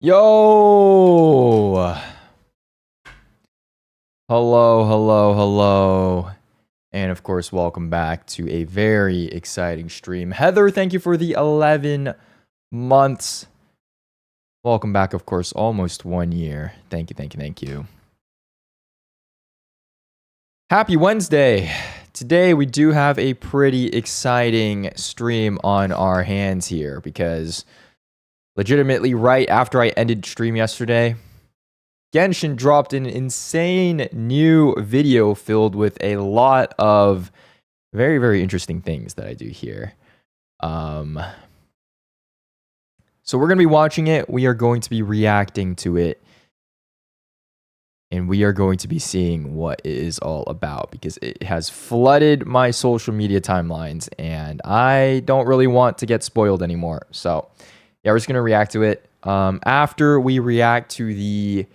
Yo! Hello. And of course, welcome back to a very exciting stream. Heather, thank you for the 11 months. Welcome back, of course, almost 1 year. Thank you. Happy Wednesday! Today, we do have a pretty exciting stream on our hands here because legitimately, right after I ended stream yesterday, Genshin dropped an insane new video filled with a lot of very, very interesting things that I do here. So we're going to be watching it. We are going to be reacting to it. And we are going to be seeing what it is all about because it has flooded my social media timelines and I don't really want to get spoiled anymore. So yeah, we're just going to react to it. After we react to the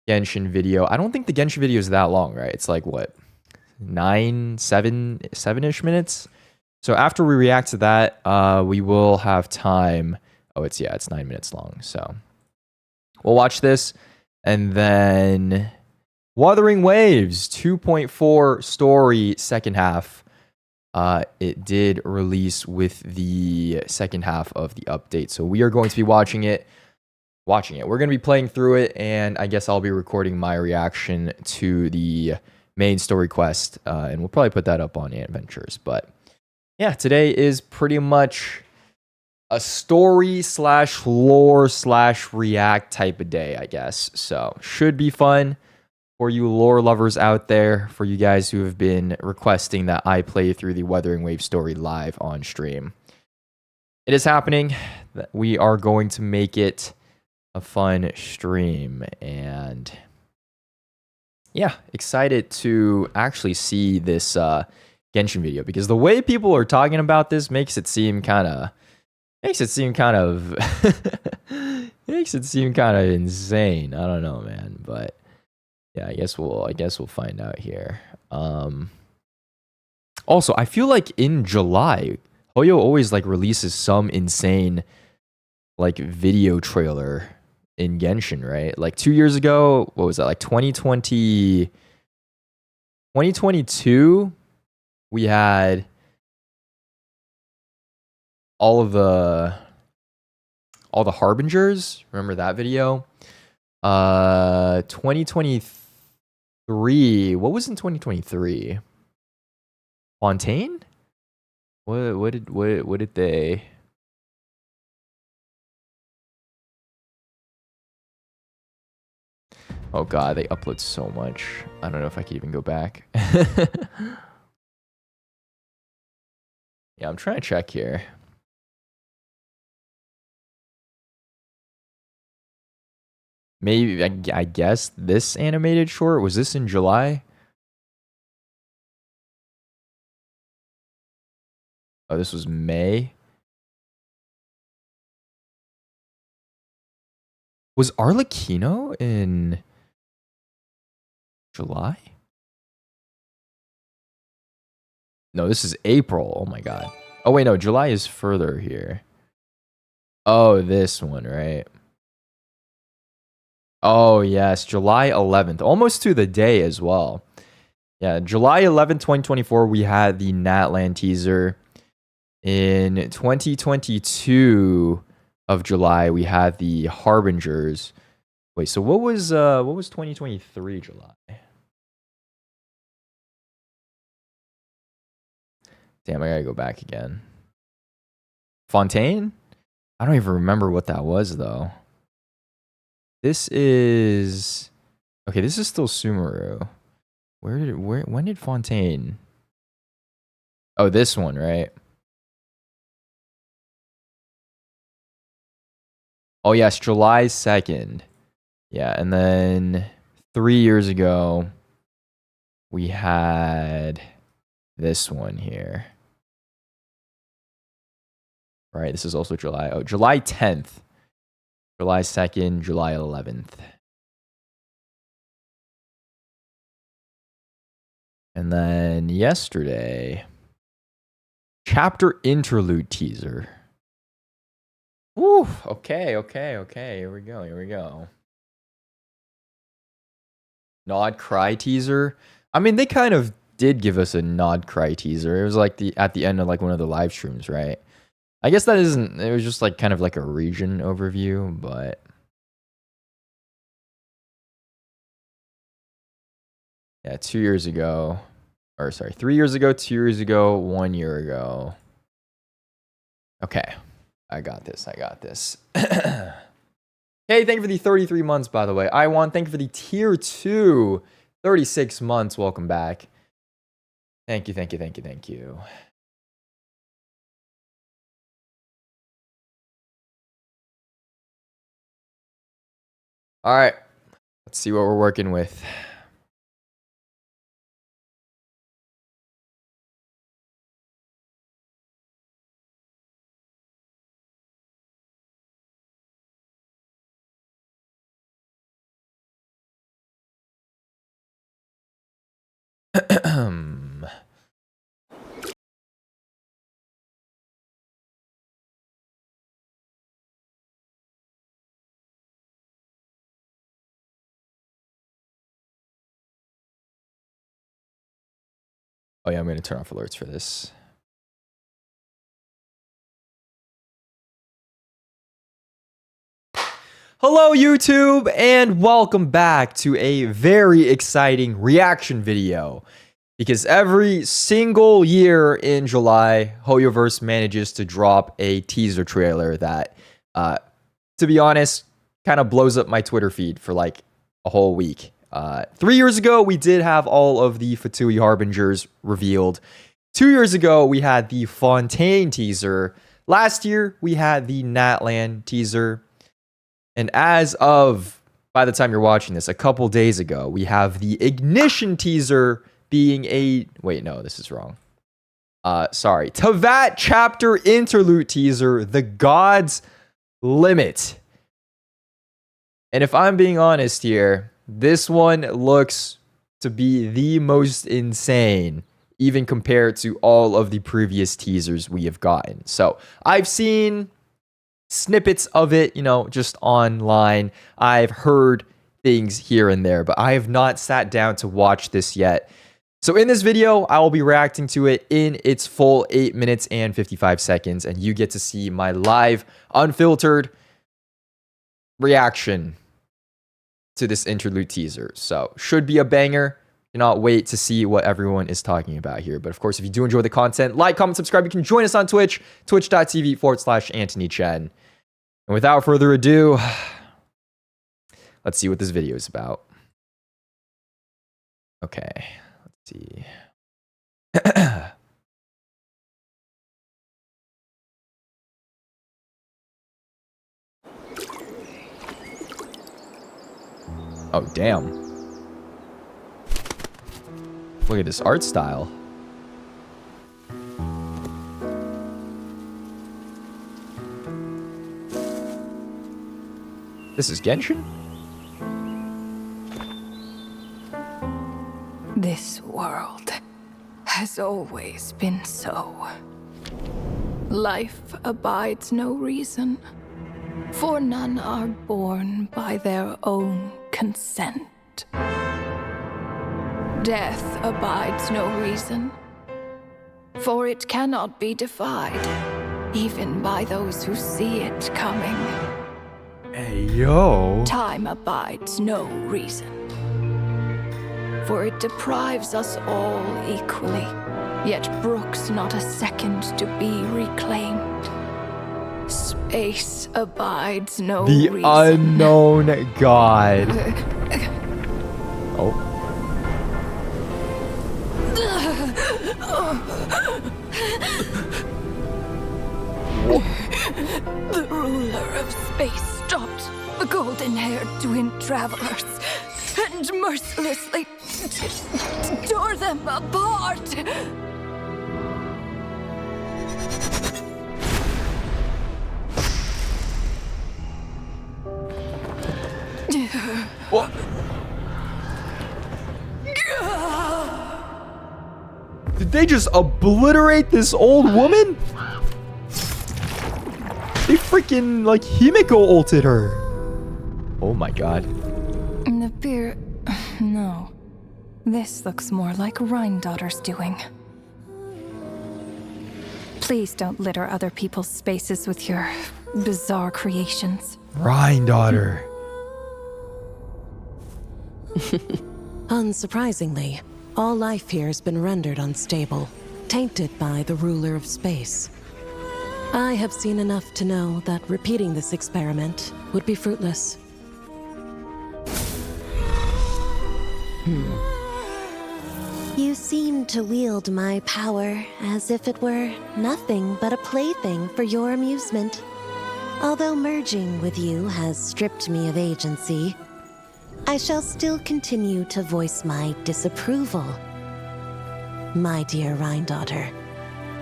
Genshin video, I don't think the Genshin video is that long, right? It's like what, 7-ish minutes. So after we react to that, we will have time. Oh, it's 9 minutes long. So we'll watch this, and then Wuthering Waves 2.4 story second half. It did release with the second half of the update, so we are going to be watching it. We're going to be playing through it, and I guess I'll be recording my reaction to the main story quest, and we'll probably put that up on Ant Adventures. But yeah, today is pretty much a story / lore / react type of day, I guess. So should be fun for you lore lovers out there, for you guys who have been requesting that I play through the Wuthering Waves story live on stream. It is happening. We are going to make it a fun stream, and yeah, excited to actually see this Genshin video because the way people are talking about this makes it seem kind of insane. I don't know, man, but yeah, I guess we'll find out here. Also, I feel like in July, Hoyo always like releases some insane like video trailer in Genshin, right? Like 2 years ago, what was that? Like 2022, we had all the Harbingers. Remember that video? 2023. What was in 2023? Fontaine? What did they? Oh god, they upload so much. I don't know if I can even go back. Yeah, I'm trying to check here. Maybe, I guess this animated short, was this in July? Oh, this was May. Was Arlecchino in July? No, this is April. Oh my god. Oh wait, no, July is further here. Oh, this one, right? Oh yes, July 11th. Almost to the day as well. Yeah, July 11th, 2024, we had the Natlan teaser. In 2022 of July, we had the Harbingers. Wait, so what was 2023 July? Damn, I gotta go back again. Fontaine? I don't even remember what that was though. This is okay. This is still Sumeru. When did Fontaine? Oh, this one, right? Oh yes, July 2nd. Yeah, and then 3 years ago, we had this one here. Right, this is also July. Oh, July 10th. July 2nd, July 11th. And then yesterday, Chapter Interlude teaser. Ooh, okay. Here we go. Nod cry teaser. I mean, they kind of did give us a nod cry teaser. It was like at the end of like one of the live streams, right? I guess that isn't. It was just like kind of like a region overview, but yeah, 2 years ago, or sorry, 3 years ago, 2 years ago, 1 year ago. Okay, I got this. Hey, thank you for the 33 months, by the way. I want thank you for the tier 2, 36 months. Welcome back. Thank you. All right, let's see what we're working with. Oh yeah, I'm gonna turn off alerts for this. Hello YouTube, and welcome back to a very exciting reaction video. Because every single year in July, Hoyoverse manages to drop a teaser trailer that, to be honest, kind of blows up my Twitter feed for like a whole week. 3 years ago, we did have all of the Fatui Harbingers revealed. 2 years ago, we had the Fontaine teaser. Last year, we had the Natlan teaser. And as of, by the time you're watching this, a couple days ago, we have the Ignition teaser being a... Wait, no, this is wrong. Sorry. Teyvat Chapter Interlude teaser, The God's Limit. And if I'm being honest here, this one looks to be the most insane, even compared to all of the previous teasers we have gotten. So, I've seen snippets of it, you know, just online. I've heard things here and there, but I have not sat down to watch this yet. So in this video, I will be reacting to it in its full 8 minutes and 55 seconds, and you get to see my live, unfiltered reaction to this interlude teaser. So should be a banger. Cannot wait to see what everyone is talking about here. But of course, if you do enjoy the content, like, comment, subscribe. You can join us on Twitch, twitch.tv/antonychenn. And without further ado, let's see what this video is about. Okay, let's see. Oh, damn. Look at this art style. This is Genshin? This world has always been so. Life abides no reason, for none are born by their own consent. Death abides no reason, for it cannot be defied, even by those who see it coming. Hey, yo. Time abides no reason, for it deprives us all equally, yet brooks not a second to be reclaimed. Space abides no reason. The unknown god. Oh. The ruler of space stopped the golden-haired twin travelers and mercilessly tore them apart. What? Did they just obliterate this old woman? They freaking, like, Himiko ulted her. Oh my god. The beer... No. This looks more like Rhine-daughter's doing. Please don't litter other people's spaces with your bizarre creations. Rhine-daughter. Unsurprisingly, all life here has been rendered unstable, tainted by the ruler of space. I have seen enough to know that repeating this experiment would be fruitless. You seem to wield my power as if it were nothing but a plaything for your amusement. Although merging with you has stripped me of agency, I shall still continue to voice my disapproval. My dear Rhine-daughter.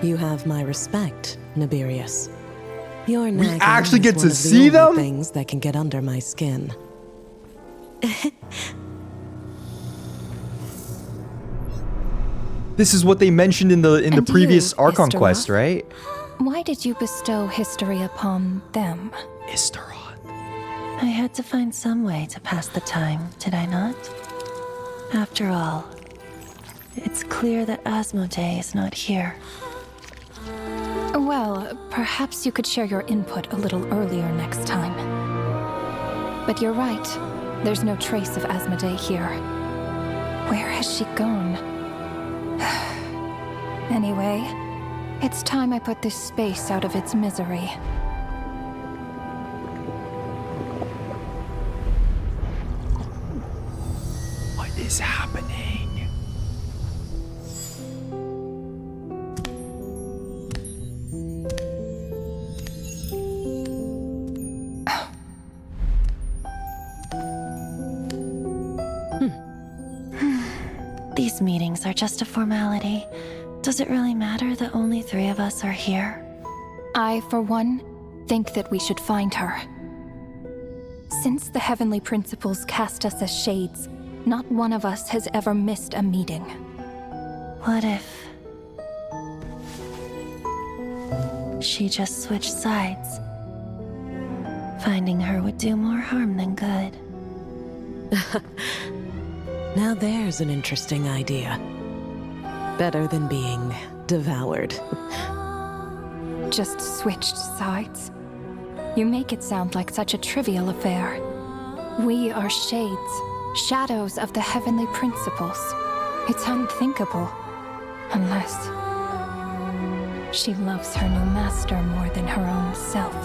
You have my respect, Nibirius. Your We nagging actually is get one to of the see only them? things that can get under my skin. This is what they mentioned in the And previous you, Archon Istaroth? quest, right? Why did you bestow history upon them? Istaroth. I had to find some way to pass the time, did I not? After all, it's clear that Asmodee is not here. Well, perhaps you could share your input a little earlier next time. But you're right. There's no trace of Asmodee here. Where has she gone? Anyway, it's time I put this space out of its misery. What is happening? These meetings are just a formality. Does it really matter that only 3 of us are here? I, for one, think that we should find her. Since the Heavenly Principles cast us as shades, not one of us has ever missed a meeting. What if she just switched sides? Finding her would do more harm than good. Now there's an interesting idea. Better than being devoured. Just switched sides? You make it sound like such a trivial affair. We are shades, shadows of the Heavenly Principles. It's unthinkable. Unless she loves her new master more than her own self.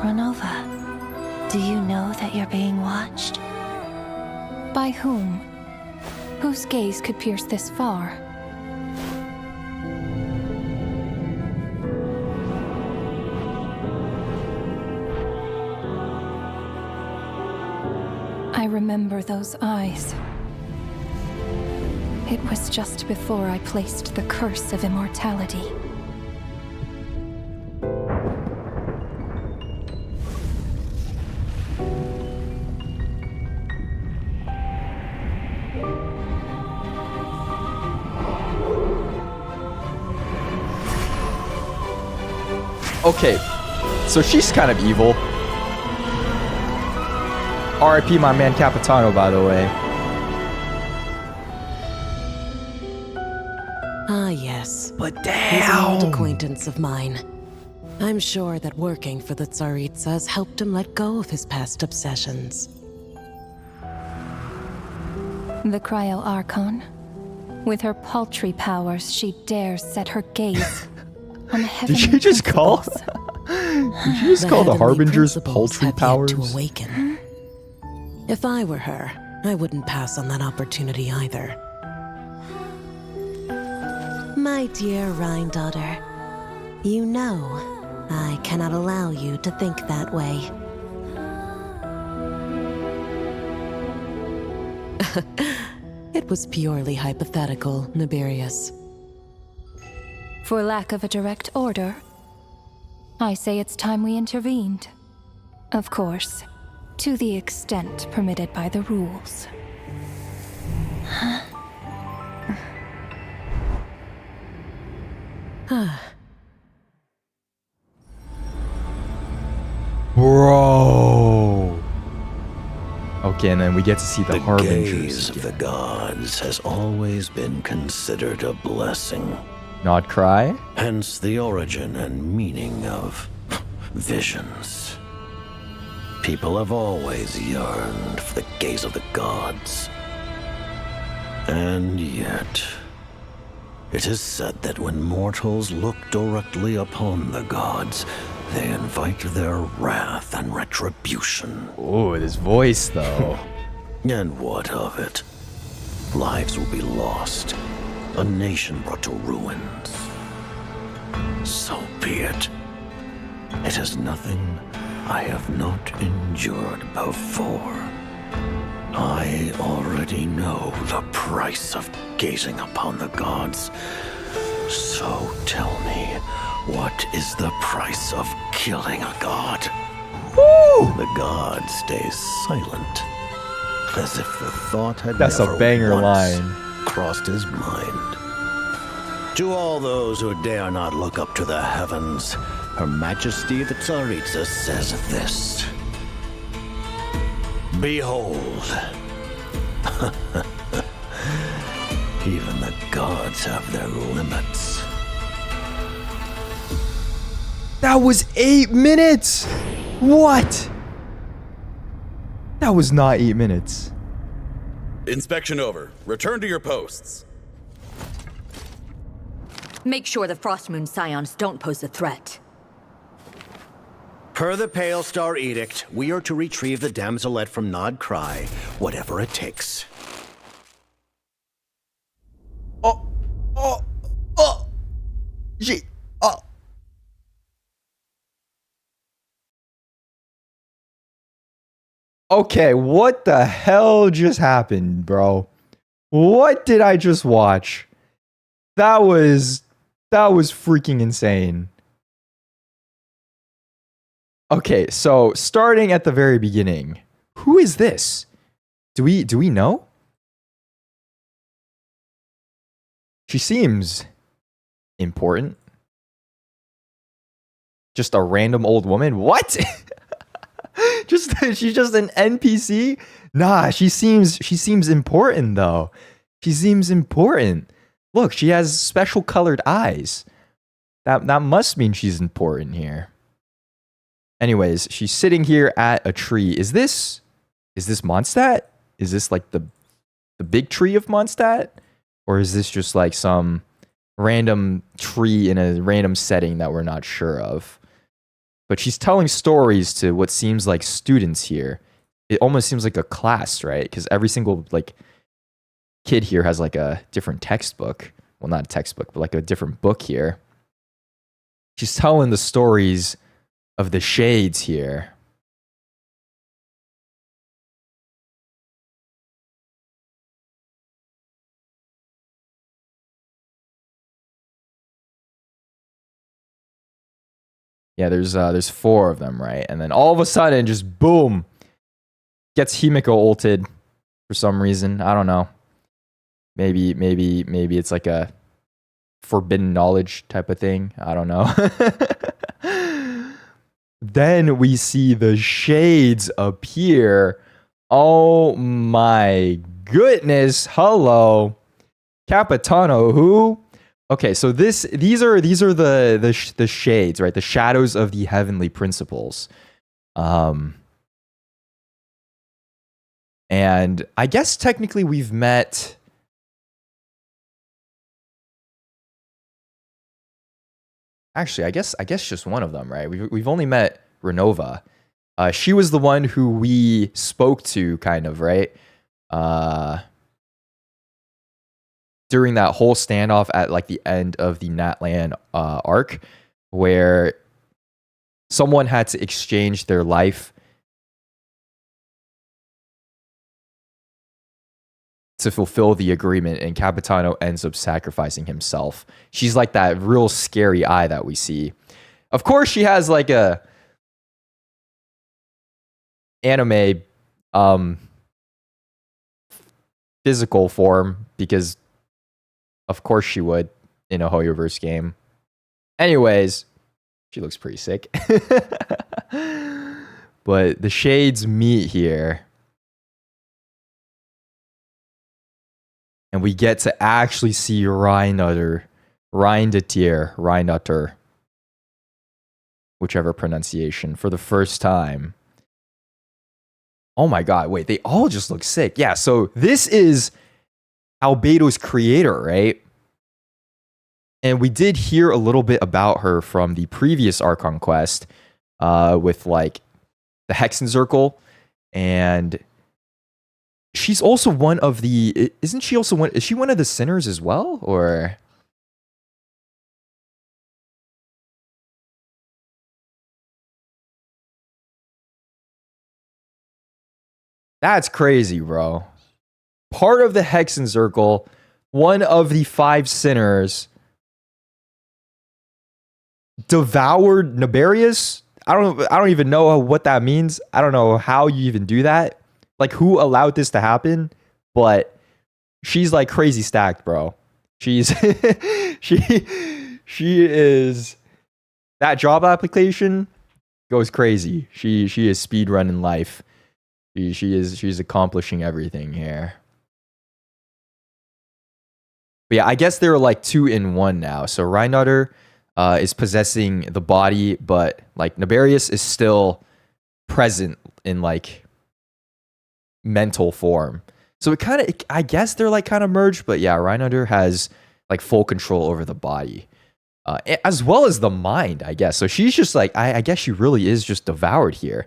Renova, do you know that you're being watched? By whom? Whose gaze could pierce this far? I remember those eyes. It was just before I placed the curse of immortality. Okay, so she's kind of evil. R.I.P. my man Capitano, by the way. Ah, yes. But He's an old damn! acquaintance of mine. I'm sure that working for the Tsaritsa has helped him let go of his past obsessions. The Cryo Archon. With her paltry powers, she dares set her gaze on the heavenly Did you just call? principles. Did you just call the Heavenly Harbinger's Principles paltry have yet powers? to awaken. If I were her, I wouldn't pass on that opportunity either. My dear Rhine-daughter, you know I cannot allow you to think that way. It was purely hypothetical, Nibirius. For lack of a direct order, I say it's time we intervened. Of course, to the extent permitted by the rules. Bro. Okay, and then we get to see the harbingers. Gaze of the gods has always been considered a blessing. Not cry. Hence the origin and meaning of visions. People have always yearned for the gaze of the gods. And yet, it is said that when mortals look directly upon the gods, they invite their wrath and retribution. Oh, this voice, though. And what of it? Lives will be lost, a nation brought to ruins. So be it. It is nothing I have not endured before. I already know the price of gazing upon the gods. So tell me, what is the price of killing a god? Woo! The god stays silent, as if the thought had That's never a banger once line. crossed his mind. To all those who dare not look up to the heavens, Her Majesty the Tsaritsa says this. Behold, even the gods have their limits. That was 8 minutes. What? That was not 8 minutes. Inspection over. Return to your posts. Make sure the Frostmoon Scions don't pose a threat. Per the Pale Star Edict, we are to retrieve the damselette from Nod Cry, whatever it takes. Okay, what the hell just happened, bro? What did I just watch? That was freaking insane. Okay, so starting at the very beginning, who is this? Do we know? She seems important. Just a random old woman? What? She's just an NPC? Nah, she seems important though. She seems important. Look, she has special colored eyes. That must mean she's important here. Anyways, she's sitting here at a tree. Is this Mondstadt? Is this like the big tree of Mondstadt? Or is this just like some random tree in a random setting that we're not sure of? But she's telling stories to what seems like students here. It almost seems like a class, right? Because every single like kid here has like a different textbook. Well, not a textbook, but like a different book here. She's telling the stories of the shades here. Yeah, there's 4 of them, right? And then all of a sudden, just boom, gets Himiko ulted for some reason. I don't know. Maybe it's like a forbidden knowledge type of thing. I don't know. Then we see the shades appear. Oh my goodness. Hello. Capitano, who? Okay, so these are the shades, right? The shadows of the heavenly principles. And I guess technically we've met. Actually, I guess just one of them, right? We've only met Renova. She was the one who we spoke to, kind of, right? During that whole standoff at like the end of the Natlan arc, where someone had to exchange their life to fulfill the agreement, and Capitano ends up sacrificing himself. She's like that real scary eye that we see. Of course, she has like a anime physical form, because of course she would in a Hoyoverse game. Anyways, she looks pretty sick. But the shades meet here. And we get to actually see Reinauter, whichever pronunciation, for the first time. Oh my god, wait, they all just look sick. Yeah, so this is Albedo's creator, right? And we did hear a little bit about her from the previous Archon quest with like the Hexen Circle, and she's also one of the, isn't she also one, is she one of the sinners as well, or? That's crazy, bro. Part of the Hexen Circle, one of the 5 sinners, devoured Naberius. I don't even know what that means. I don't know how you even do that. Like, who allowed this to happen? But she's like crazy stacked, bro. She's she is, that job application goes crazy. She is speed running life. She's accomplishing everything here. But yeah, I guess they're like 2 in 1 now. So Reinauter is possessing the body, but like Naberius is still present in like mental form. So it kind of, I guess they're like kind of merged, but yeah, Reinauter has like full control over the body, as well as the mind, I guess. So she's just like, I guess she really is just devoured here.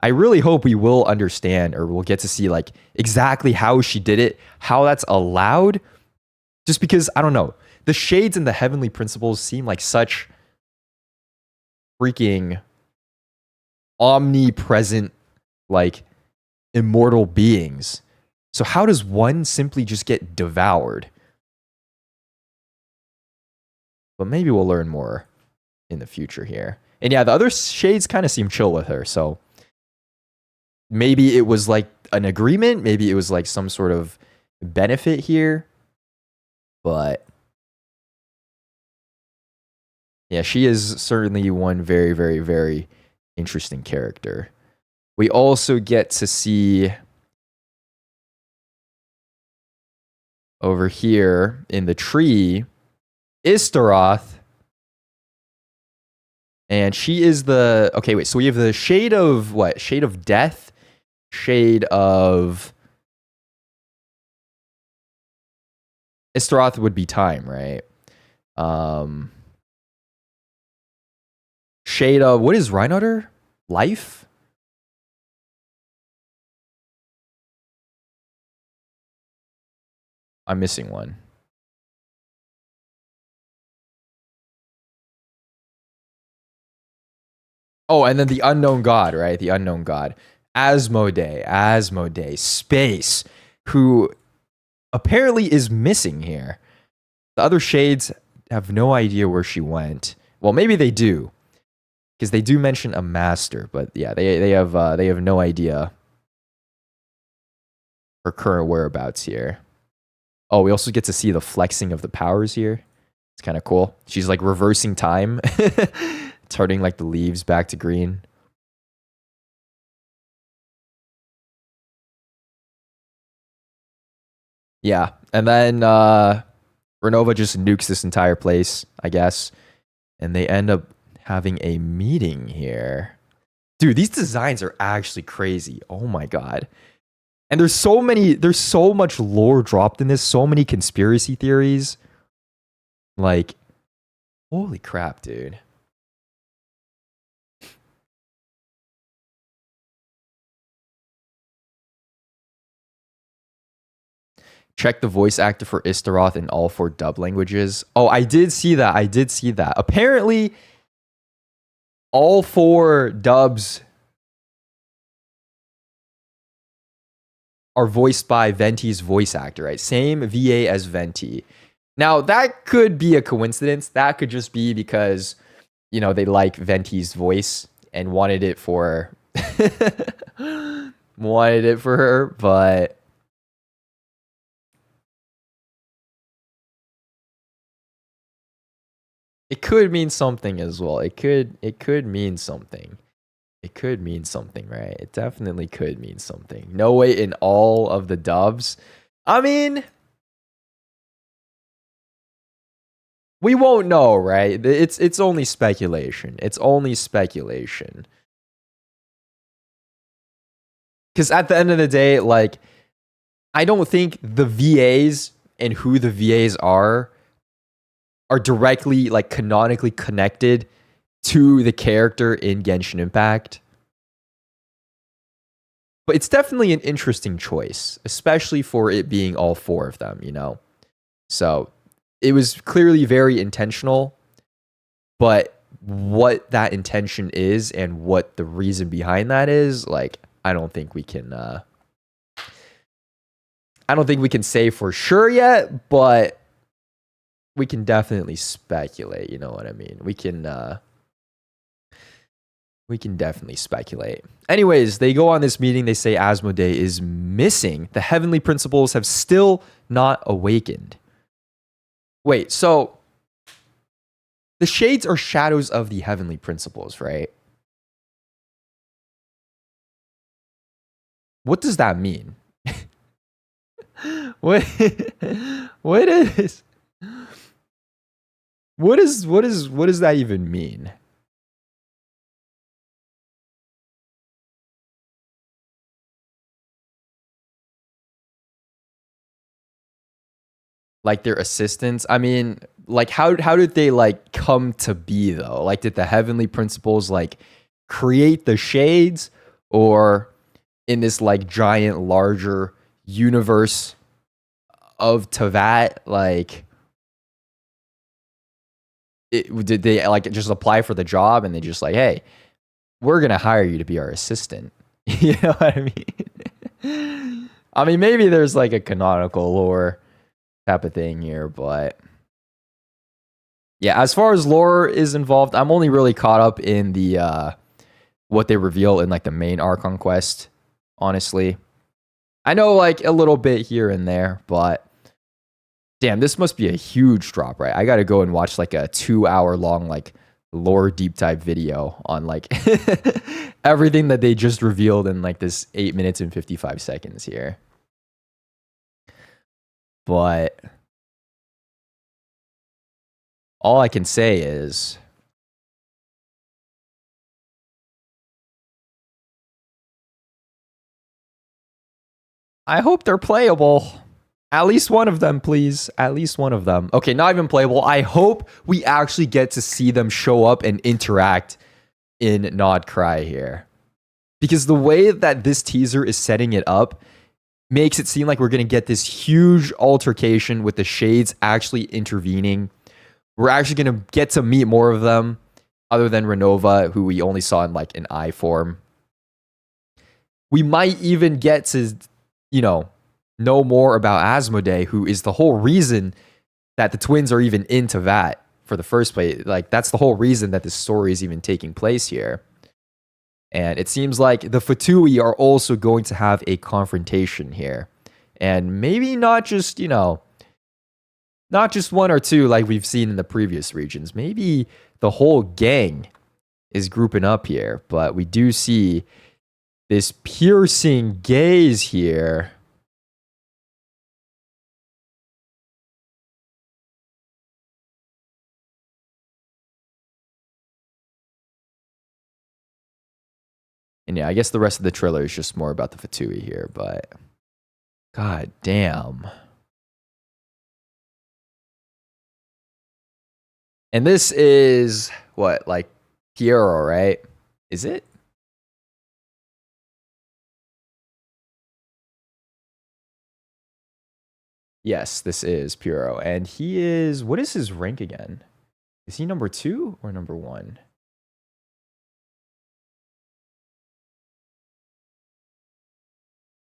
I really hope we will understand, or we'll get to see like exactly how she did it, how that's allowed. Just because, I don't know, the shades and the heavenly principles seem like such freaking omnipresent, like immortal beings. So how does one simply just get devoured? But maybe we'll learn more in the future here. And yeah, the other shades kind of seem chill with her. So maybe it was like an agreement. Maybe it was like some sort of benefit here. But yeah, she is certainly one very, very, very interesting character. We also get to see over here in the tree Istaroth. And she is the, okay, wait, so we have the shade of what? Shade of death, shade of, Istaroth would be time, right? Shade of, what is Reinauter? Life? I'm missing one. Oh, and then the unknown god, right? The unknown god. Asmodee, space, who apparently is missing here. The other shades have no idea where she went. Well, maybe they do, because they do mention a master, but yeah, they have no idea her current whereabouts here. Oh, we also get to see the flexing of the powers here. It's kind of cool. She's like reversing time, turning like the leaves back to green. Yeah, and then Renova just nukes this entire place, I guess, and they end up having a meeting here. Dude, these designs are actually crazy. Oh my god. And there's so much lore dropped in this, so many conspiracy theories. Like, holy crap, dude. Check the voice actor for Istaroth in all 4 dub languages. Oh, I did see that. Apparently, all 4 dubs are voiced by Venti's voice actor, right? Same VA as Venti. Now, that could be a coincidence. That could just be because, you know, they like Venti's voice and wanted it for her, but it could mean something as well. It could mean something. It could mean something, right? It definitely could mean something. No way in all of the dubs. I mean, we won't know, right? It's only speculation. It's only speculation. Because at the end of the day, like, I don't think the VAs and who the VAs are directly, like, canonically connected to the character in Genshin Impact. But it's definitely an interesting choice, especially for it being all four of them, you know? So it was clearly very intentional, but what that intention is and what the reason behind that is, like, I don't think we can say for sure yet, but we can definitely speculate, you know what I mean? We can definitely speculate. Anyways, they go on this meeting. They say Asmodee is missing. The heavenly principles have still not awakened. Wait, so the shades are shadows of the heavenly principles, right? What does that mean? What does that even mean? Like their assistants? I mean, like how did they like come to be though? Like did the heavenly principles like create the shades, or in this like giant larger universe of Teyvat, like did they like just apply for the job and they just like, hey, we're gonna hire you to be our assistant? You know what I mean? I mean, maybe there's like a canonical lore type of thing here, but yeah, as far as lore is involved, I'm only really caught up in the what they reveal in like the main Archon quest, honestly. I know like a little bit here and there, but damn, this must be a huge drop, right? I gotta go and watch like a 2-hour long like lore deep dive video on like everything that they just revealed in like this 8 minutes and 55 seconds here. But all I can say is I hope they're playable. At least one of them, please. At least one of them. Okay, not even playable. I hope we actually get to see them show up and interact in Nod Cry here. Because the way that this teaser is setting it up makes it seem like we're going to get this huge altercation with the Shades actually intervening. We're actually going to get to meet more of them other than Renova, who we only saw in like an eye form. We might even get to, you know more about Asmodee, who is the whole reason that the twins are even in Teyvat for the first place. Like, that's the whole reason that this story is even taking place here. And it seems like the Fatui are also going to have a confrontation here. And maybe not just, not just one or two like we've seen in the previous regions. Maybe the whole gang is grouping up here. But we do see this piercing gaze here. And yeah, I guess the rest of the trailer is just more about the Fatui here, but god damn. And this is what, like Piero, right? Is it? Yes, this is Piero. And he is, what is his rank again? Is he number 2 or number 1?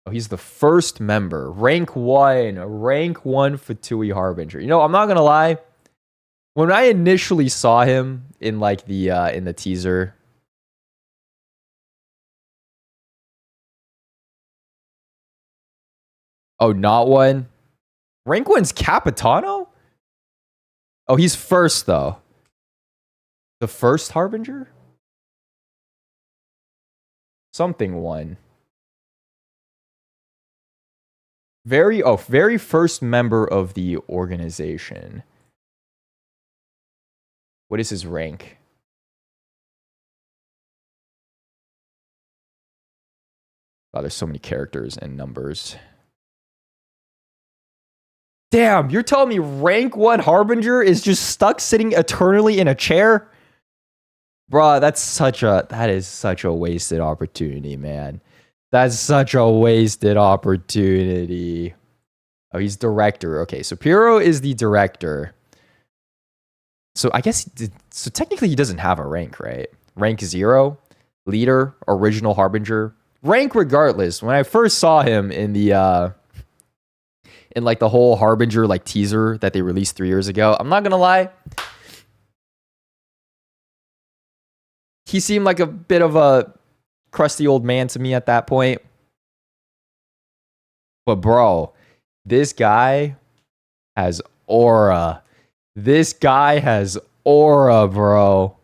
Oh, he's the first member. Rank 1. Rank 1 Fatui Harbinger. You know, I'm not gonna lie. When I initially saw him in like the in the teaser, oh, not 1. Rank 1's Capitano? Oh, he's first though. The first Harbinger? something one. Very first member of the organization. What is his rank? Wow, there's so many characters and numbers. Damn, you're telling me rank 1 Harbinger is just stuck sitting eternally in a chair? Bruh, that is such a wasted opportunity, man. That's such a wasted opportunity. Oh, he's director. Okay, so Piero is the director. So I guess, so technically he doesn't have a rank, right? Rank 0, leader, original Harbinger. Rank regardless. When I first saw him in the, in like the whole Harbinger like teaser that they released 3 years ago, I'm not gonna lie, he seemed like a bit of a crusty old man to me at that point. But bro, this guy has aura. This guy has aura, bro.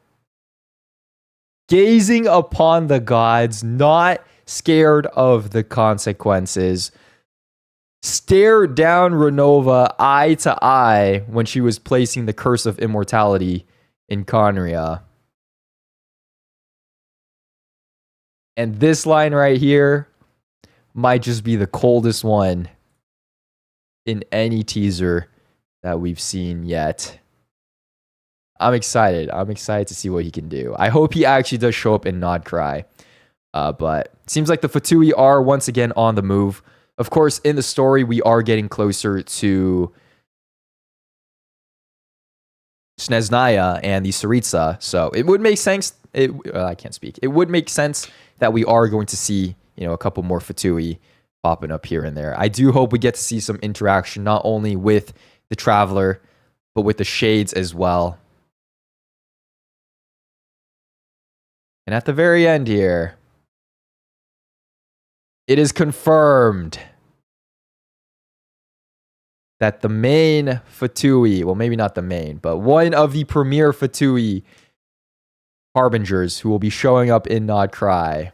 Gazing upon the gods, not scared of the consequences. Stare down Renova eye to eye when she was placing the curse of immortality in Conria. And this line right here might just be the coldest one in any teaser that we've seen yet. I'm excited. I'm excited to see what he can do. I hope he actually does show up in Nod Cry. But it seems like the Fatui are once again on the move. Of course, in the story, we are getting closer to Snezhnaya and the Tsaritsa. So it would make sense. I can't speak. It would make sense that we are going to see, you know, a couple more Fatui popping up here and there. I do hope we get to see some interaction, not only with the Traveler, but with the Shades as well. And at the very end here, it is confirmed that the main Fatui, well, maybe not the main, but one of the premier Fatui Harbingers who will be showing up in Nod Cry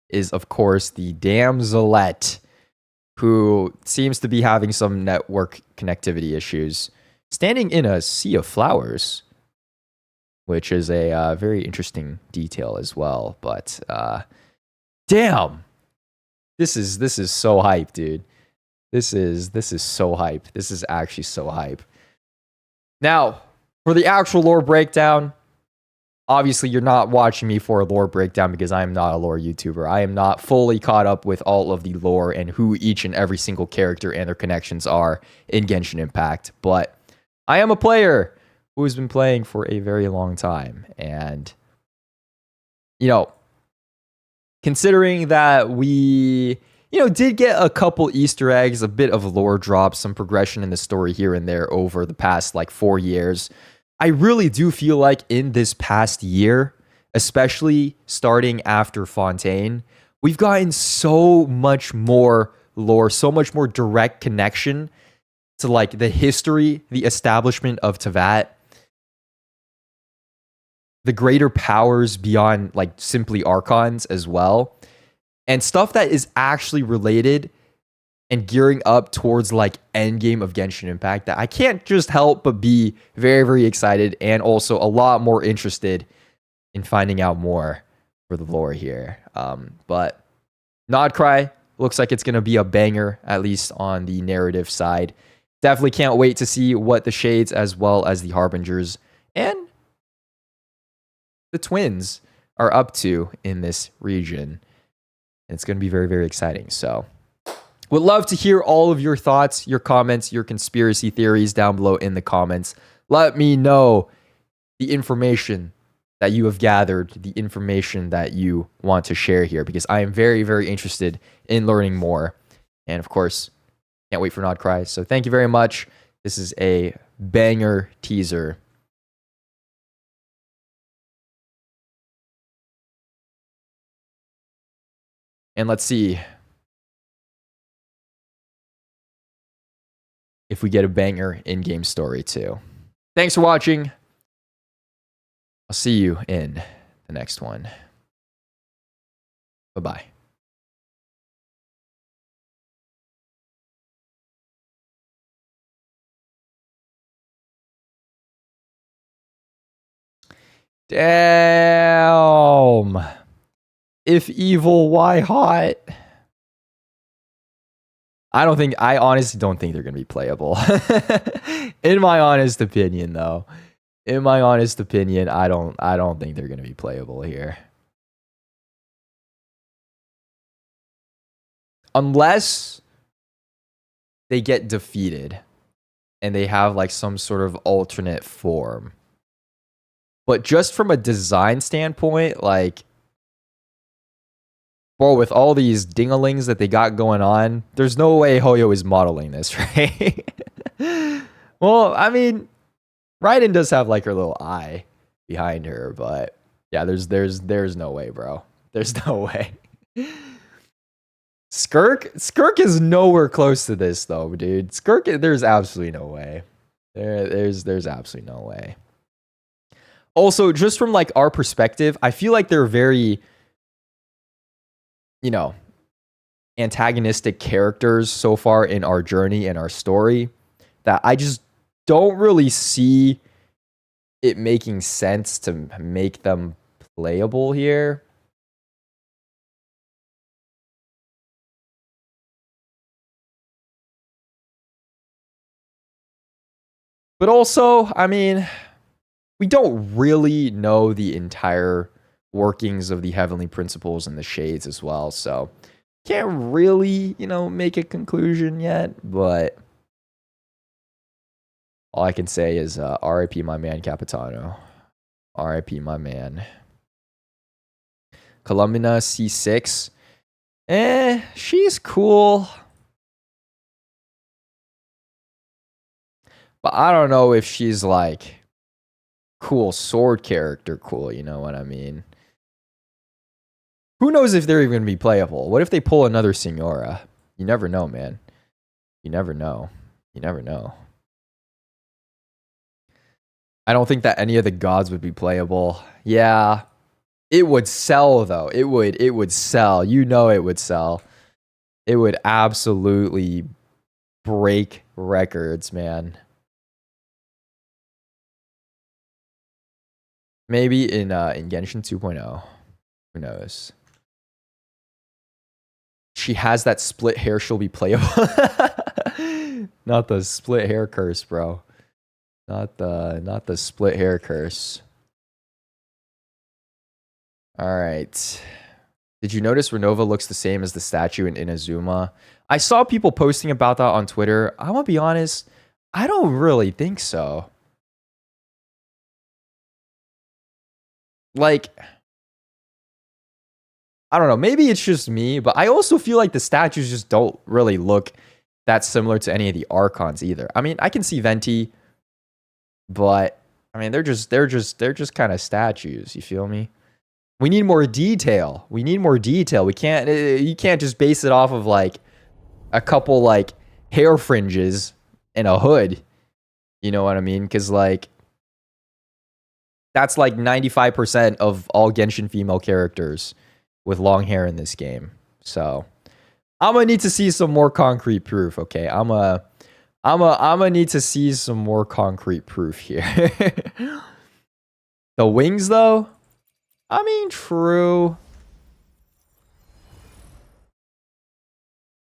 is, of course, the Damselette, who seems to be having some network connectivity issues, standing in a sea of flowers, which is a very interesting detail as well. But damn, this is so hype, dude. This is so hype. This is actually so hype. Now, for the actual lore breakdown, obviously you're not watching me for a lore breakdown because I am not a lore YouTuber. I am not fully caught up with all of the lore and who each and every single character and their connections are in Genshin Impact. But I am a player who has been playing for a very long time. And, you know, considering that we, you know, did get a couple Easter eggs, a bit of lore drops, some progression in the story here and there over the past like 4 years, I really do feel like in this past year, especially starting after Fontaine, we've gotten so much more lore, so much more direct connection to like the history, the establishment of Teyvat, the greater powers beyond like simply Archons as well, and stuff that is actually related and gearing up towards like endgame of Genshin Impact that I can't just help but be very, very excited and also a lot more interested in finding out more for the lore here. But Nod Cry looks like it's going to be a banger, at least on the narrative side. Definitely can't wait to see what the Shades as well as the Harbingers and the twins are up to in this region. And it's going to be very, very exciting. So would love to hear all of your thoughts, your comments, your conspiracy theories down below in the comments. Let me know the information that you have gathered, the information that you want to share here, because I am very, very interested in learning more. And of course, can't wait for Nod Cry. So thank you very much. This is a banger teaser. And let's see if we get a banger in-game story too. Thanks for watching. I'll see you in the next one. Bye-bye. Damn. If evil, why hot? I honestly don't think they're going to be playable. In my honest opinion, though. In my honest opinion, I don't think they're going to be playable here. Unless they get defeated and they have like some sort of alternate form. But just from a design standpoint, like, bro, with all these dingalings that they got going on, there's no way Hoyo is modeling this, right? Well, I mean, Raiden does have like her little eye behind her, but yeah, there's no way, bro. There's no way. Skirk is nowhere close to this though, dude. Skirk, there's absolutely no way. There's absolutely no way. Also, just from like our perspective, I feel like they're very, you know, antagonistic characters so far in our journey and our story that I just don't really see it making sense to make them playable here. But also, I mean, we don't really know the entire workings of the heavenly principles and the shades as well, so can't really, you know, make a conclusion yet, but all I can say is RIP my man Capitano. RIP my man. Columbina C6. She's cool. But I don't know if she's like cool sword character cool, you know what I mean? Who knows if they're even going to be playable? What if they pull another Signora? You never know, man. You never know. You never know. I don't think that any of the gods would be playable. Yeah. It would sell though. It would sell. You know it would sell. It would absolutely break records, man. Maybe in Genshin 2.0. Who knows? She has that split hair, she'll be playable. Not the split hair curse, bro. Not the split hair curse. All right. Did you notice Renova looks the same as the statue in Inazuma? I saw people posting about that on Twitter. I'm gonna be honest, I don't really think so. Like, I don't know, maybe it's just me, but I also feel like the statues just don't really look that similar to any of the Archons either. I mean, I can see Venti, but I mean, they're just kind of statues, you feel me? We need more detail. We need more detail. You can't just base it off of like a couple like hair fringes and a hood. You know what I mean? Cuz like that's like 95% of all Genshin female characters with long hair in this game. So I'm gonna need to see some more concrete proof. Okay, I'm gonna need to see some more concrete proof here. The wings, though, I mean, true.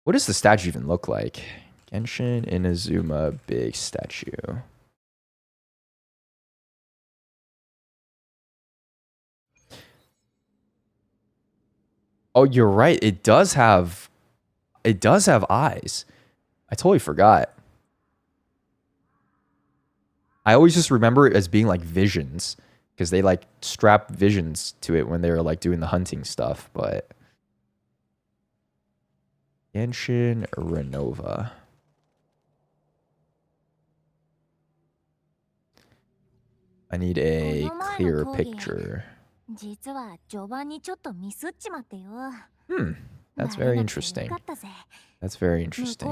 What does the statue even look like? Genshin Inazuma big statue. Oh, you're right. It does have eyes. I totally forgot. I always just remember it as being like visions because they like strap visions to it when they were like doing the hunting stuff, but Genshin Renova. I need a clearer picture. That's very interesting. That's very interesting.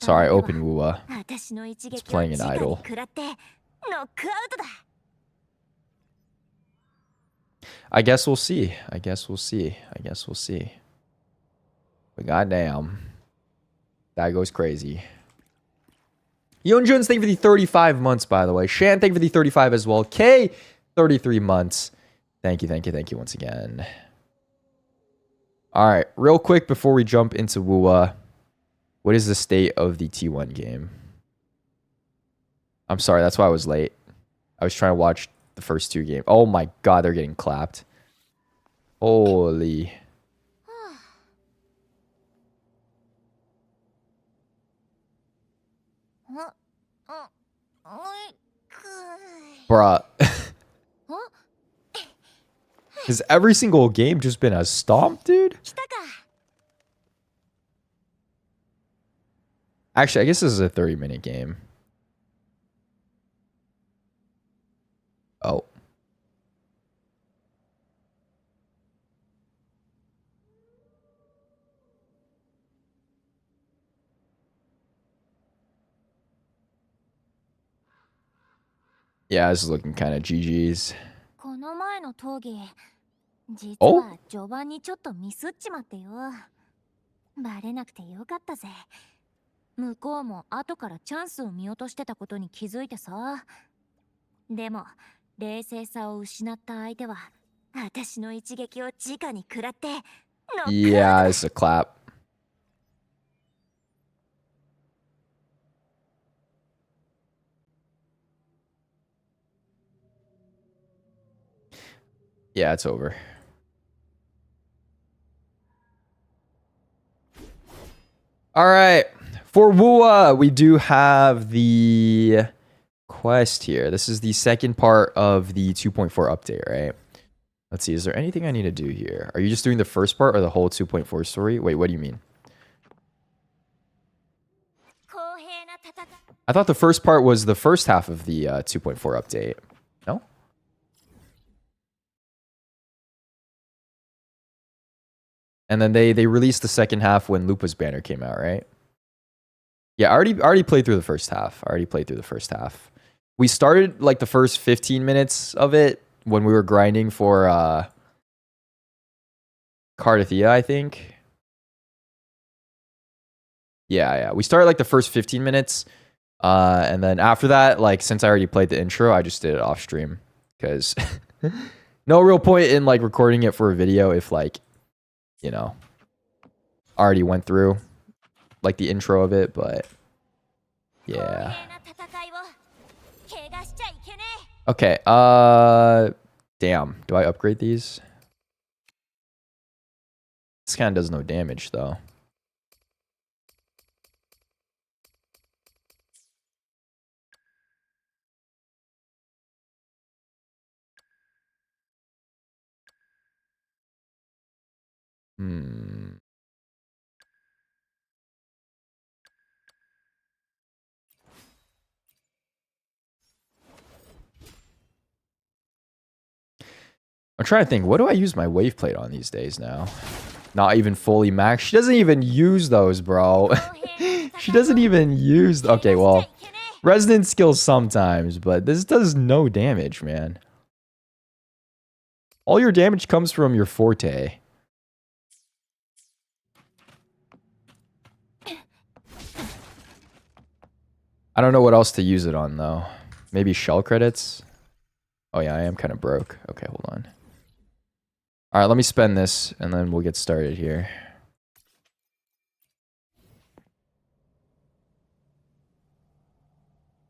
Sorry, open Wua. It's playing an idol. I guess we'll see. I guess we'll see. I guess we'll see. But goddamn. That goes crazy. Yoonjun's, thank you for the 35 months, by the way. Shan, thank you for the 35 as well. K, 33 months. Thank you, thank you, thank you once again. All right, real quick before we jump into Wua, what is the state of the T1 game? I'm sorry, that's why I was late. I was trying to watch the first two games. Oh my god, they're getting clapped. Holy. Bruh. Has every single game just been a stomp, dude? Actually, I guess this is a 30-minute game. Oh. Yeah, this is looking kind of GG's. Oh? 向こうも後からチャンスを見落としてたことに気づいてさ。でも冷静さを失った相手は私の一撃を直に食らって。Yeah, it's a clap. Yeah, it's over. All right. For Wua, we do have the quest here. This is the second part of the 2.4 update, right? Let's see. Is there anything I need to do here? Are you just doing the first part or the whole 2.4 story? Wait, what do you mean? I thought the first part was the first half of the 2.4 update. No? And then they released the second half when Lupa's banner came out, right? Yeah, I already played through the first half. We started like the first 15 minutes of it when we were grinding for Cardathia, I think. Yeah. We started like the first 15 minutes. And then after that, like since I already played the intro, I just did it off stream. Because no real point in like recording it for a video if like, you know, already went through like the intro of it, but yeah. Okay, damn, do I upgrade these? This kind of does no damage though. I'm trying to think, what do I use my wave plate on these days now? Not even fully max. She doesn't even use those, bro. She doesn't even use... Okay, well, resonant skills sometimes, but this does no damage, man. All your damage comes from your forte. I don't know what else to use it on, though. Maybe shell credits? Oh, yeah, I am kind of broke. Okay, hold on. All right, let me spend this, and then we'll get started here.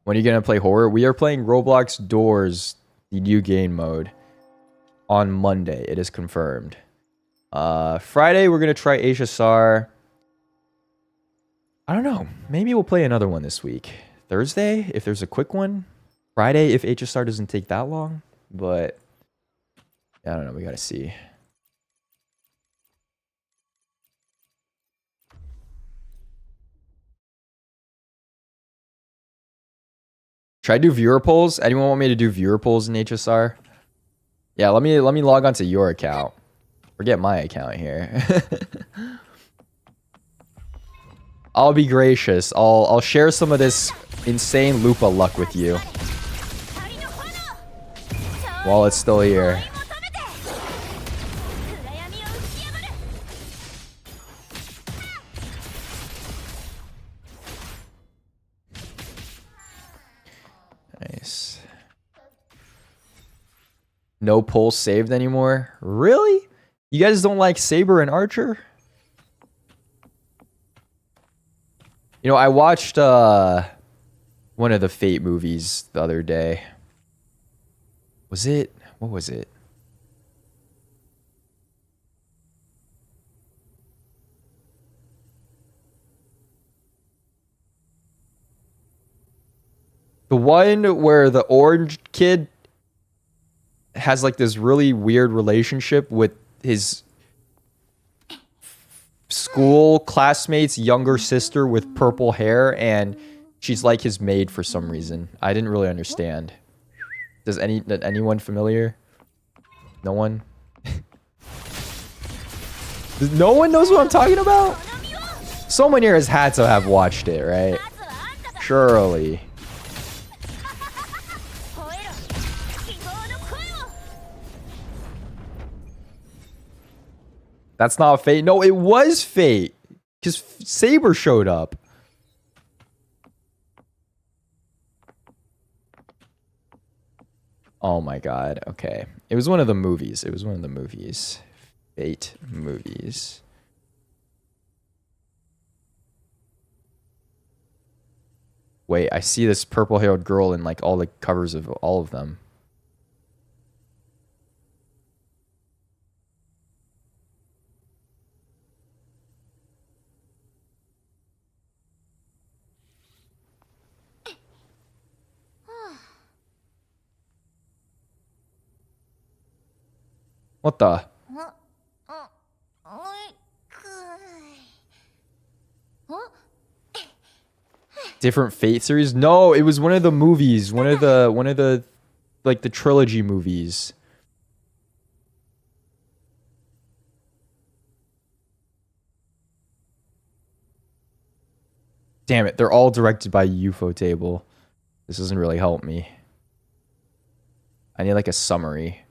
When are you going to play horror? We are playing Roblox Doors, the new game mode, on Monday. It is confirmed. Friday, we're going to try HSR. I don't know. Maybe we'll play another one this week. Thursday, if there's a quick one. Friday, if HSR doesn't take that long. But, I don't know. We got to see. Should I do viewer polls? Anyone want me to do viewer polls in HSR? Yeah, let me log on to your account. Forget my account here. I'll be gracious. I'll share some of this insane Lupa luck with you. while it's still here. Nice. No pulse saved anymore? Really? You guys don't like Saber and Archer? You know, I watched one of the Fate movies the other day. Was it? What was it? The one where the orange kid has like this really weird relationship with his school classmate's younger sister with purple hair, and she's like his maid for some reason. I didn't really understand. Does anyone familiar? No one? No one knows what I'm talking about? Someone here has had to have watched it, right? Surely. That's not Fate. No, it was Fate. Because Saber showed up. Oh my god. Okay. It was one of the movies. It was one of the movies. Fate movies. Wait, I see this purple-haired girl in like all the covers of all of them. What the? Different Fate series? No, it was one of the movies. One of the like the trilogy movies. Damn it, they're all directed by UFO Table. This doesn't really help me. I need like a summary.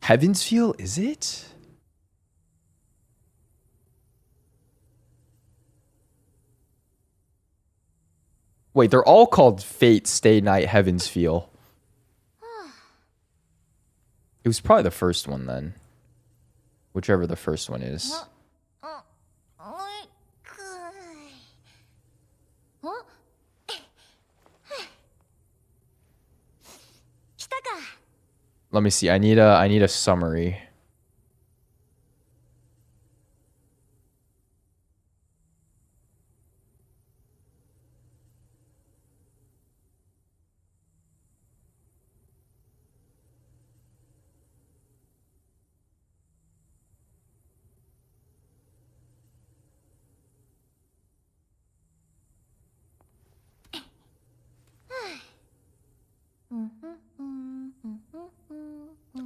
Heaven's Feel, is it? Wait, they're all called Fate, Stay Night, Heaven's Feel. It was probably the first one then. Whichever the first one is. Let me see. I need a summary.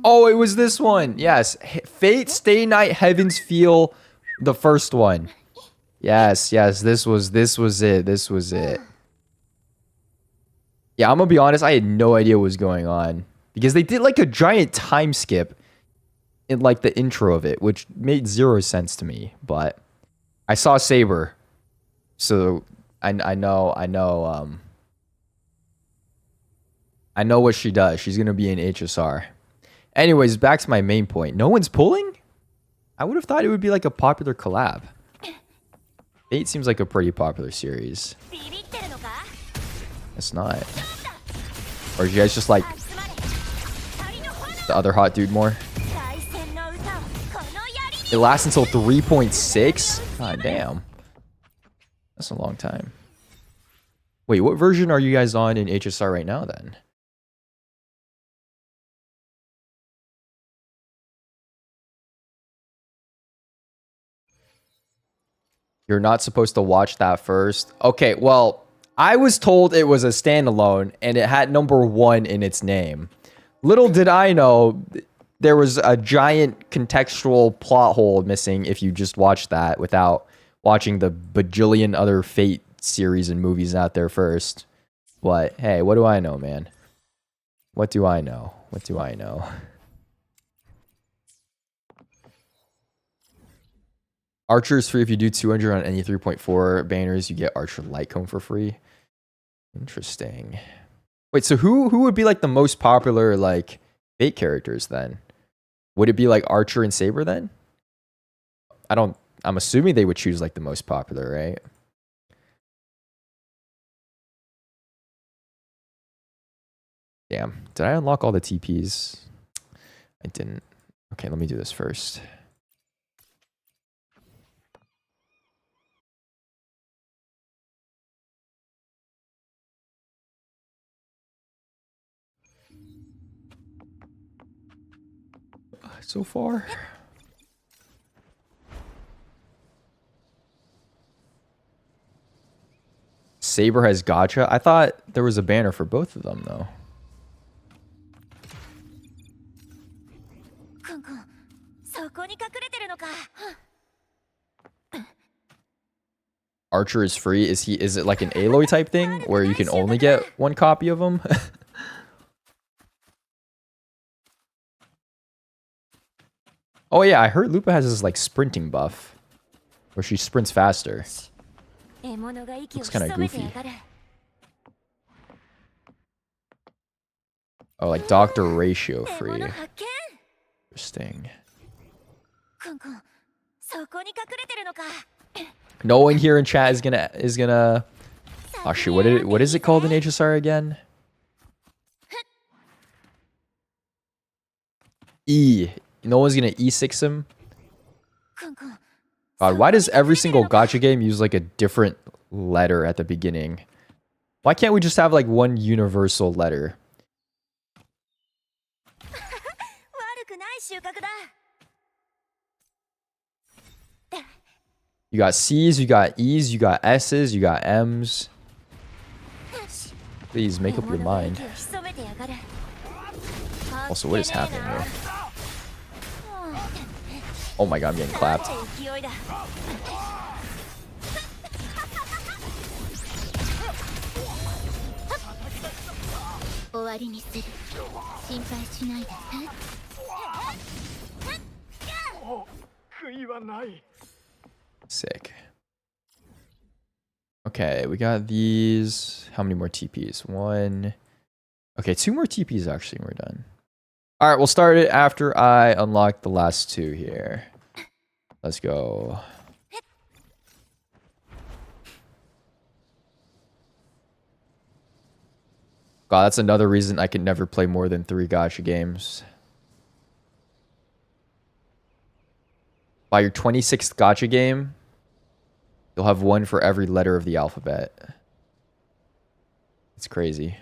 Oh, it was this one. Yes. Fate, Stay Night, Heaven's Feel, the first one. Yes, yes, this was it. This was it. Yeah, I'm gonna be honest, I had no idea what was going on. Because they did like a giant time skip in like the intro of it, which made zero sense to me. But I saw Saber. So I know what she does. She's gonna be in HSR. Anyways, back to my main point. No one's pulling? I would have thought it would be like a popular collab. Fate seems like a pretty popular series. It's not. Or you guys just like the other hot dude more? It lasts until 3.6? God damn. That's a long time. Wait, what version are you guys on in HSR right now then? You're not supposed to watch that first. Okay, well, I was told it was a standalone and it had #1 in its name. Little did I know there was a giant contextual plot hole missing if you just watched that without watching the bajillion other Fate series and movies out there first. What? Hey, what do I know, man? What do I know? What do I know? Archer is free if you do 200 on any 3.4 banners. You get Archer Light Cone for free. Interesting. Wait, so who would be like the most popular like bait characters then? Would it be like Archer and Saber then? I'm assuming they would choose like the most popular, right? Damn. Did I unlock all the TPs? I didn't. Okay, let me do this first. So far. Saber has Gotcha. I thought there was a banner for both of them though. Archer is free. Is it like an Aloy type thing where you can only get one copy of him? Oh yeah, I heard Lupa has this like sprinting buff where she sprints faster. Looks kind of goofy. Oh, like Doctor Ratio free. Interesting. No one here in chat is gonna. Oh shoot! What is it called in HSR again? E. No one's gonna E6 him. God, why does every single gacha game use like a different letter at the beginning? Why can't we just have like one universal letter? You got C's, you got E's, you got S's, you got M's. Please make up your mind. Also, what is happening here? Oh my god, I'm getting clapped. Sick. Okay, we got these. How many more TPs? One. Okay, 2 more TPs actually, and we're done. All right, we'll start it after I unlock the last 2 here. Let's go. God, that's another reason I can never play more than 3 gacha games. By your 26th gacha game, you'll have 1 for every letter of the alphabet. It's crazy.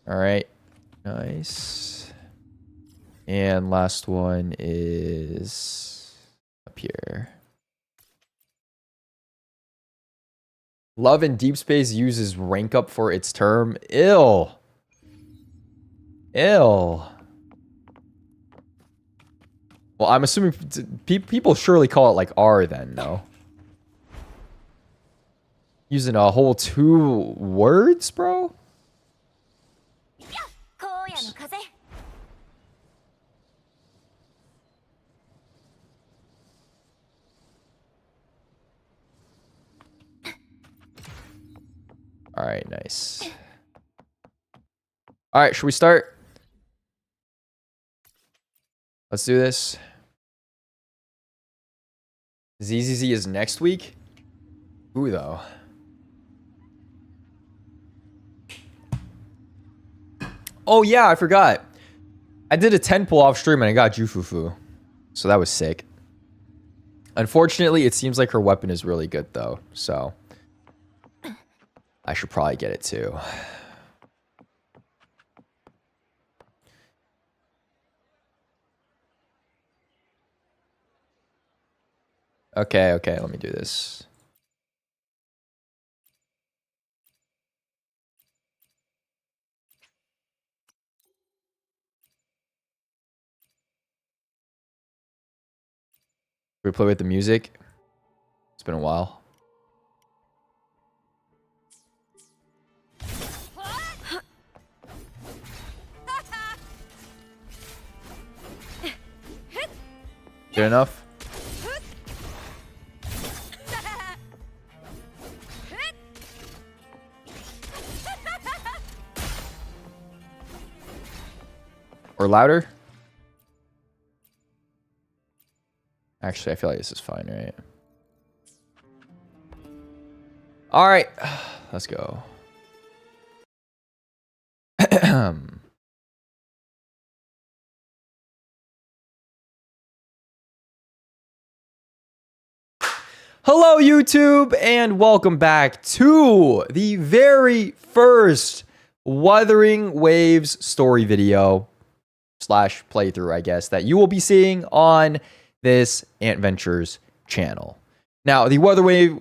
All right, nice. And last one is up here. Love in Deep Space uses rank up for its term. Ill. Well, I'm assuming people surely call it like R then, no? Using a whole 2 words, bro? All right, nice. All right, should we start? Let's do this. ZZZ is next week? Who though? Oh yeah, I forgot. I did a 10 pull off stream and I got Jufufu. So that was sick. Unfortunately, it seems like her weapon is really good though. So I should probably get it too. Okay, let me do this. we play with the music? It's been a while. Good enough? Or louder? Actually, I feel like this is fine, right? All right, let's go. Hello, YouTube, and welcome back to the very first Wuthering Waves story video / playthrough, I guess, that you will be seeing on this Ant Ventures channel. Now, the Wuthering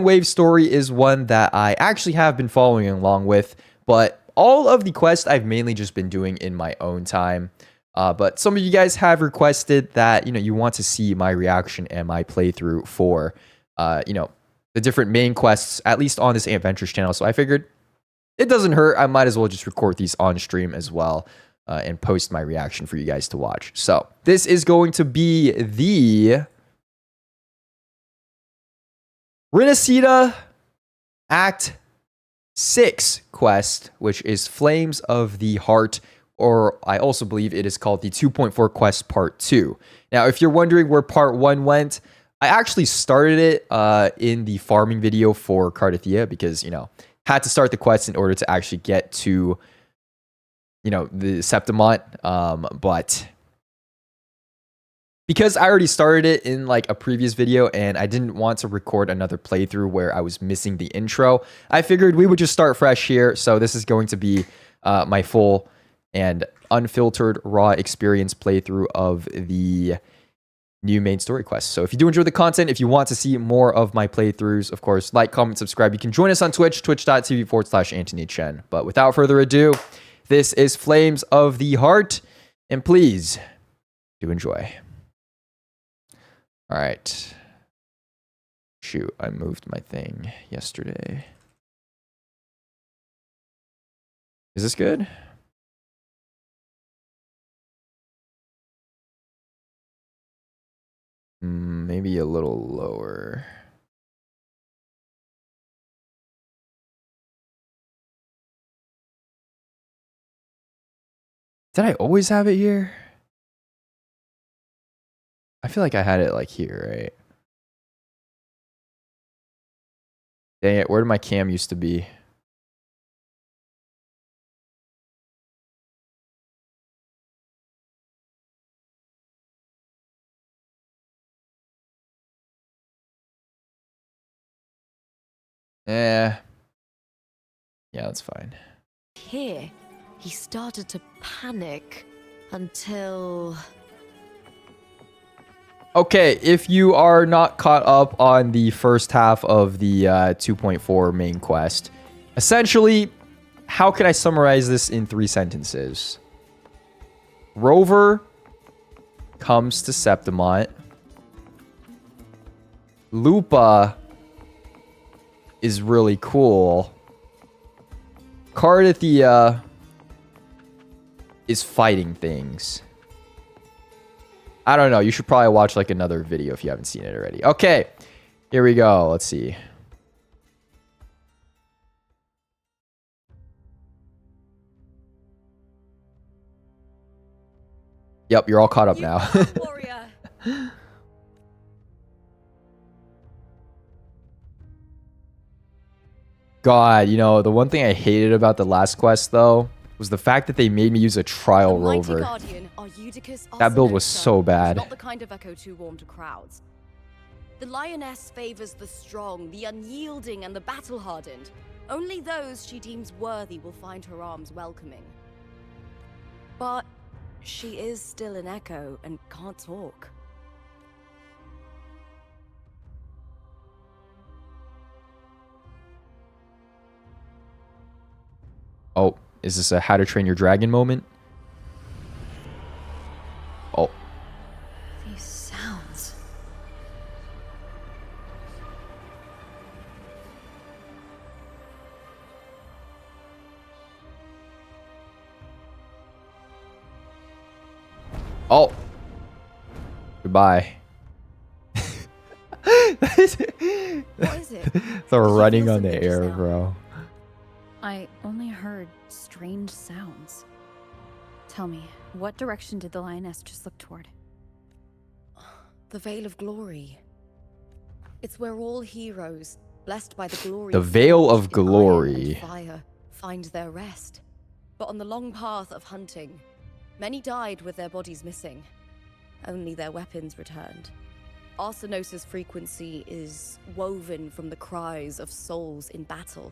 Waves story is one that I actually have been following along with, but all of the quests I've mainly just been doing in my own time. But some of you guys have requested that, you want to see my reaction and my playthrough for, the different main quests, at least on this Ant Ventures channel. So I figured it doesn't hurt. I might as well just record these on stream as well and post my reaction for you guys to watch. So this is going to be the Renacida Act 6 quest, which is Flames of the Heart, or I also believe it is called the 2.4 quest part 2. Now, if you're wondering where part 1 went, I actually started it in the farming video for Cardathia because, had to start the quest in order to actually get to, the Septimont. But because I already started it in like a previous video and I didn't want to record another playthrough where I was missing the intro, I figured we would just start fresh here. So this is going to be my full and unfiltered raw experience playthrough of the new main story quest. So if you do enjoy the content, if you want to see more of my playthroughs, of course, like, comment, subscribe. You can join us on Twitch, twitch.tv/antonychenn. But without further ado, this is Flames of the Heart, and please do enjoy. All right. Shoot, I moved my thing yesterday. Is this good? Maybe a little lower. Did I always have it here? I feel like I had it like here, right? Dang it, where did my cam used to be? Yeah, that's fine. Here, he started to panic until... Okay, if you are not caught up on the first half of the 2.4 main quest, essentially, how can I summarize this in 3 sentences? Rover comes to Septimont. Lupa is really cool. Cardathia is fighting things. I don't know. You should probably watch like another video if you haven't seen it already. Okay, here we go. Let's see. Yep, you're all caught up now. God, the one thing I hated about the last quest, though, was the fact that they made me use a trial rover. That build was so bad. Not the kind of echo too warm to crowds. The lioness favors the strong, the unyielding, and the battle-hardened. Only those she deems worthy will find her arms welcoming. But she is still an echo and can't talk. Oh, is this a How to Train Your Dragon moment? Oh. These Oh. Goodbye. What is it? They're Did you running feel on the something just air, now? bro. I only heard strange sounds. Tell me, what direction did the lioness just look toward? The Veil of Glory. It's where all heroes, blessed by the glory The Veil of forged in iron Glory. and fire, find their rest. But on the long path of hunting, many died with their bodies missing. Only their weapons returned. Arsinosis' frequency is woven from the cries of souls in battle.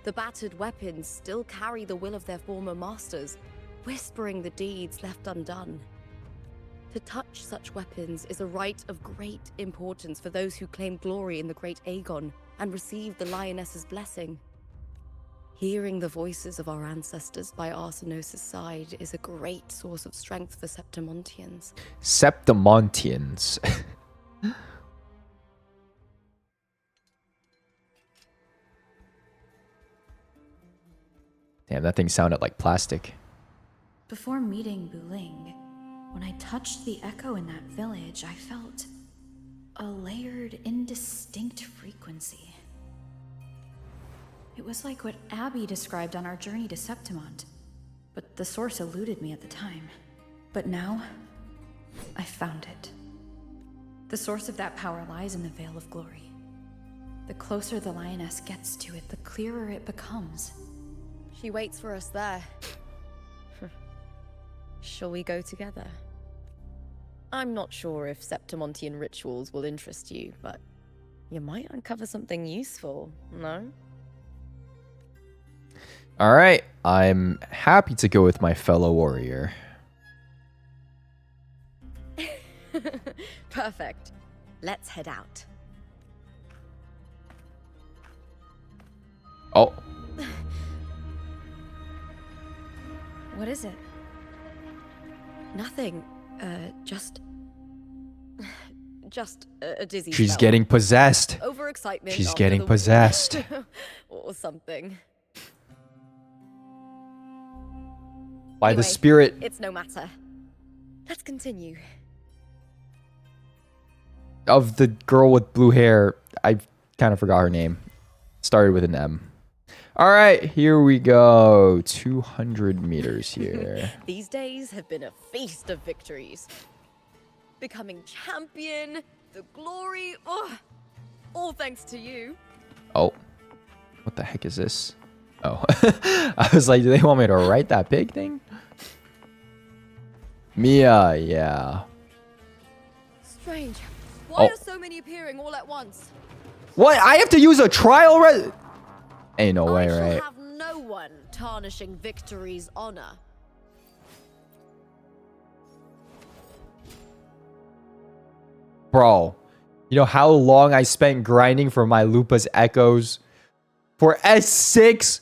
The battered weapons still carry the will of their former masters, whispering the deeds left undone. To touch such weapons is a rite of great importance for those who claim glory in the great Aegon and receive the lioness's blessing. Hearing the voices of our ancestors by Arsinosis' side is a great source of strength for Septimontians. Septimontians. Damn, that thing sounded like plastic. Before meeting Buling, when I touched the echo in that village, I felt a layered, indistinct frequency. It was like what Abby described on our journey to Septimont, but the source eluded me at the time. But now, I found it. The source of that power lies in the Veil of Glory. The closer the lioness gets to it, the clearer it becomes. She waits for us there. Shall we go together? I'm not sure if Septimontian rituals will interest you, but you might uncover something useful, no? All right, I'm happy to go with my fellow warrior. Perfect. Let's head out. Oh. What is it? Nothing. Just a dizzy She's spell. getting possessed. Overexcitement. She's after getting the- possessed. or something. By Anyway, the spirit. It's no matter. Let's continue. Of the girl with blue hair. I kind of forgot her name. Started with an M. All right, here we go. 200 meters here. These days have been a feast of victories. Becoming champion, the glory, all thanks to you. Oh, what the heck is this? Oh, I was like, do they want me to write that big thing? Mia, yeah. Strange. Why Oh. are so many appearing all at once? What? I have to use a trial Ain't no way, I shall right? have no one tarnishing victory's honor. Bro, you know how long I spent grinding for my Lupa's Echoes? For S6?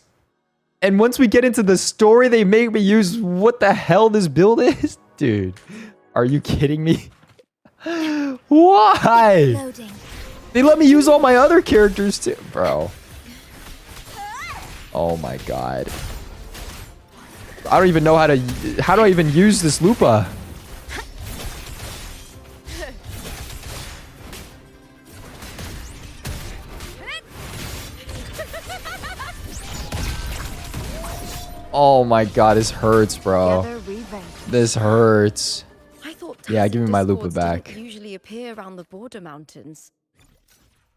And once we get into the story, they make me use what the hell this build is? Dude, are you kidding me? Why? Loading. They let me use all my other characters too, bro. Oh my god. I don't even know how do I even use this Lupa? Oh my god, this hurts, bro. This hurts. I thought Yeah, give me my Lupa discords back. didn't usually appear around the border mountains.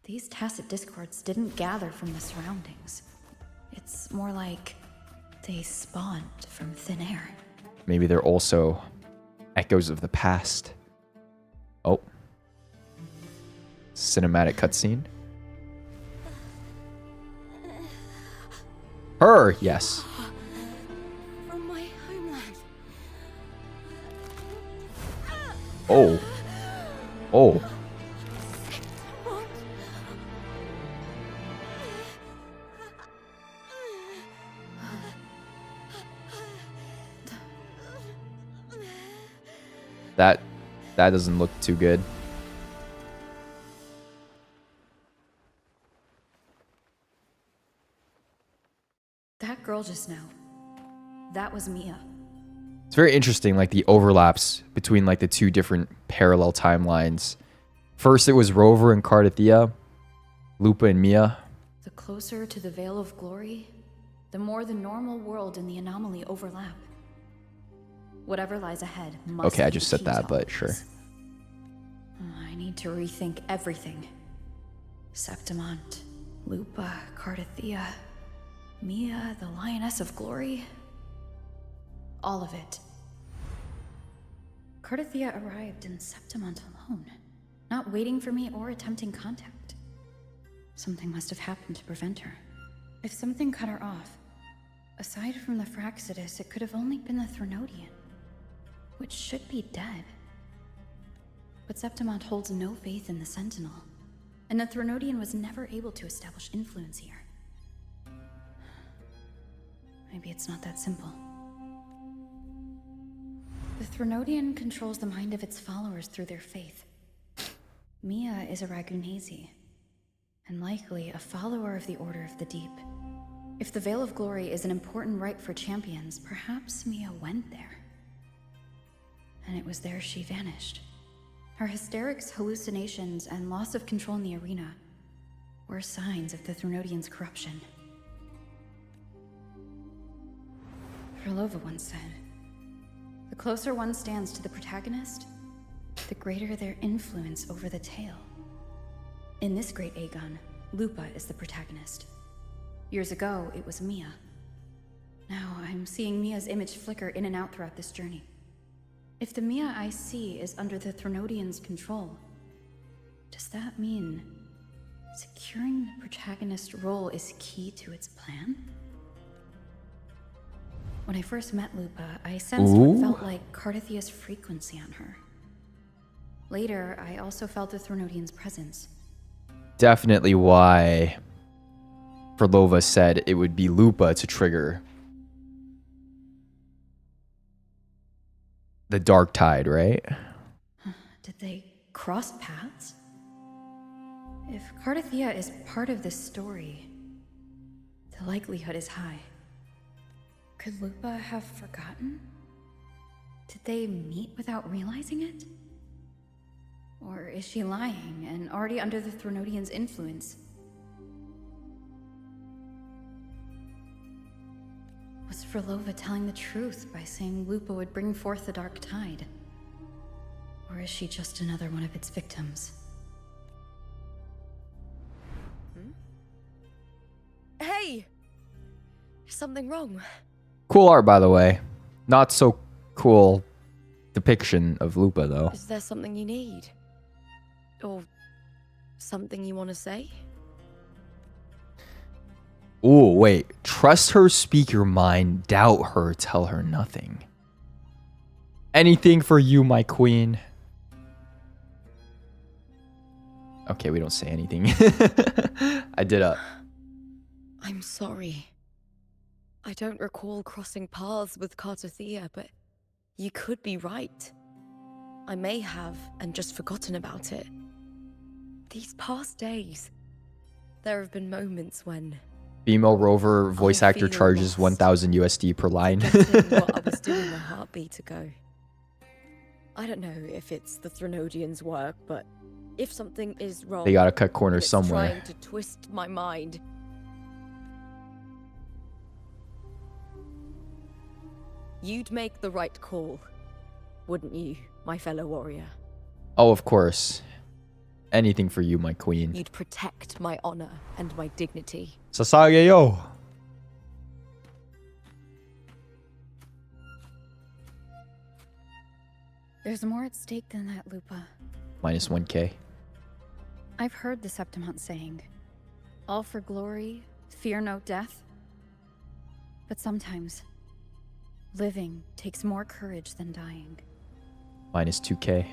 These tacit discords didn't gather from the surroundings. It's more like they spawned from thin air. Maybe they're also echoes of the past. Oh. Cinematic cutscene. Her, yes. From my homeland. Oh. Oh. That doesn't look too good. That girl just now, that was Mia. It's very interesting, like the overlaps between like the two different parallel timelines. First, it was Rover and Cardathia, Lupa and Mia. The closer to the Veil of Glory, the more the normal world and the anomaly overlap. Whatever lies ahead must Okay, I be just the said key that, to but all sure. this. I need to rethink everything. Septimont, Lupa, Cardathia, Mia, the Lioness of Glory. All of it. Cardathia arrived in Septimont alone, not waiting for me or attempting contact. Something must have happened to prevent her. If something cut her off, aside from the Fraxidus, it could have only been the Threnodian, which should be dead. But Septimont holds no faith in the Sentinel, and the Threnodian was never able to establish influence here. Maybe it's not that simple. The Threnodian controls the mind of its followers through their faith. Mia is a Ragunesi, and likely a follower of the Order of the Deep. If the Veil of Glory is an important rite for champions, perhaps Mia went there. And it was there she vanished. Her hysterics, hallucinations, and loss of control in the arena were signs of the Threnodian's corruption. Frolova once said, "The closer one stands to the protagonist, the greater their influence over the tale." In this great Aegon, Lupa is the protagonist. Years ago, it was Mia. Now I'm seeing Mia's image flicker in and out throughout this journey. If the Mia I see is under the Threnodian's control, does that mean securing the protagonist role is key to its plan? When I first met Lupa, I sensed what felt like Cardathia's frequency on her. Later, I also felt the Threnodian's presence. Definitely why Frolova said it would be Lupa to trigger the Dark Tide, right? Did they cross paths? If Cardathia is part of this story, the likelihood is high. Could Lupa have forgotten? Did they meet without realizing it? Or is she lying and already under the Threnodian's influence? Was Frolova telling the truth by saying Lupa would bring forth the Dark Tide? Or is she just another one of its victims? Hey! Is something wrong? Cool art, by the way. Not so cool depiction of Lupa, though. Is there something you need? Or something you want to say? Ooh, wait. Trust her, speak your mind. Doubt her, tell her nothing. Anything for you, my queen. Okay, we don't say anything. I did a... I'm sorry. I don't recall crossing paths with Cardathia, but you could be right. I may have, and just forgotten about it. These past days, there have been moments when... Female Rover voice actor charges 1,000 USD per line. what I was doing a heartbeat ago. I don't know if it's the Threnodian's work, but if something is wrong... They gotta cut corners somewhere. Trying to twist my mind. You'd make the right call, wouldn't you, my fellow warrior? Oh, of course. Anything for you, my queen. You'd protect my honor and my dignity. Sasage yo. There's more at stake than that, Lupa. Minus 1k. I've heard the Septimont saying, all for glory, fear no death. But sometimes, living takes more courage than dying. Minus 2k.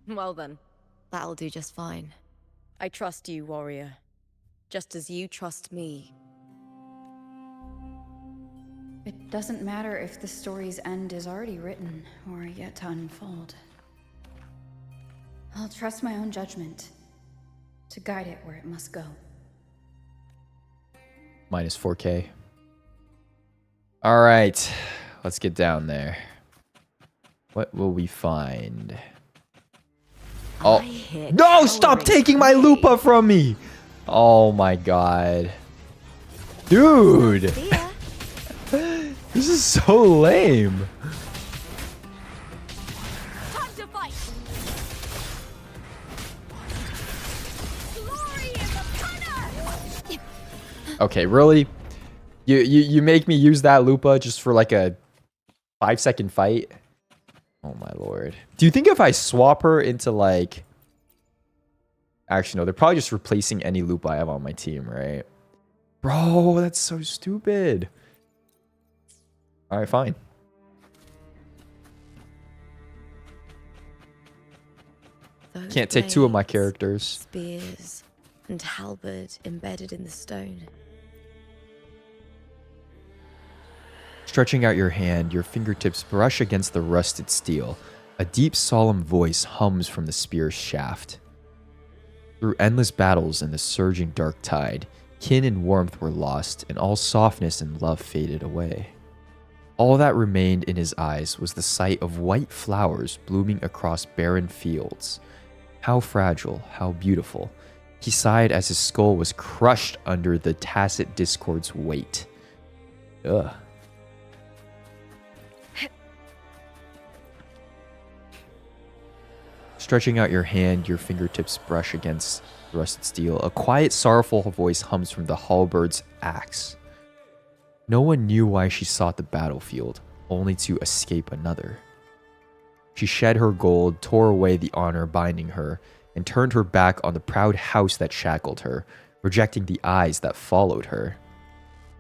Well then, that'll do just fine. I trust you, warrior. Just as you trust me. It doesn't matter if the story's end is already written or yet to unfold. I'll trust my own judgment to guide it where it must go. Minus 4k. All right, let's get down there. What will we find? Oh, no, stop taking my Lupa from me. Oh my god. Dude. This is so lame. Time to fight. Glory is upon us. Okay, really? You make me use that Lupa just for like a 5-second fight? Oh my lord. Do you think if I swap her into like... Actually, no, they're probably just replacing any Lupa I have on my team, right? Bro, that's so stupid. Alright, fine. Those Can't take two of my blades, characters. Spears and halberd embedded in the stone. Stretching out your hand, your fingertips brush against the rusted steel. A deep, solemn voice hums from the spear's shaft. Through endless battles and the surging dark tide, kin and warmth were lost, and all softness and love faded away. All that remained in his eyes was the sight of white flowers blooming across barren fields. How fragile, how beautiful. He sighed as his skull was crushed under the tacit discord's weight. Ugh. Stretching out your hand, your fingertips brush against the rusted steel. A quiet, sorrowful voice hums from the halberd's axe. No one knew why she sought the battlefield, only to escape another. She shed her gold, tore away the honor binding her, and turned her back on the proud house that shackled her, rejecting the eyes that followed her.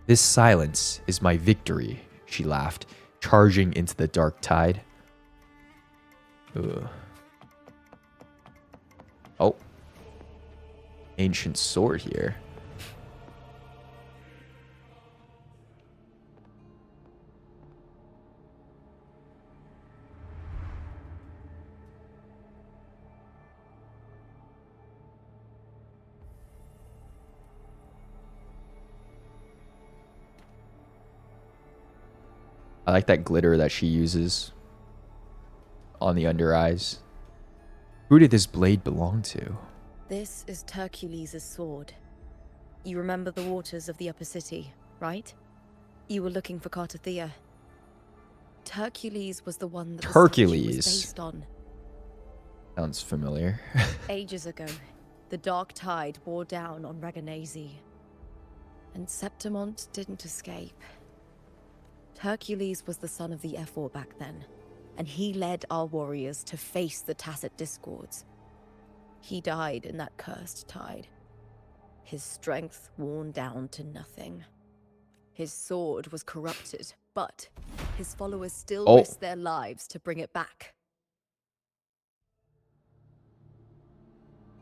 This silence is my victory, she laughed, charging into the dark tide. Ugh. Oh. Ancient sword here. I like that glitter that she uses on the under eyes. Who did this blade belong to? This is Hercules' sword. You remember the waters of the upper city, right? You were looking for Cartathea. Hercules was the one that the statue was based on. Sounds familiar. Ages ago, the dark tide bore down on Reganese. And Septimont didn't escape. Hercules was the son of the Ephor back then, and he led our warriors to face the tacit discords. He died in that cursed tide, his strength worn down to nothing. His sword was corrupted, but his followers still risked their lives to bring it back.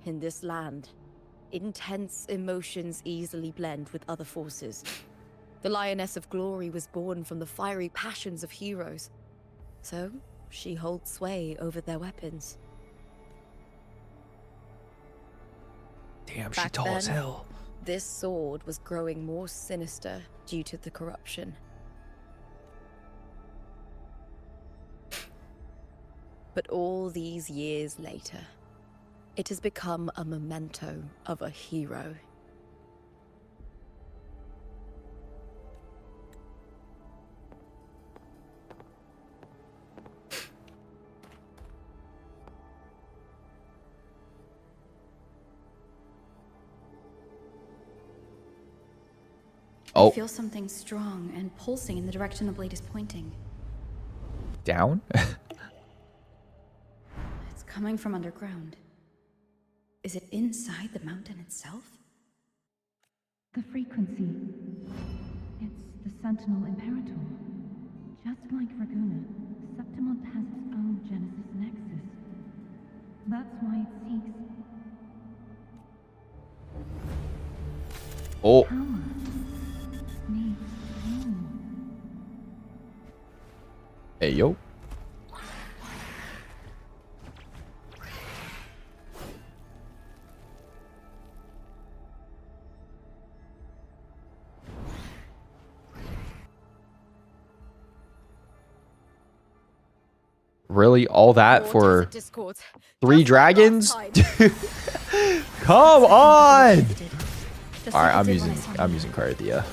In this land, intense emotions easily blend with other forces. The Lioness of Glory was born from the fiery passions of heroes, so she holds sway over their weapons. Damn, she Back tall as then, hell. This sword was growing more sinister due to the corruption. But all these years later, it has become a memento of a hero. I feel something strong and pulsing in the direction the blade is pointing. Down? It's coming from underground. Is it inside the mountain itself? The frequency. It's the Sentinel Imperator. Just like Raguna, Septimont has its own Genesis Nexus. That's why it seeks Oh. power. Needs pain. Hey, yo. Really? All that More for desert discords. 3 Just like dragons? last time. Come on! Just Alright, like it I'm did when I using saw Mia. Carthia.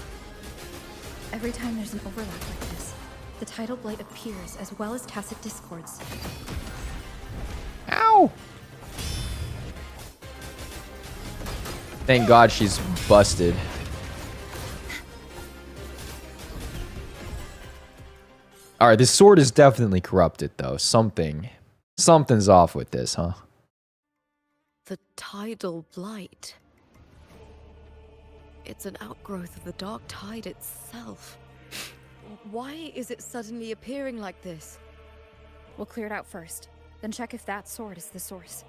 Every time there's an overlap like this, the tidal blight appears as well as tacit discords. Ow! Thank God she's busted. Alright, this sword is definitely corrupted though. Something's off with this, huh? The tidal blight. It's an outgrowth of the dark tide itself. Why is it suddenly appearing like this? We'll clear it out first, then check if that sword is the source.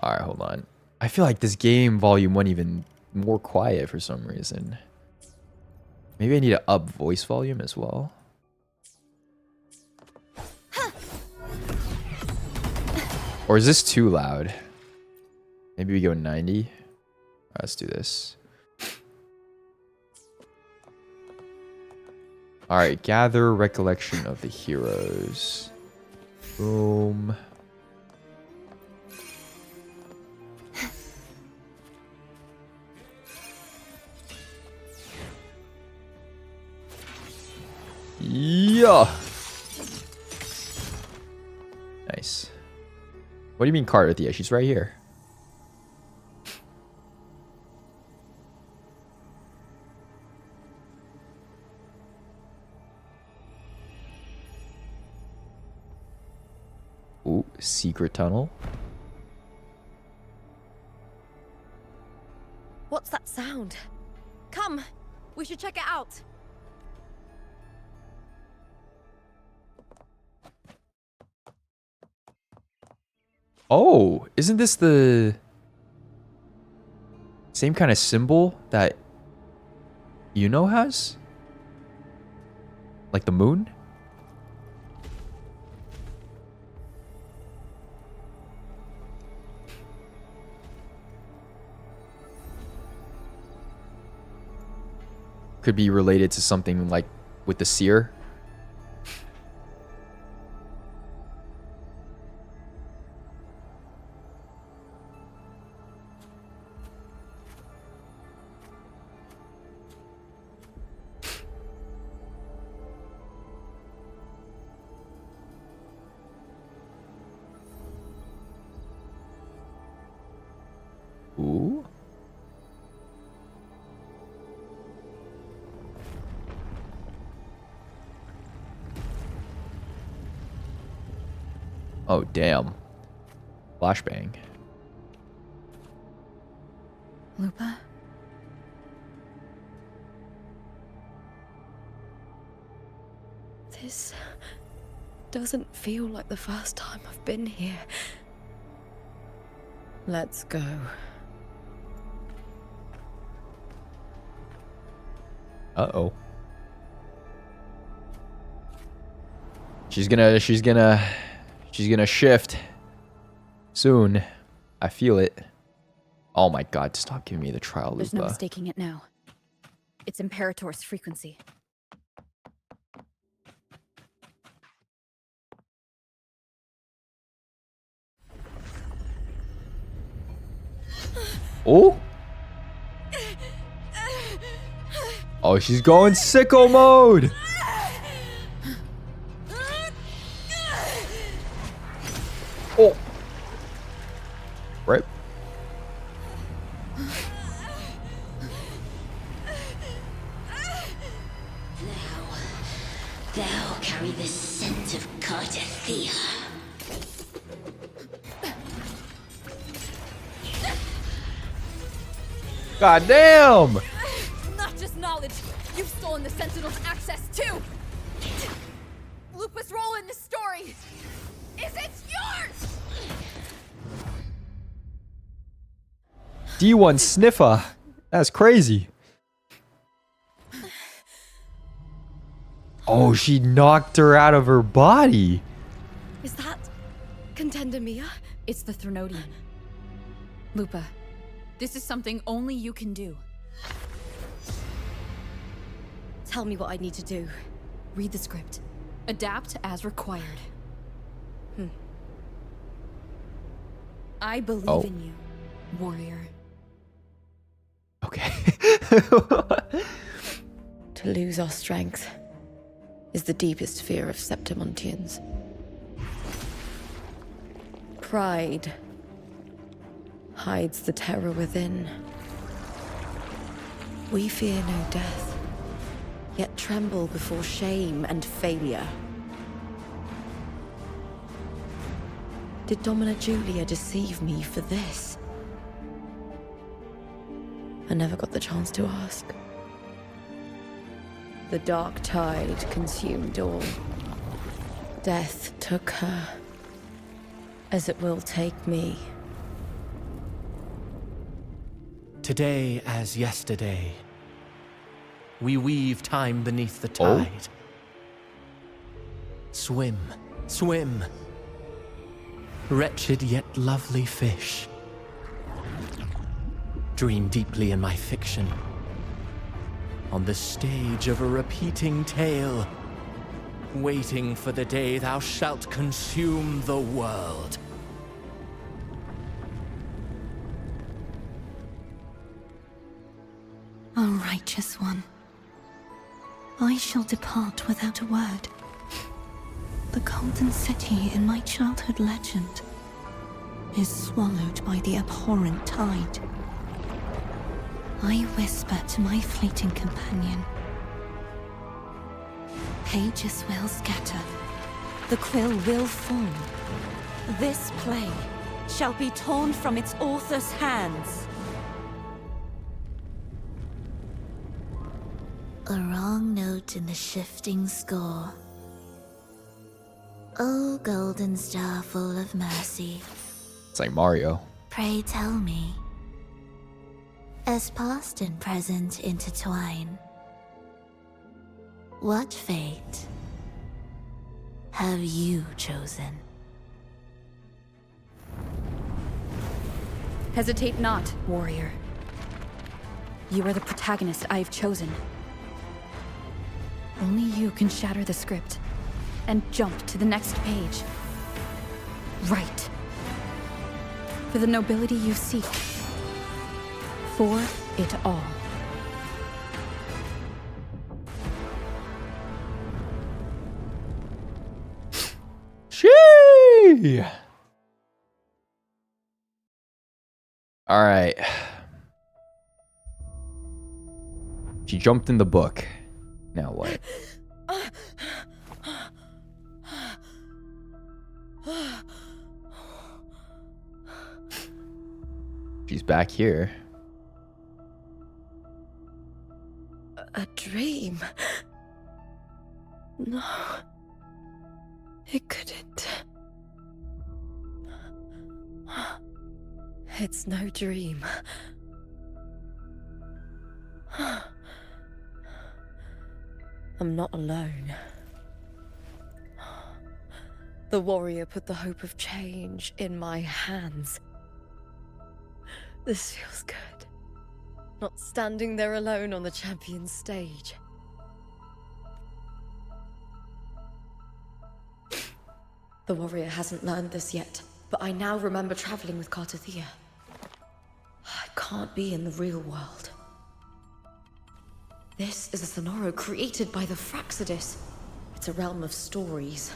Alright, hold on. I feel like this game volume went even more quiet for some reason. Maybe I need to up voice volume as well. Or is this too loud? Maybe we go 90. Alright, let's do this. Alright, gather recollection of the heroes. Boom. Yeah. Nice. What do you mean Carthia? She's right here. Ooh, secret tunnel. What's that sound? Come, we should check it out. Oh, isn't this the same kind of symbol that Yuno has? Like the moon? Could be related to something like with the seer. Ooh. Oh, damn. Flashbang. Lupa? This doesn't feel like the first time I've been here. Let's go. Uh-oh. She's gonna shift soon. I feel it. Oh my god, stop giving me the trial There's no Lupa. mistaking it now. It's Imperator's frequency. Oh? Oh, she's going sicko mode. Oh. Right. Thou carry the scent of Carthia. God damn! Not just knowledge, you've stolen the Sentinel's access too! Lupa's role in this story is it's yours! D1 sniffer. That's crazy. Oh, she knocked her out of her body. Is that Contender Mia? It's the Threnodian. Lupa, this is something only you can do. Tell me what I need to do. Read the script. Adapt as required. I believe in you, warrior. Okay. To lose our strength is the deepest fear of Septimontians. Pride hides the terror within. We fear no death, yet tremble before shame and failure. Did Domina Julia deceive me for this? I never got the chance to ask. The dark tide consumed all. Death took her, as it will take me. Today as yesterday, we weave time beneath the tide. Swim, swim, wretched yet lovely fish. Dream deeply in my fiction, on the stage of a repeating tale, waiting for the day thou shalt consume the world. O righteous one, I shall depart without a word. The golden city in my childhood legend is swallowed by the abhorrent tide. I whisper to my fleeting companion. Pages will scatter. The quill will form. This play shall be torn from its author's hands. A wrong note in the shifting score. O golden star full of mercy, It's like Mario. pray tell me, as past and present intertwine, what fate have you chosen? Hesitate not, warrior. You are the protagonist I have chosen. Only you can shatter the script and jump to the next page. Right. For the nobility you seek. For it all. Shee! All right. She jumped in the book. Now what? She's back here. A dream? No. It couldn't. It's no dream. I'm not alone. The warrior put the hope of change in my hands. This feels good. Not standing there alone on the champion's stage. The warrior hasn't learned this yet, but I now remember traveling with Cartathea. I can't be in the real world. This is a Sonoro created by the Fraxidus. It's a realm of stories.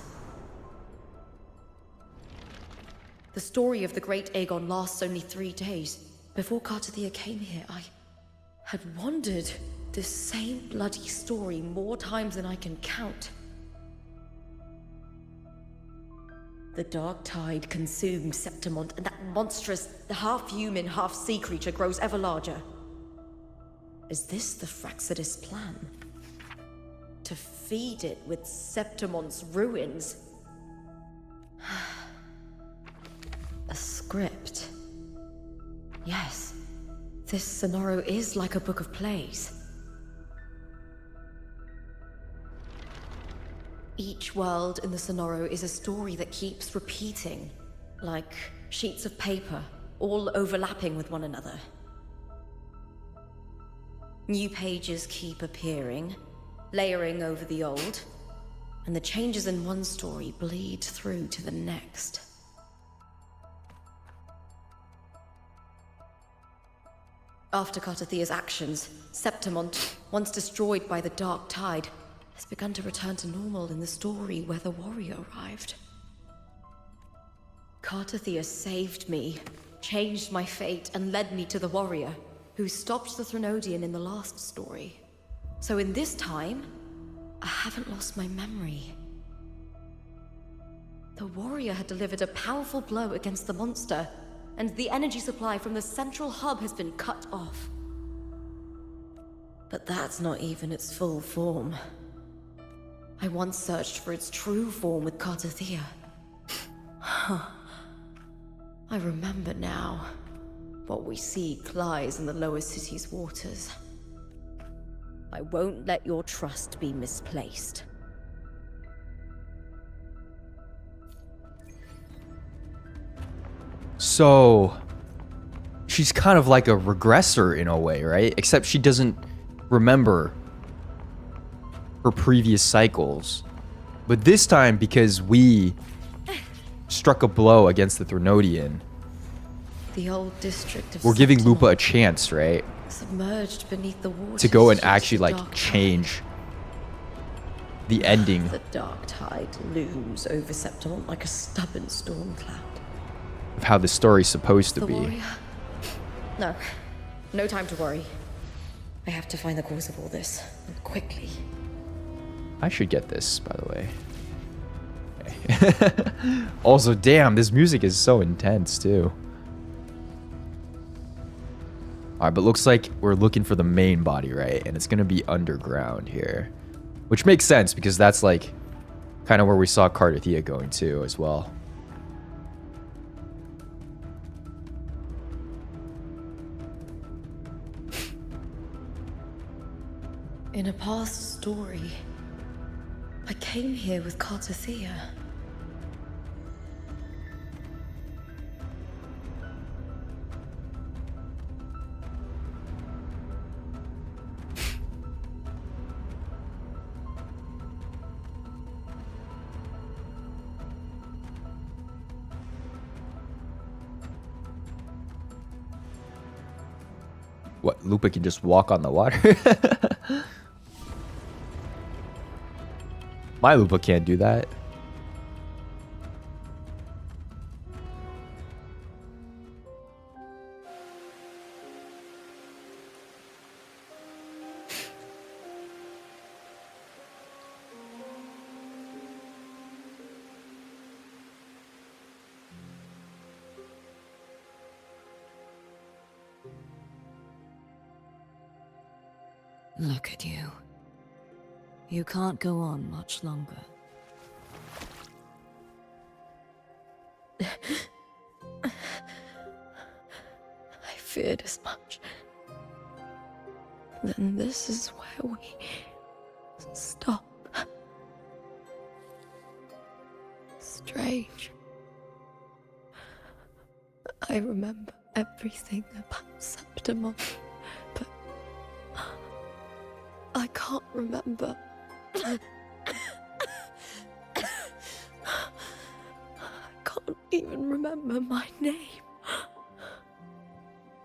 The story of the great Aegon lasts only 3 days. Before Cartathea came here, I had wandered this same bloody story more times than I can count. The dark tide consumed Septimont, and that monstrous, half-human, half-sea creature grows ever larger. Is this the Fraxidus plan? To feed it with Septimont's ruins? A script. Yes, this Sonoro is like a book of plays. Each world in the Sonoro is a story that keeps repeating, like sheets of paper, all overlapping with one another. New pages keep appearing, layering over the old, and the changes in one story bleed through to the next. After Cartathea's actions, Septimont, once destroyed by the Dark Tide, has begun to return to normal in the story where the warrior arrived. Cartathea saved me, changed my fate, and led me to the warrior, who stopped the Threnodian in the last story. So in this time, I haven't lost my memory. The warrior had delivered a powerful blow against the monster, and the energy supply from the central hub has been cut off. But that's not even its full form. I once searched for its true form with Cartathea. I remember now. What we seek lies in the lower city's waters. I won't let your trust be misplaced. So, she's kind of like a regressor in a way, right? Except she doesn't remember her previous cycles. But this time, because we struck a blow against the Threnodian, The old district of we're giving Septimont, Lupa a chance, right? submerged beneath the waters, To go and just actually, the like, dark change the ending. The dark tide looms over Septimont like a stubborn storm cloud. Of how the story's supposed to The be. warrior? No. No time to worry. I have to find the cause of all this, and quickly. I should get this, by the way. Okay. Also, damn, this music is so intense, too. Alright, but looks like we're looking for the main body, right? And it's gonna be underground here. Which makes sense, because that's, like, kind of where we saw Cartathea going, too, as well. In a past story, I came here with Cartathea. What, Lupa can just walk on the water? My Lupa can't do that. Look at you. You can't go on much longer. I feared as much. Then this is where we stop. Strange. I remember everything about Septimont, but I can't remember. I can't even remember my name.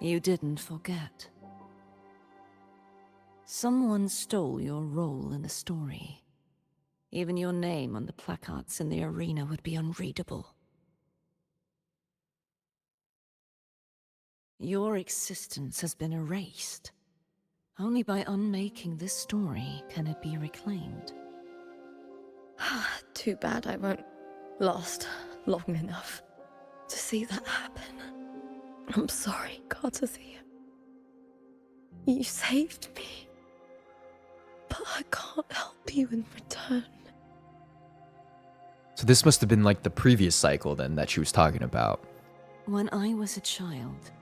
You didn't forget. Someone stole your role in the story. Even your name on the placards in the arena would be unreadable. Your existence has been erased. Only by unmaking this story can it be reclaimed. Too bad I won't last long enough to see that happen. I'm sorry, Cartathea. You saved me. But I can't help you in return. So this must have been like the previous cycle then that she was talking about. When I was a child,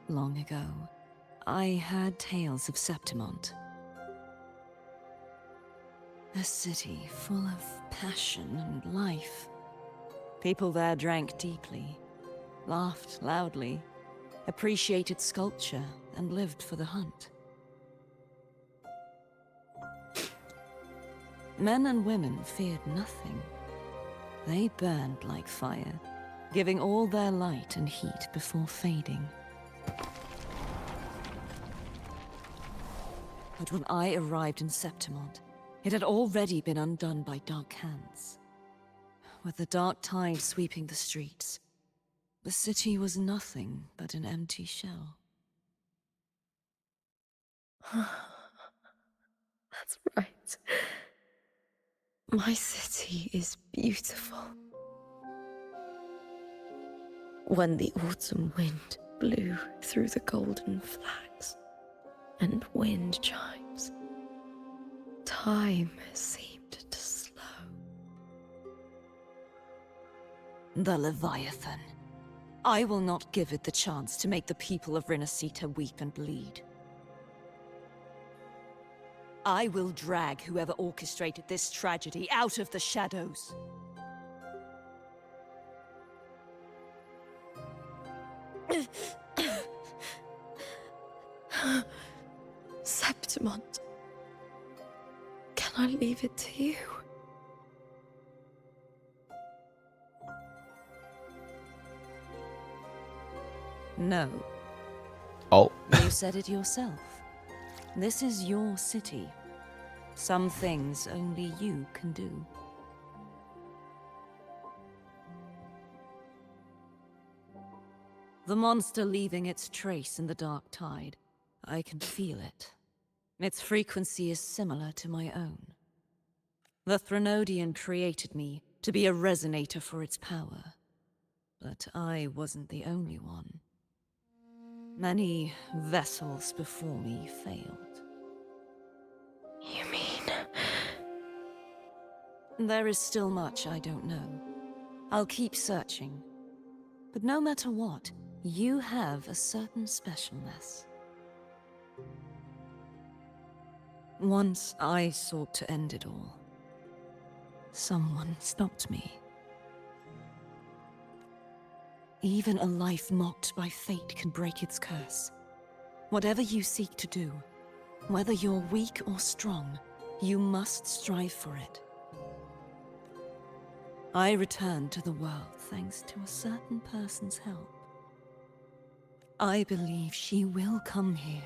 long ago, I had tales of Septimont. A city full of passion and life. People there drank deeply, laughed loudly, appreciated sculpture, and lived for the hunt. Men and women feared nothing. They burned like fire, giving all their light and heat before fading. But when I arrived in Septimont, it had already been undone by dark hands. With the dark tide sweeping the streets, the city was nothing but an empty shell. That's right. My city is beautiful. When the autumn wind blew through the golden flags and wind chimes, time seemed to slow. The Leviathan. I will not give it the chance to make the people of Rinasita weep and bleed. I will drag whoever orchestrated this tragedy out of the shadows. Septimont. Can I leave it to you? No. Oh. You said it yourself. This is your city. Some things only you can do. The monster leaving its trace in the dark tide. I can feel it. Its frequency is similar to my own. The Threnodian created me to be a resonator for its power. But I wasn't the only one. Many vessels before me failed. You mean? There is still much I don't know. I'll keep searching. But no matter what, you have a certain specialness. Once I sought to end it all. Someone stopped me. Even a life mocked by fate can break its curse. Whatever you seek to do, whether you're weak or strong, you must strive for it. I returned to the world thanks to a certain person's help. I believe she will come here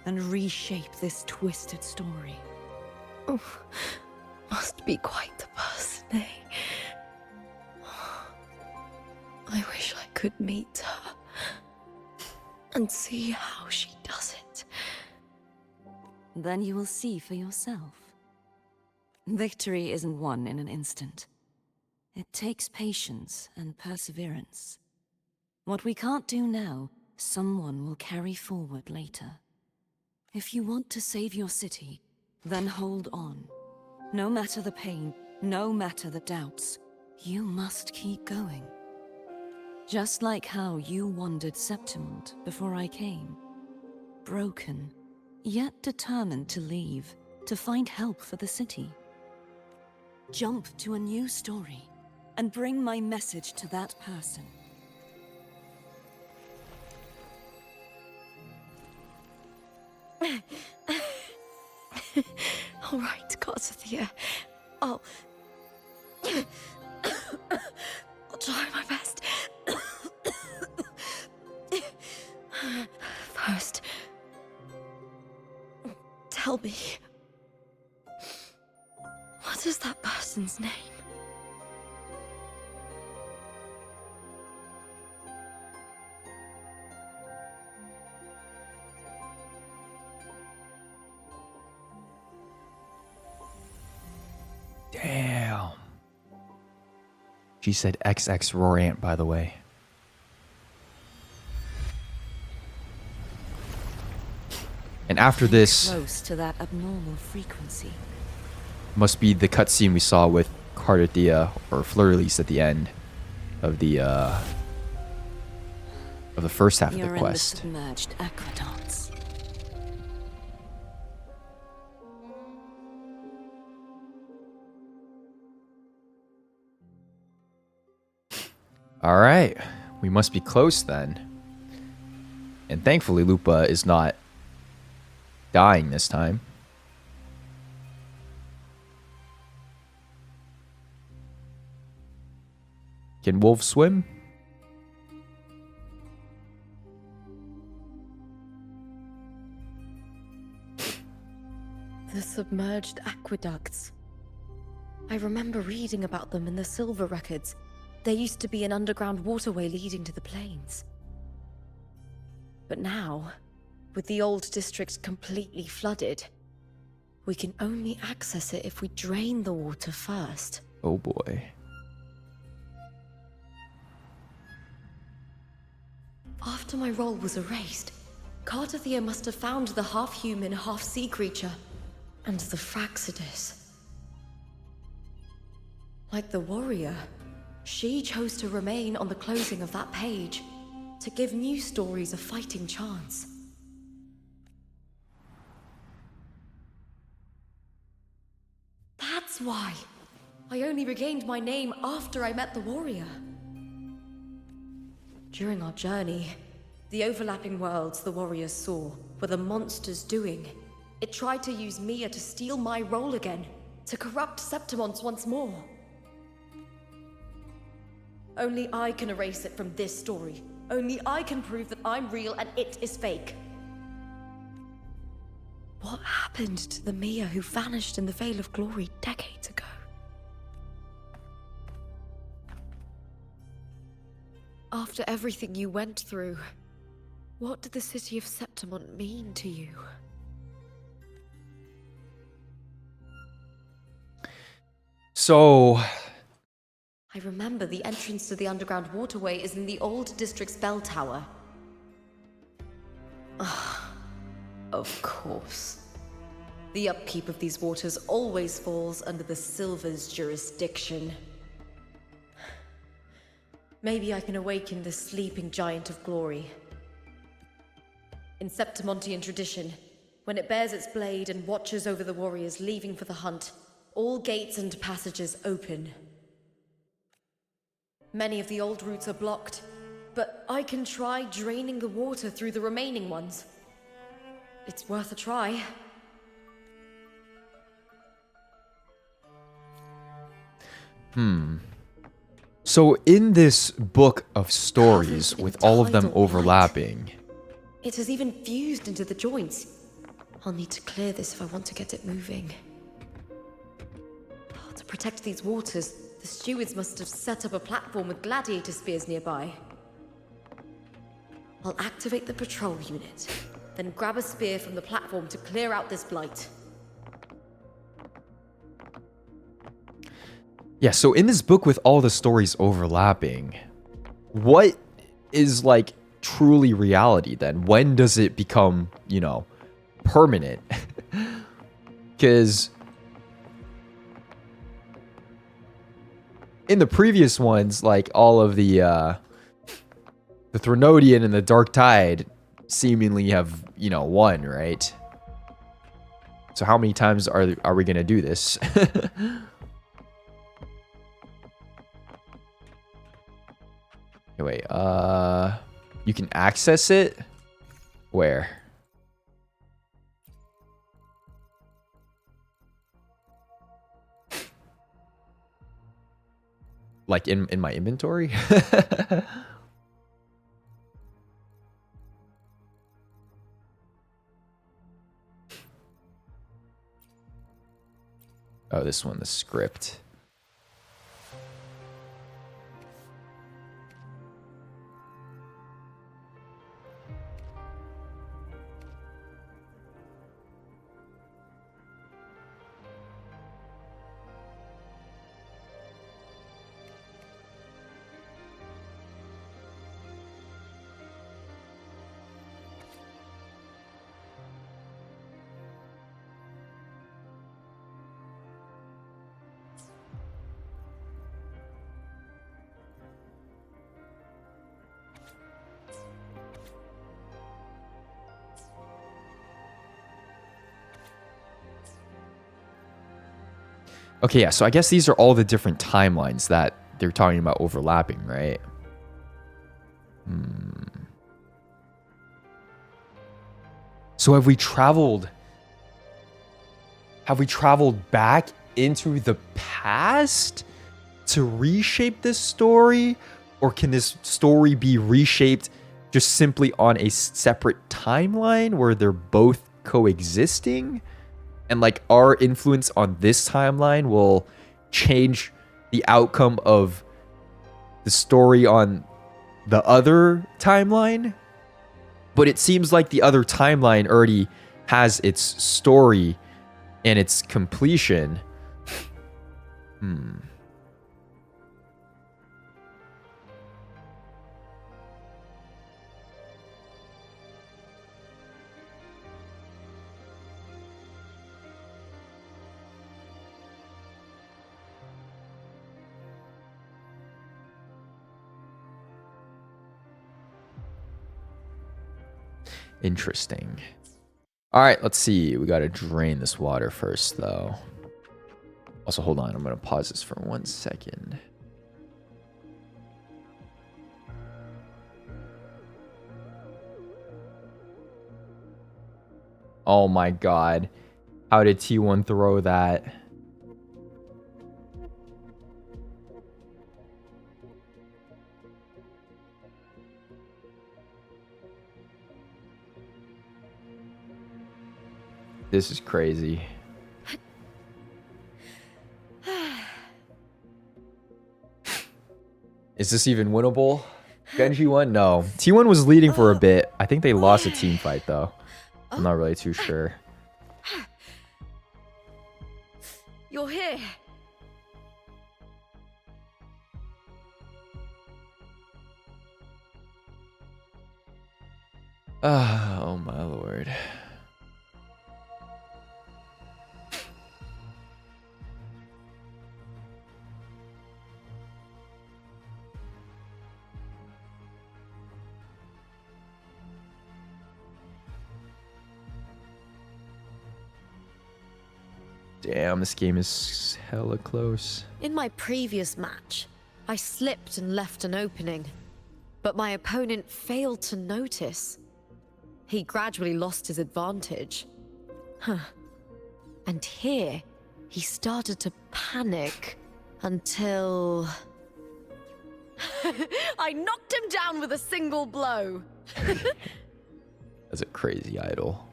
and reshape this twisted story. Oh, must be quite the person, eh? I wish I could meet her and see how she does it. Then you will see for yourself. Victory isn't won in an instant. It takes patience and perseverance. What we can't do now, someone will carry forward later. If you want to save your city, then hold on. No matter the pain, no matter the doubts, you must keep going. Just like how you wandered Septimont before I came. Broken, yet determined to leave, to find help for the city. Jump to a new story, and bring my message to that person. All right, Garcia. I'll try my best. First, tell me, what is that person's name? Damn. She said XX Rorant, by the way. And after this, Close to that abnormal frequency. must be the cutscene we saw with Cardathea or Fleur-Elise at the end of the first half You're of the quest. in the submerged aqueducts. All right, we must be close then. And thankfully, Lupa is not dying this time. Can wolves swim? The submerged aqueducts. I remember reading about them in the Silver records. There used to be an underground waterway leading to the plains. But now, with the old district completely flooded, we can only access it if we drain the water first. Oh boy. After my role was erased, Cartathea must have found the half-human, half-sea creature, and the Fraxidus. Like the warrior, she chose to remain on the closing of that page, to give new stories a fighting chance. That's why I only regained my name after I met the warrior. During our journey, the overlapping worlds the warriors saw were the monsters doing. It tried to use Mia to steal my role again, to corrupt Septimons once more. Only I can erase it from this story. Only I can prove that I'm real and it is fake. What happened to the Mia who vanished in the Veil of Glory decades ago? After everything you went through, what did the city of Septimon mean to you? So... I remember the entrance to the underground waterway is in the old district's bell tower. Of course. The upkeep of these waters always falls under the Silver's jurisdiction. Maybe I can awaken the sleeping giant of glory. In Septimontian tradition, when it bears its blade and watches over the warriors leaving for the hunt, all gates and passages open. Many of the old routes are blocked, but I can try draining the water through the remaining ones. It's worth a try. So in this book of stories, with all of them overlapping... It has even fused into the joints. I'll need to clear this if I want to get it moving. To protect these waters, the stewards must have set up a platform with gladiator spears nearby. I'll activate the patrol unit, then grab a spear from the platform to clear out this blight. Yeah, so in this book with all the stories overlapping, what is like truly reality then? When does it become, you know, permanent? Because in the previous ones, like all of the Threnodian and the Dark Tide seemingly have, you know, won, right? So how many times are we gonna do this? Wait, you can access it? Where? Like in my inventory? Oh, this one, the script. Okay, yeah, so I guess these are all the different timelines that they're talking about overlapping, right? So have we traveled back into the past to reshape this story? Or can this story be reshaped just simply on a separate timeline where they're both coexisting? And like our influence on this timeline will change the outcome of the story on the other timeline? But it seems like the other timeline already has its story and its completion. Interesting. All right, let's see. We got to drain this water first, though. Also, hold on. I'm going to pause this for 1 second. Oh my god. How did T1 throw that? This is crazy. Is this even winnable? Genji won? No. T1 was leading for a bit. I think they lost a team fight, though. I'm not really too sure. You're here. Oh my lord. Damn, this game is hella close. In my previous match, I slipped and left an opening, but my opponent failed to notice. He gradually lost his advantage. And here, he started to panic until... I knocked him down with a single blow. That's a crazy idol.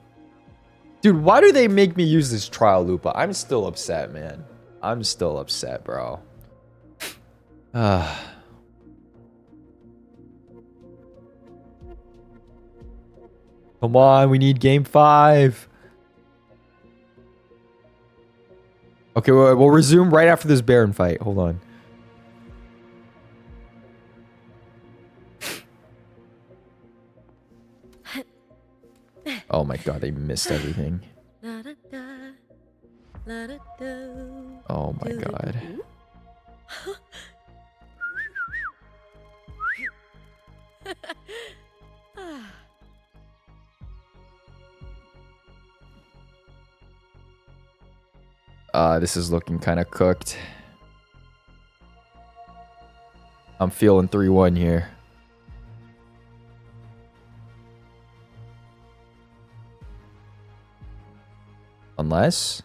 Dude, why do they make me use this trial Lupa? I'm still upset, man. I'm still upset, bro. Come on, we need game 5. Okay, we'll resume right after this Baron fight. Hold on. Oh my god, they missed everything. Oh my god. This is looking kind of cooked. I'm feeling 3-1 here. Unless...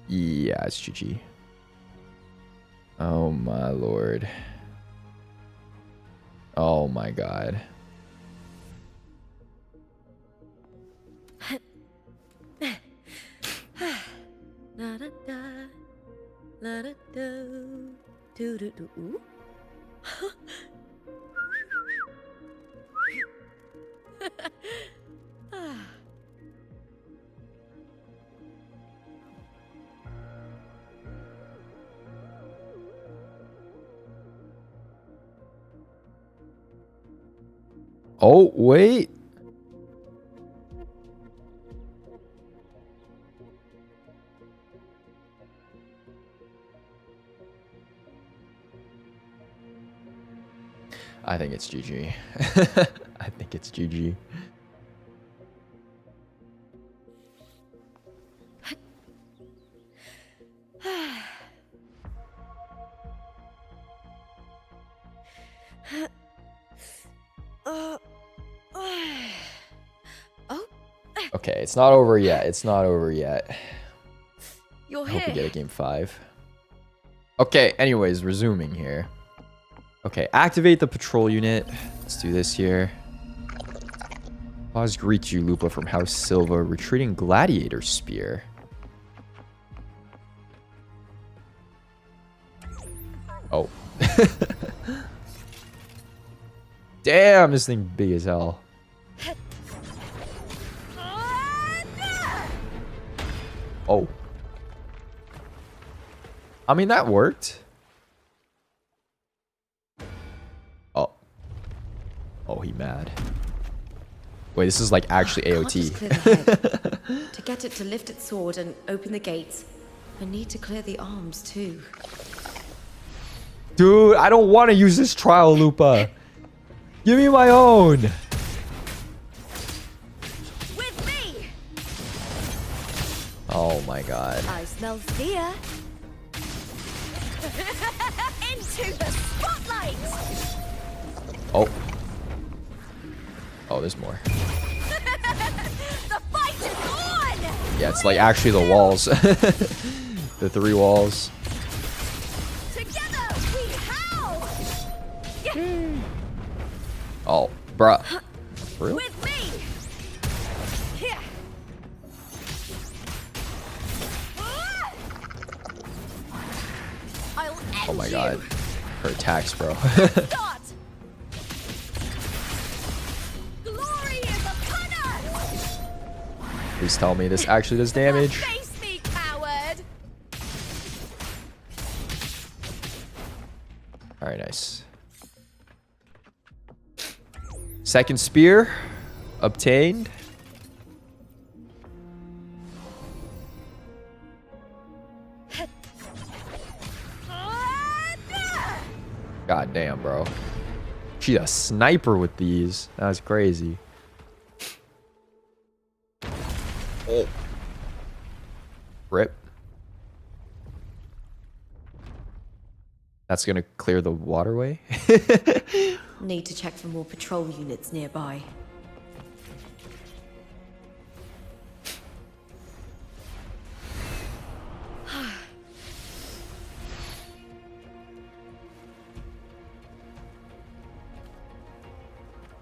yeah, it's GG. Oh my lord. Oh my god. Oh, wait. I think it's GG. I think it's GG. Okay, it's not over yet. It's not over yet. I hope we get a game 5. Okay, anyways, resuming here. Okay, activate the patrol unit. Let's do this here. Pause greets you, Lupa from House Silva. Retreating gladiator spear. Oh. Damn, this thing big as hell. Oh. I mean, that worked. Oh. Oh, he mad. Wait, this is like actually AOT. To get it to lift its sword and open the gates, I need to clear the arms too. Dude, I don't want to use this trial, Lupa. Give me my own. With me. Oh my god. I smell fear. Into the spotlight. Oh. Oh, there's more. The fight is on. Yeah, it's like actually the walls. The 3 walls. Together we howl. Oh, bruh. For real? With me. Here. I'll end Oh my god. Her attacks, bro. Start. Glory is upon us. Please tell me this actually does damage. Face me, coward. Alright, nice. Second spear obtained. God damn, bro. She's a sniper with these. That's crazy. Oh. Rip. That's gonna clear the waterway. Need to check for more patrol units nearby.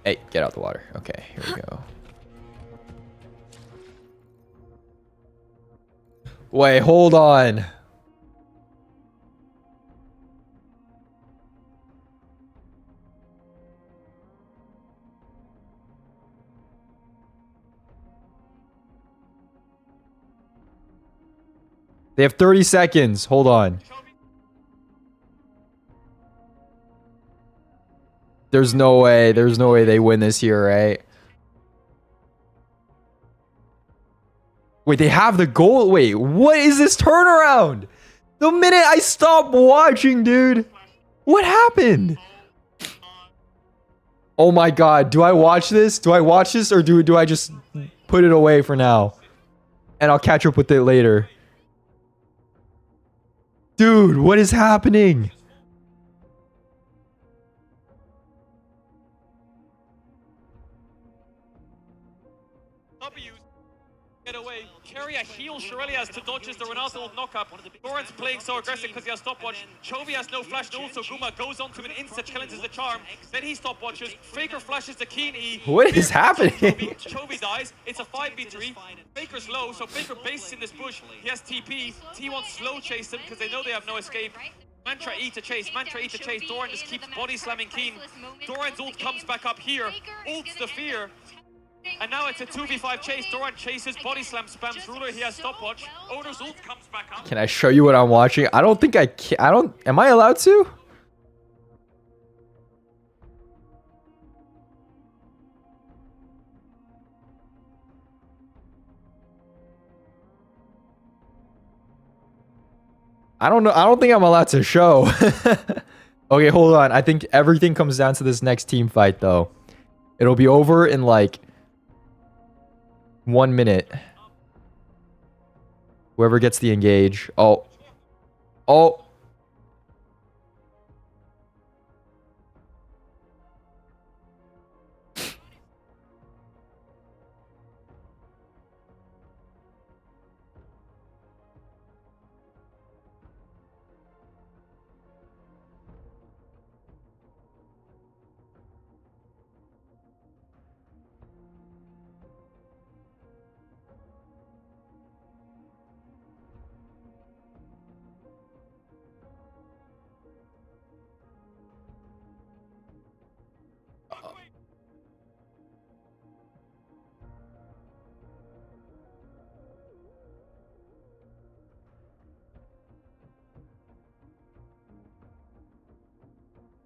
Hey, get out the water. Okay, here we go. Wait, hold on. They have 30 seconds. Hold on. There's no way. There's no way they win this here, right? Wait, they have the goal. Wait, what is this turnaround? The minute I stopped watching, dude. What happened? Oh my god. Do I watch this? Do I watch this or do I just put it away for now? And I'll catch up with it later. Dude, what is happening? Get away. Keria heals Shirelias to dodges the Ronaldo knock-up. Doran's playing so aggressive because he has stopwatch. Chovy has no flash, and also Guma goes on to an insta, challenges the charm. Then he stopwatches. Faker flashes the keen E. What is happening? Chovy dies. It's a 5v3. Faker's low, so Faker bases in this bush. He has TP. T1 slow chase them because they know they have no escape. Mantra E to chase, Mantra E to chase. Doran just keeps body slamming Keen. Doran's ult comes back up here. Ults the fear. And now it's a 2v5 chase. Doran chases, body slam spams Ruler. He has stopwatch. Owner's ult comes back up. Can I show you what I'm watching? I don't think I can. I don't. Am I allowed to? I don't know. I don't think I'm allowed to show. Okay, hold on. I think everything comes down to this next team fight, though. It'll be over in like 1 minute. Whoever gets the engage. Oh. Oh.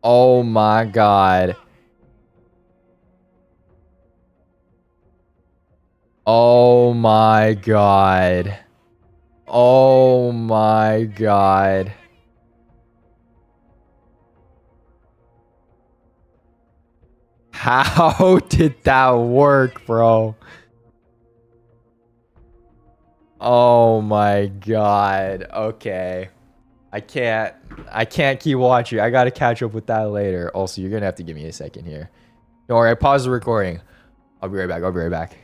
Oh my god. Oh my god. Oh my god. How did that work, bro? Oh my god. Okay. I can't keep watching. I gotta catch up with that later. Also, you're gonna have to give me a second here. Don't worry, I paused the recording. I'll be right back. I'll be right back.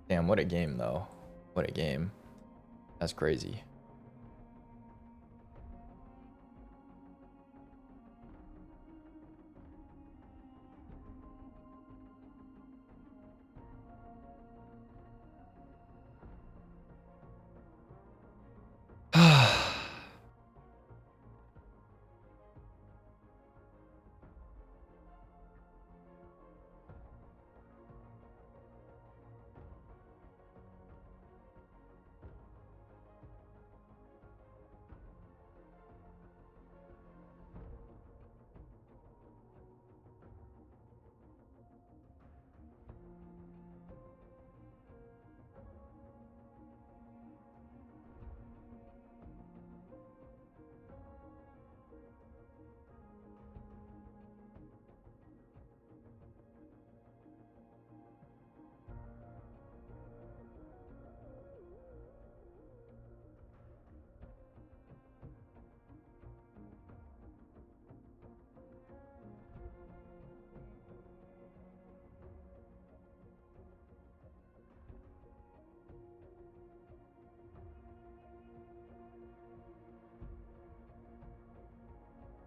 Damn, what a game, though. What a game. That's crazy.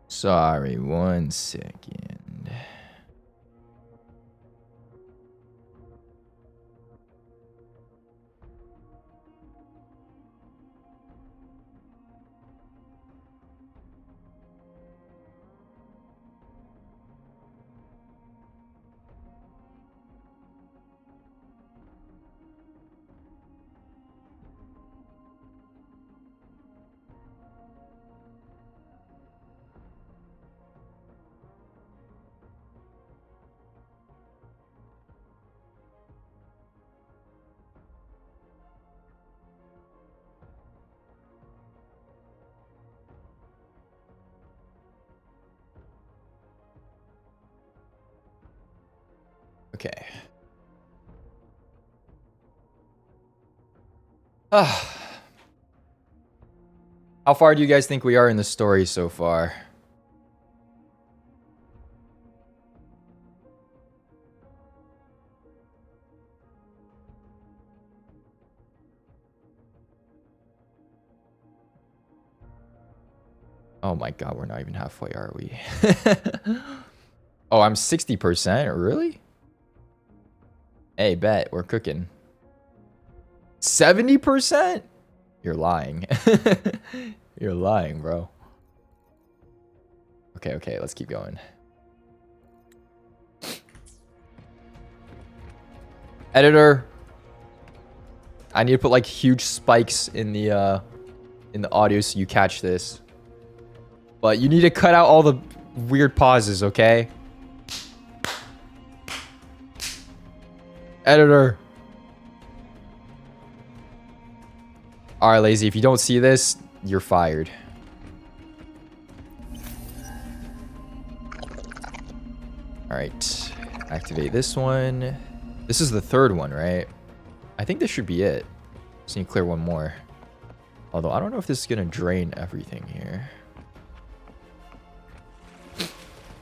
Sorry, 1 second. Okay. How far do you guys think we are in the story so far? Oh my god, we're not even halfway, are we? Oh, I'm 60%? Really? Hey, bet. We're cooking. 70%? You're lying. You're lying, bro. Okay, okay, let's keep going. Editor. I need to put like huge spikes in the audio so you catch this. But you need to cut out all the weird pauses, okay? Editor. Alright, Lazy, if you don't see this, you're fired. Alright. Activate this one. This is the third one, right? I think this should be it. Just need to clear one more. Although, I don't know if this is going to drain everything here.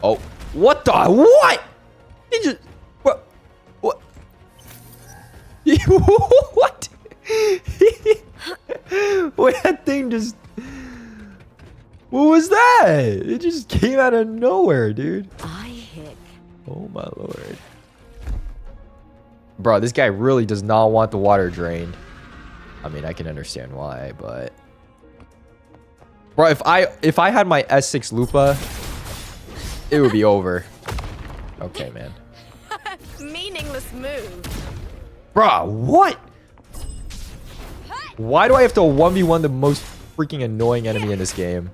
Oh. What the? What? He just... What? What? What? Wait, that thing just... What was that? It just came out of nowhere, dude. Oh my lord. Bro, this guy really does not want the water drained. I mean, I can understand why, but... Bro, if I had my S6 Lupa, it would be over. Okay, man. Meaningless move. Bro, what? Why do I have to 1v1 the most freaking annoying enemy in this game?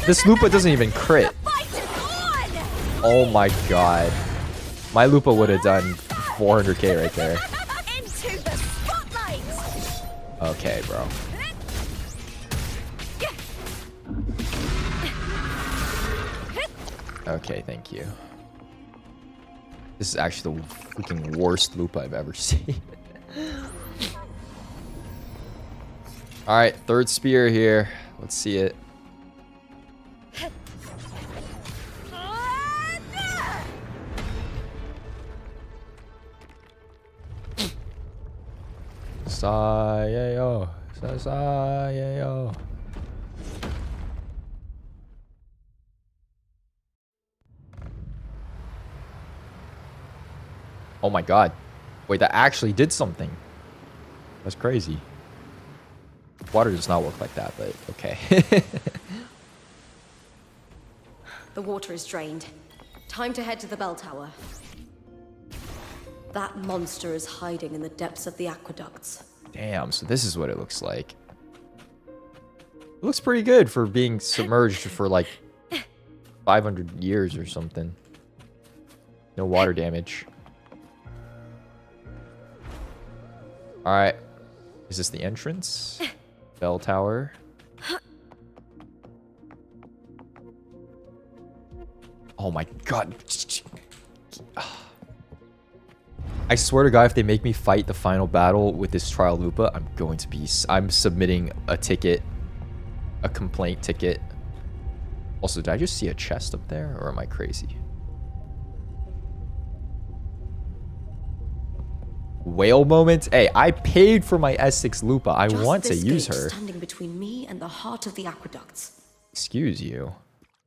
This Lupa doesn't even crit. Oh my god. My Lupa would have done 400k right there. Okay, bro. Okay, thank you. This is actually the freaking worst Lupa I've ever seen. Alright, third spear here. Let's see it. Sasayeyo. Sasayeyo. Oh my god. Wait, that actually did something. That's crazy. Water does not work like that, but okay. The water is drained. Time to head to the bell tower. That monster is hiding in the depths of the aqueducts. Damn, so this is what it looks like. It looks pretty good for being submerged for like 500 years or something. No water damage. Alright. Is this the entrance? Bell tower. Oh my god. I swear to god, if they make me fight the final battle with this trial Lupa, I'm going to be... I'm submitting a ticket. A complaint ticket. Also, did I just see a chest up there? Or am I crazy? Whale moment? Hey, I paid for my S6 Lupa. I want to use her. Standing between me and the heart of the aqueducts. Excuse you.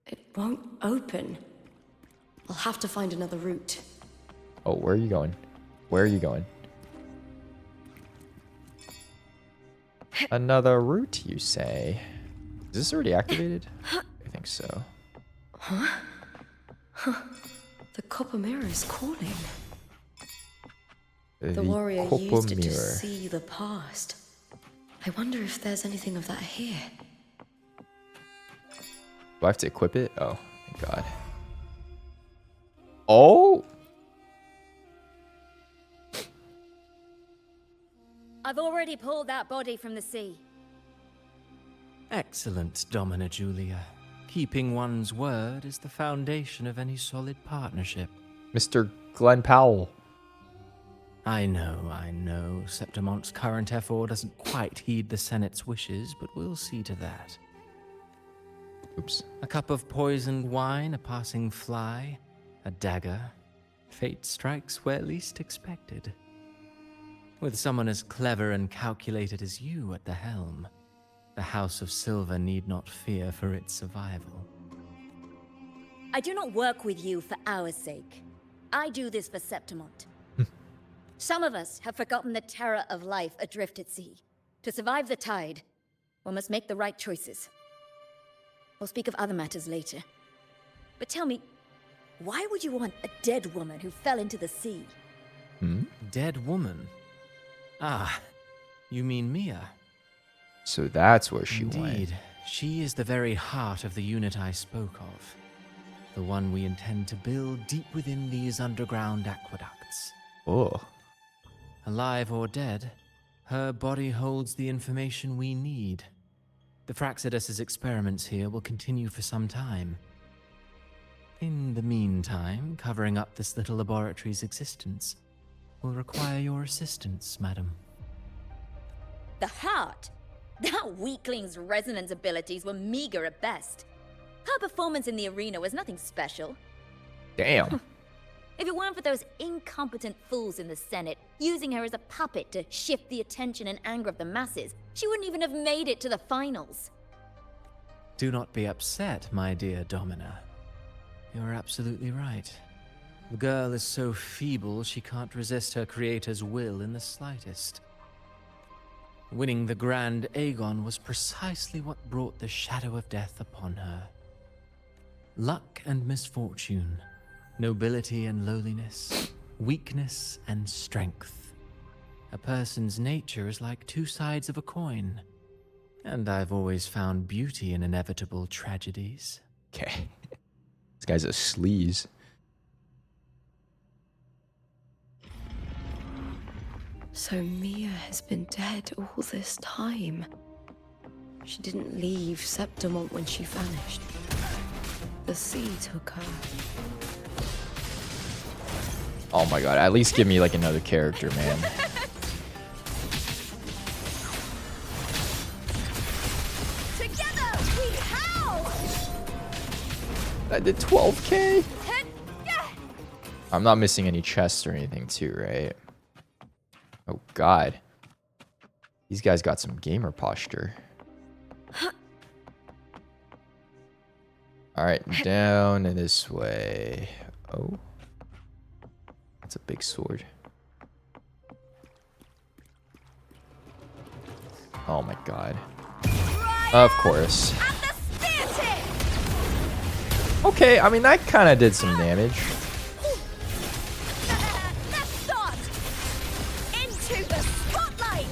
It won't open. I'll have to find another route. Oh, where are you going? Where are you going? Another route, you say? Is this already activated? I think so. Huh? The copper mirror is calling. The warrior used it to see the past. I wonder if there's anything of that here. Do I have to equip it? Oh, thank god. Oh! I've already pulled that body from the sea. Excellent, Domina Julia. Keeping one's word is the foundation of any solid partnership. Mr. Glenn Powell. I know. Septimont's current F4 doesn't quite heed the Senate's wishes, but we'll see to that. Oops. A cup of poisoned wine, a passing fly, a dagger. Fate strikes where least expected. With someone as clever and calculated as you at the helm, the House of Silver need not fear for its survival. I do not work with you for our sake. I do this for Septimont. Some of us have forgotten the terror of life adrift at sea. To survive the tide, one must make the right choices. We'll speak of other matters later. But tell me, why would you want a dead woman who fell into the sea? Dead woman? Ah, you mean Mia? So that's where she went. Indeed, she is the very heart of the unit I spoke of. The one we intend to build deep within these underground aqueducts. Oh. Alive or dead, her body holds the information we need. The Fraxidus's experiments here will continue for some time. In the meantime, covering up this little laboratory's existence will require your assistance, madam. The heart? That weakling's resonance abilities were meager at best. Her performance in the arena was nothing special. Damn. If it weren't for those incompetent fools in the Senate using her as a puppet to shift the attention and anger of the masses, she wouldn't even have made it to the finals. Do not be upset, my dear Domina. You're absolutely right. The girl is so feeble she can't resist her creator's will in the slightest. Winning the Grand Aegon was precisely what brought the shadow of death upon her. Luck and misfortune, nobility and lowliness, weakness and strength. A person's nature is like two sides of a coin, and I've always found beauty in inevitable tragedies. Okay. This guy's a sleaze. So Mia has been dead all this time. She didn't leave Septimont when she vanished. The sea took her. Oh my god, at least give me like another character, man. Together we howl! I did 12k? I'm not missing any chests or anything too, right? Oh god. These guys got some gamer posture. All right, down and this way. Oh, that's a big sword. Oh my god. Of course. Okay, I mean, that kind of did some damage. Into the spotlight!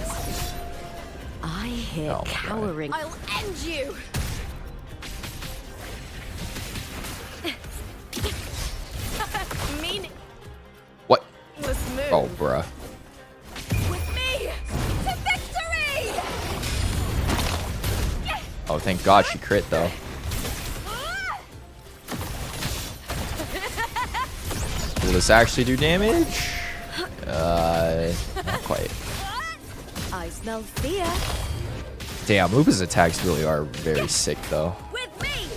I hear Oh my cowering. I'll end you! Mean What? was move. Oh, bruh. With me to victory! Oh, thank God she crit, though. Will this actually do damage? Not quite. I smell fear. Damn, Upa's attacks really are very sick, though. With me!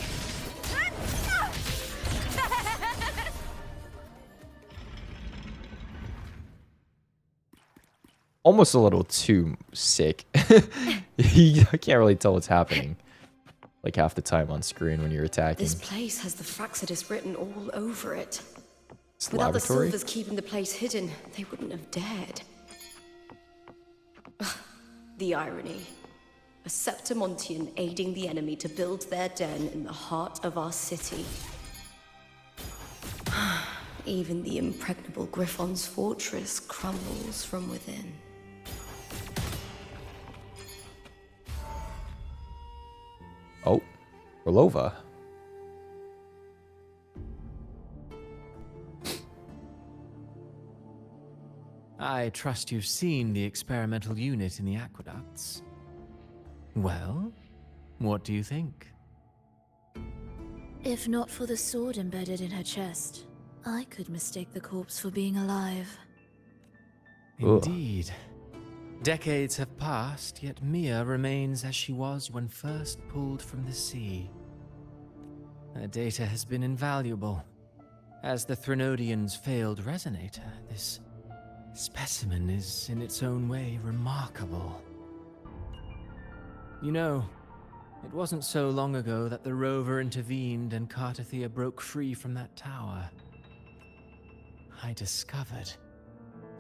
Almost a little too sick. You can't really tell what's happening. Like half the time on screen when you're attacking. This place has the Fraxidus written all over it. It's Without the laboratory? Silvers keeping the place hidden, they wouldn't have dared. Ugh, the irony. A Septimontian aiding the enemy to build their den in the heart of our city. Even the impregnable Griffon's fortress crumbles from within. Oh, Orlova. I trust you've seen the experimental unit in the aqueducts. Well, what do you think? If not for the sword embedded in her chest, I could mistake the corpse for being alive. Indeed. Decades have passed, yet Mia remains as she was when first pulled from the sea. Her data has been invaluable. As the Threnodian's failed resonator, this specimen is in its own way remarkable. You know, it wasn't so long ago that the rover intervened and Cartathea broke free from that tower. I discovered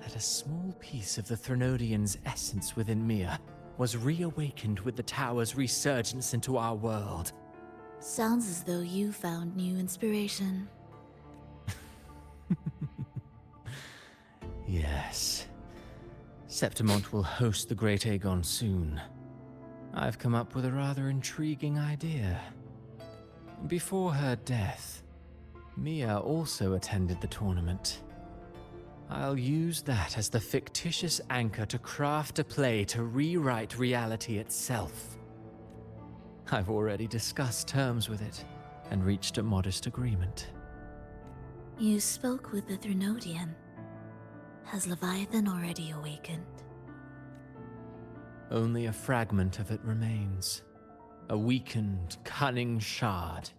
that a small piece of the Threnodian's essence within Mia was reawakened with the tower's resurgence into our world. Sounds as though you found new inspiration. Yes. Septimont will host the Great Aegon soon. I've come up with a rather intriguing idea. Before her death, Mia also attended the tournament. I'll use that as the fictitious anchor to craft a play to rewrite reality itself. I've already discussed terms with it and reached a modest agreement. You spoke with the Threnodian. Has Leviathan already awakened? Only a fragment of it remains. A weakened, cunning shard,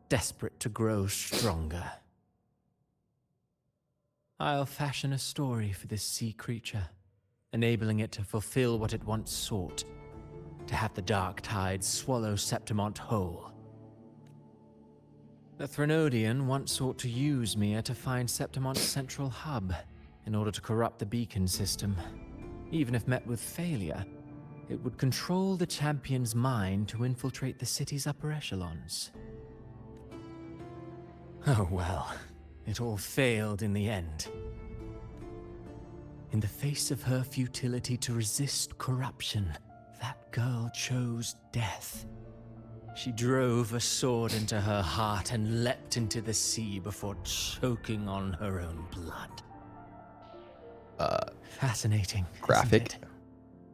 desperate to grow stronger. I'll fashion a story for this sea creature, enabling it to fulfill what it once sought, to have the dark tides swallow Septimont whole. The Threnodian once sought to use Mia to find Septimont's central hub, in order to corrupt the beacon system. Even if met with failure, it would control the champion's mind to infiltrate the city's upper echelons. Oh well, it all failed in the end. In the face of her futility to resist corruption, that girl chose death. She drove a sword into her heart and leapt into the sea before choking on her own blood. Fascinating. Graphic. Isn't it?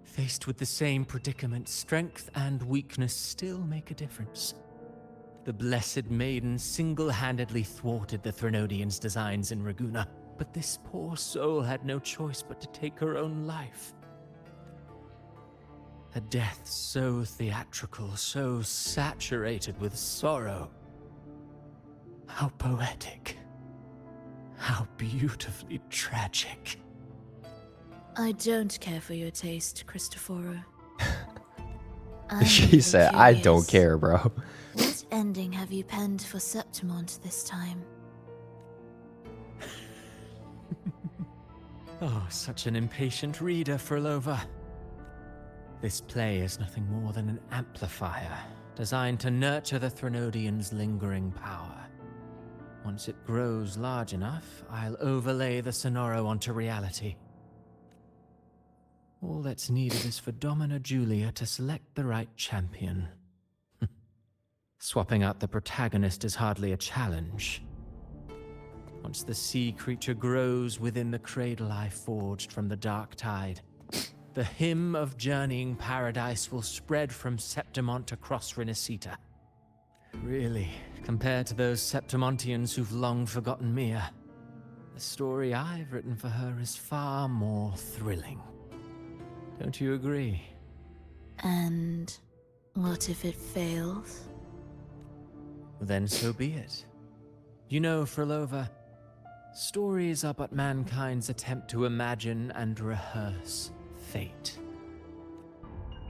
Faced with the same predicament, strength and weakness still make a difference. The Blessed Maiden single-handedly thwarted the Threnodian's designs in Raguna, but this poor soul had no choice but to take her own life. A death so theatrical, so saturated with sorrow. How poetic. How beautifully tragic. I don't care for your taste, Cristoforo. She said, I don't care, bro. What ending have you penned for Septimont this time? Oh, such an impatient reader, Frolova. This play is nothing more than an amplifier designed to nurture the Threnodian's lingering power. Once it grows large enough, I'll overlay the Sonoro onto reality. All that's needed is for Domina Julia to select the right champion. Swapping out the protagonist is hardly a challenge. Once the sea creature grows within the cradle I forged from the dark tide, the hymn of journeying paradise will spread from Septimont across Renacita. Really, compared to those Septimontians who've long forgotten Mia, the story I've written for her is far more thrilling. Don't you agree? And what if it fails? Then so be it. You know, Frolova, stories are but mankind's attempt to imagine and rehearse fate.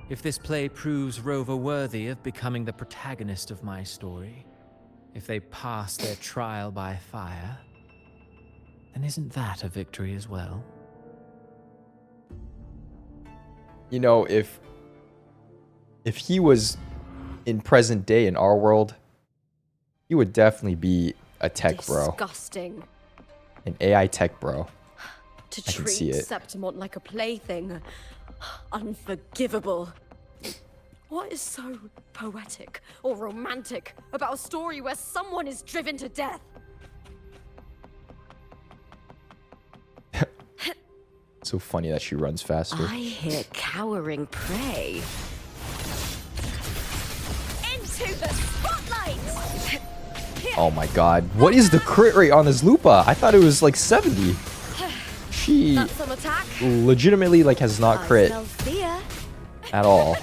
If this play proves Rover worthy of becoming the protagonist of my story, if they pass their trial by fire, then isn't that a victory as well? You know, if he was in present day in our world, he would definitely be a tech bro. Disgusting. An AI tech bro. To I can see treat it. Septimont like a plaything. Unforgivable. What is so poetic or romantic about a story where someone is driven to death? So funny that she runs faster. I hear cowering prey. Into the spotlight! Oh my god. What is the crit rate on this Lupa? I thought it was like 70. She That's some attack. legitimately like has not crit Smell fear. at all.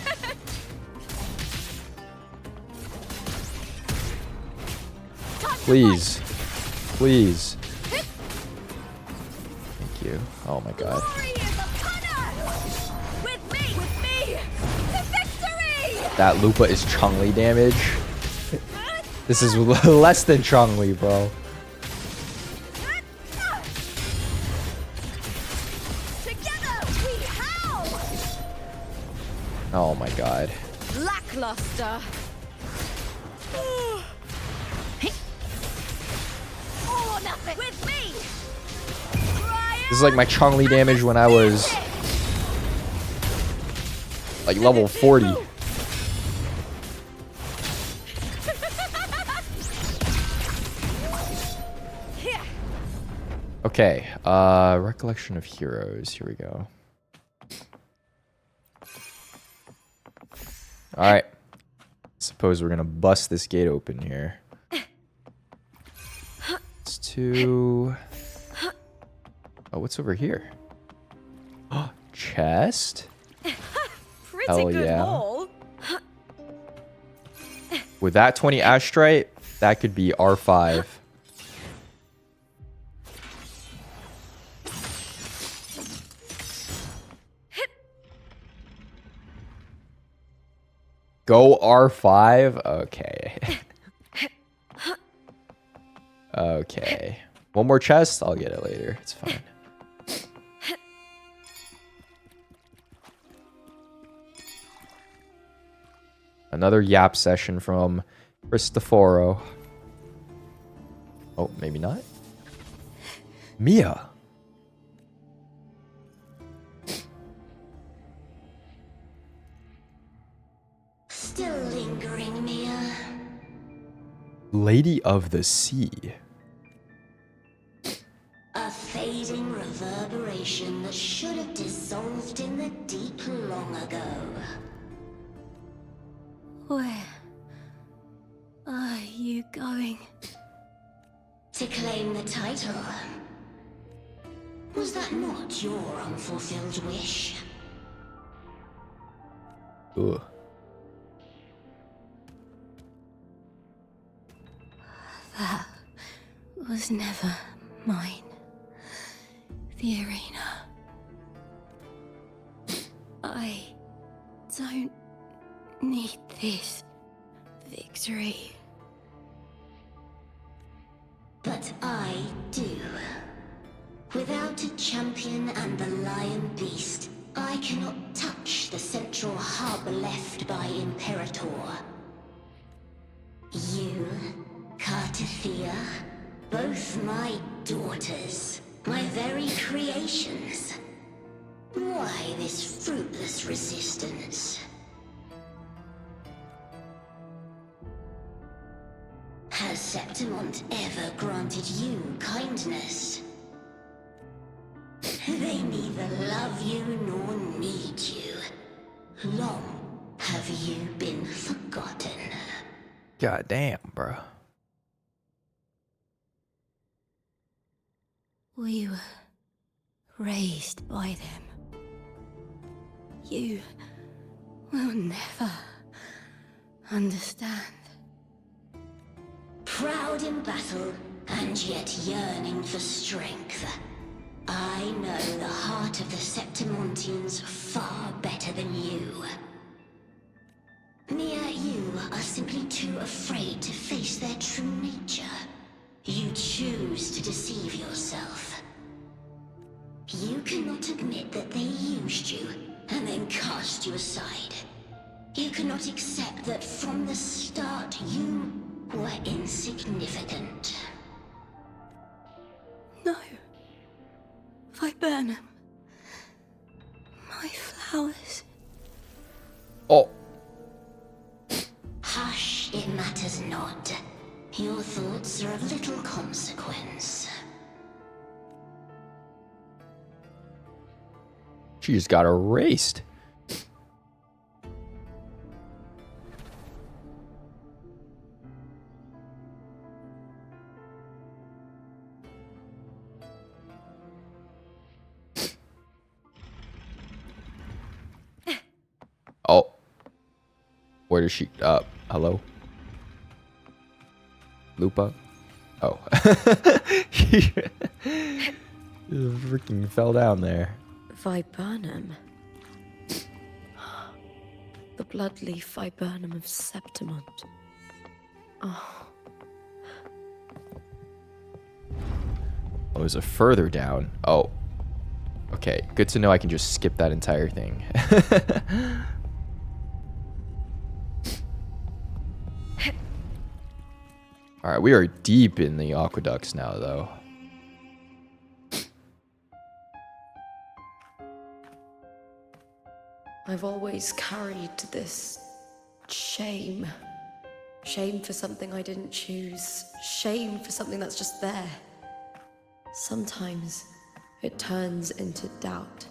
Please. Please. Thank you. Oh my god. With me! To victory! That Lupa is Chun-Li damage. This is less than Chun-Li, bro. Together we howl! Oh my god. Lackluster. Or nothing. With me! This is like my Chun-Li damage when I was like level 40. Okay, recollection of heroes. Here we go. All right. Suppose we're gonna bust this gate open here. It's to. Oh, what's over here? Oh, chest. Pretty Hell good yeah. haul. With that 20 Astrite, that could be R5. Go R5? Okay. Okay. One more chest? I'll get it later. It's fine. Another yap session from Cristoforo. Oh, maybe not. Mia. Still lingering, Mia. Lady of the Sea. A fading reverberation that should have dissolved in the deep long ago. Where are you going? To claim the title. Was that not your unfulfilled wish? Ugh. That was never mine. The arena. I don't need this victory. But I do. Without a champion and the lion beast, I cannot touch the central hub left by Imperator. You, Cartathea, both my daughters, my very creations. Why this fruitless resistance? Has Septimont ever granted you kindness? They neither love you nor need you. Long have you been forgotten. God damn, bro. We were raised by them. You will never understand. Proud in battle, and yet yearning for strength. I know the heart of the Septimontians far better than you. Mia, you are simply too afraid to face their true nature. You choose to deceive yourself. You cannot admit that they used you, and then cast you aside. You cannot accept that from the start you were insignificant. No. Viburnum. My flowers. Oh. Hush, it matters not. Your thoughts are of little consequence. She just got erased. Oh. Where does she... hello? Lupa? Oh. She freaking fell down there. Viburnum. The bloodleaf viburnum of Septimont. Oh. Oh, there's a further down. Oh. Okay, good to know I can just skip that entire thing. Alright, we are deep in the aqueducts now, though. I've always carried this shame. Shame for something I didn't choose. Shame for something that's just there. Sometimes it turns into doubt.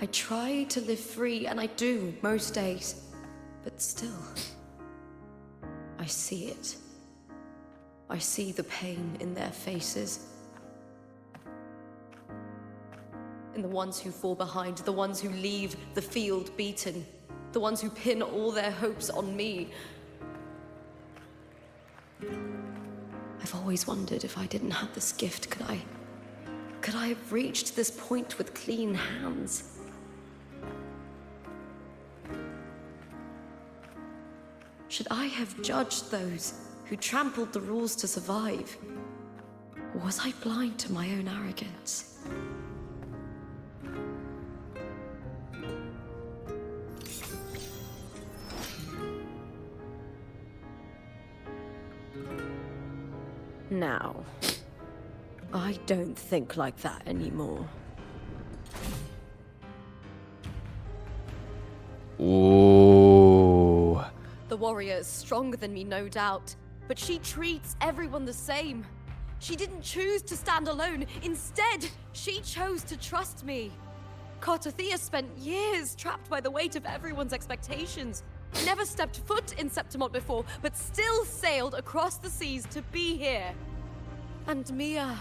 I try to live free, and I do most days. But still, I see it. I see the pain in their faces. In the ones who fall behind, the ones who leave the field beaten, the ones who pin all their hopes on me. I've always wondered if I didn't have this gift, could I have reached this point with clean hands? Should I have judged those who trampled the rules to survive? Or was I blind to my own arrogance? Now, I don't think like that anymore. Ooh. The warrior is stronger than me, no doubt, but she treats everyone the same. She didn't choose to stand alone. Instead, she chose to trust me. Cartathea spent years trapped by the weight of everyone's expectations. Never stepped foot in Septimont before, but still sailed across the seas to be here. And Mia,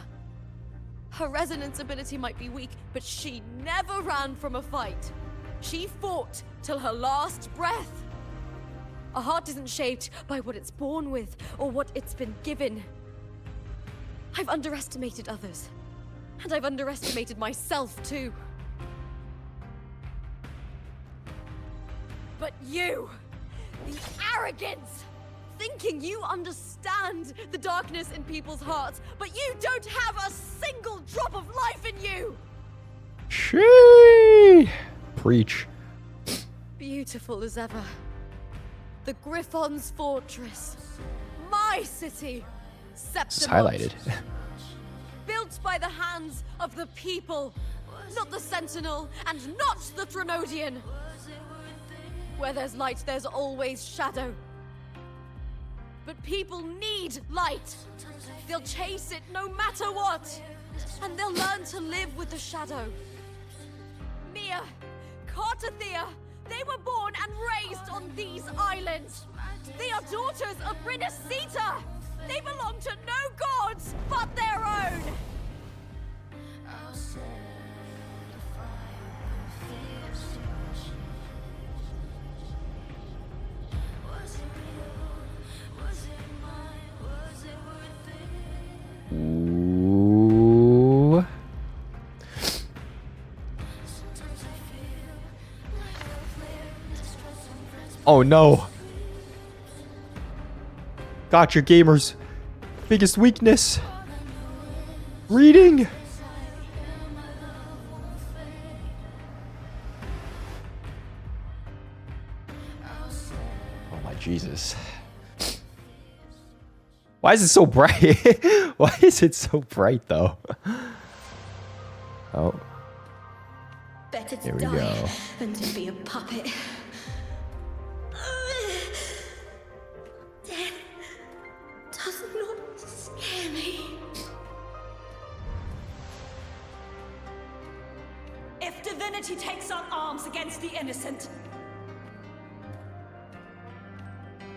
her resonance ability might be weak, but she never ran from a fight. She fought till her last breath. A heart isn't shaped by what it's born with or what it's been given. I've underestimated others, and I've underestimated myself too. But you, the arrogance, thinking you understand the darkness in people's hearts, but you don't have a single drop of life in you. Shee! Preach. Beautiful as ever. The Griffon's fortress. My city. It's Septimont. highlighted. Built by the hands of the people. Not the Sentinel, and not the Trinodian. Where there's light, there's always shadow. But people need light. They'll chase it no matter what. And they'll learn to live with the shadow. Mia, Cartathea, they were born and raised on these islands. They are daughters of Brinacita. They belong to no gods but their own. Ooh. Oh no. Gotcha gamers. Biggest weakness. Reading. Oh my Jesus. Why is it so bright? Why is it so bright though? Oh. Better to Here we die go. than to be a puppet. Death does not scare me. If divinity takes up arms against the innocent,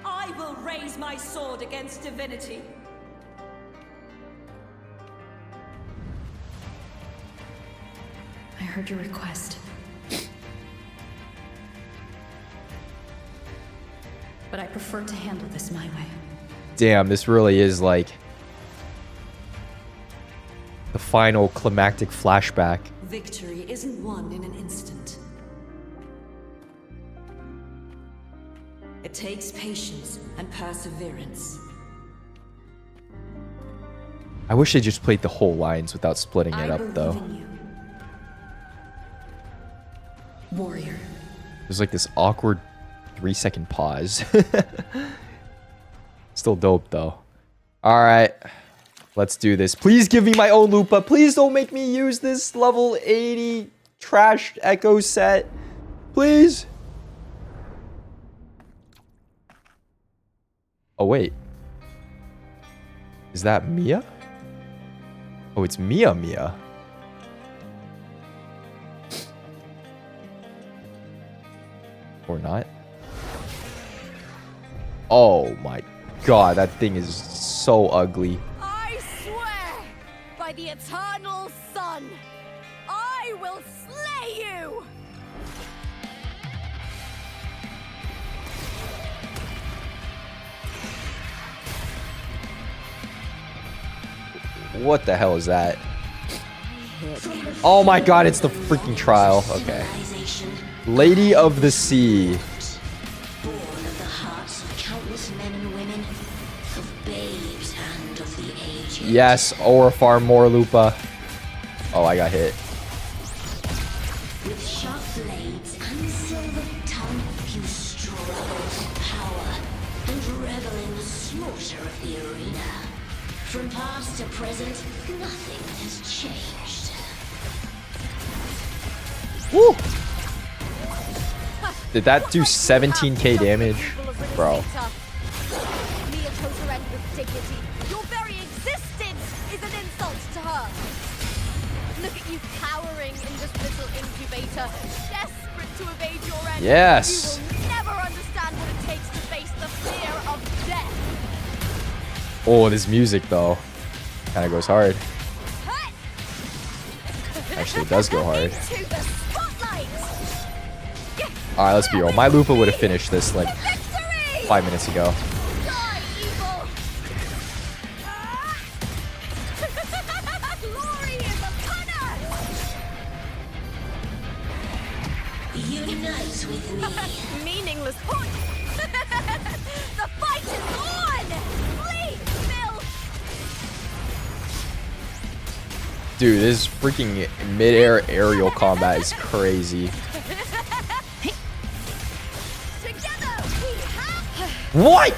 I will raise my sword against divinity. I heard your request. But I prefer to handle this my way. Damn, this really is like the final climactic flashback. Victory isn't won in an instant. It takes patience and perseverance. I wish they just played the whole lines without splitting it up though. In you. Warrior. There's like this awkward 3-second pause. Still dope though. Alright. Let's do this. Please give me my own Lupa. Please don't make me use this level 80 trash echo set. Please. Oh, wait. Is that Mia? Oh, it's Mia. Or not? Oh my god, that thing is so ugly. I swear by the eternal sun, I will slay you! What the hell is that? Oh my god, it's the freaking trial. Okay. Lady of the Sea. Born of the hearts of countless men and women, of babes and of the aged. Yes, or far more Lupa. Oh, I got hit. With sharp blades and silver tongue, you struggle for power and revel in the slaughter of the arena. From past to present, nothing has changed. Woo! Did that do 17k damage? Bro. Mia chose her end with dignity. Your very existence is an insult to her. Look at you cowering in this little incubator, desperate to evade your end. Yes. You will never understand what it takes to face the fear of death. Oh, this music though kind of goes hard. Actually, it does go hard. To the spotlight. All right, let's be real. My Lupa would have finished this like 5 minutes ago. Die, evil. Glory is upon us. Unite with me. Meaningless point. The fight is on! Please, Phil! Dude, this freaking mid-air aerial combat is crazy. What?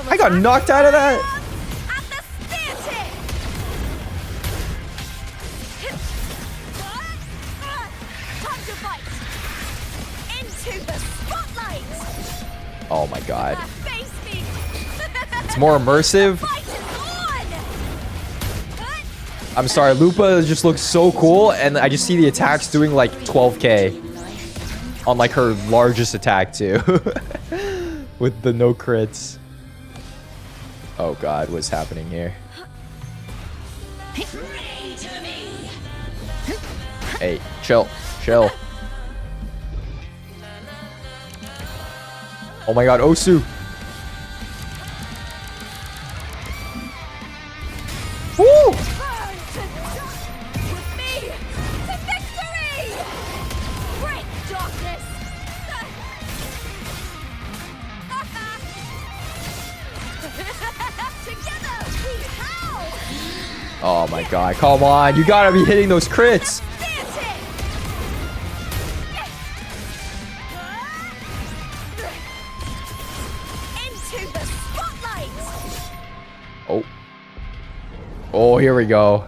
I got knocked out of that? Oh my god. It's more immersive. I'm sorry, Lupa just looks so cool, and I just see the attacks doing like 12k on like her largest attack too. With the no crits. Oh god, what's happening here? Hey, chill, chill. Oh my god, Osu. Woo! Oh my god, come on. You gotta be hitting those crits. Oh. Oh, here we go.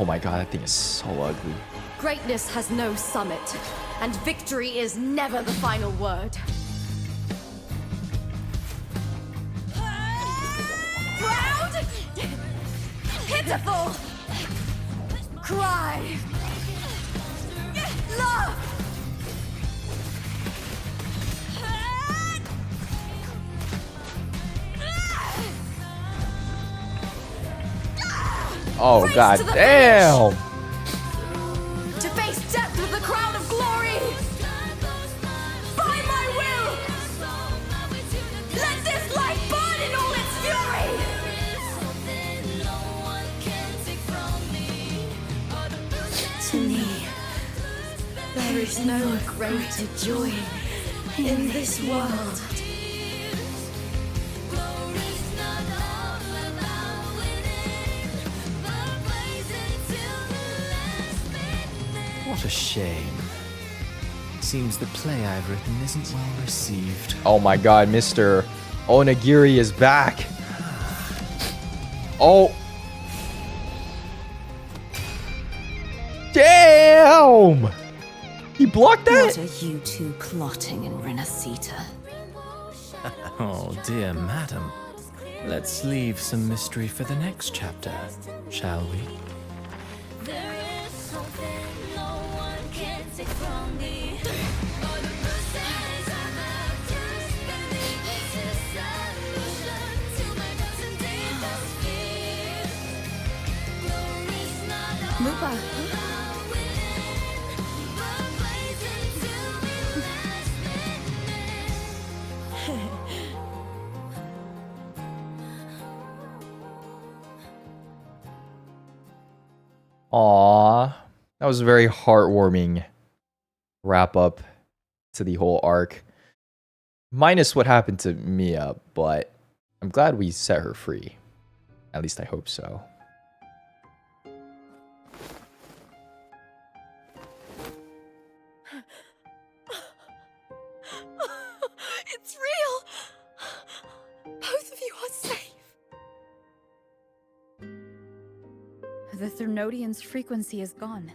Oh my god, that thing is so ugly. Greatness has no summit, and victory is never the final word. Proud! Pitiful! Cry! Love! Oh god damn! To face death with the crown of glory! By my will! Let this light burn in all its fury! To me, there is no greater joy in this world. What a shame. Seems the play I've written isn't well received. Oh my god, Mr. Onigiri is back. Oh. Damn! He blocked that? What are you two plotting in Renacita? Oh dear madam. Let's leave some mystery for the next chapter, shall we? Lupa. Aww. That was a very heartwarming wrap up to the whole arc. Minus what happened to Mia, but I'm glad we set her free. At least I hope so. It's real! Both of you are safe! The Threnodian's frequency is gone.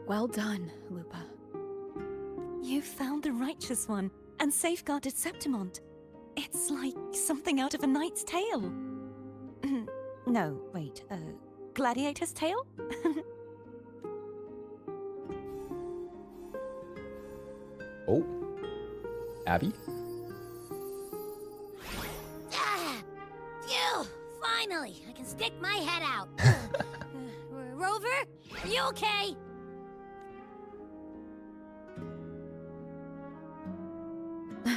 Well done, Lupa. You found the righteous one and safeguarded Septimont. It's like something out of a knight's tale. No, wait, gladiator's tale? Oh. Abby? Phew! Finally, I can stick my head out. Rover, are you okay?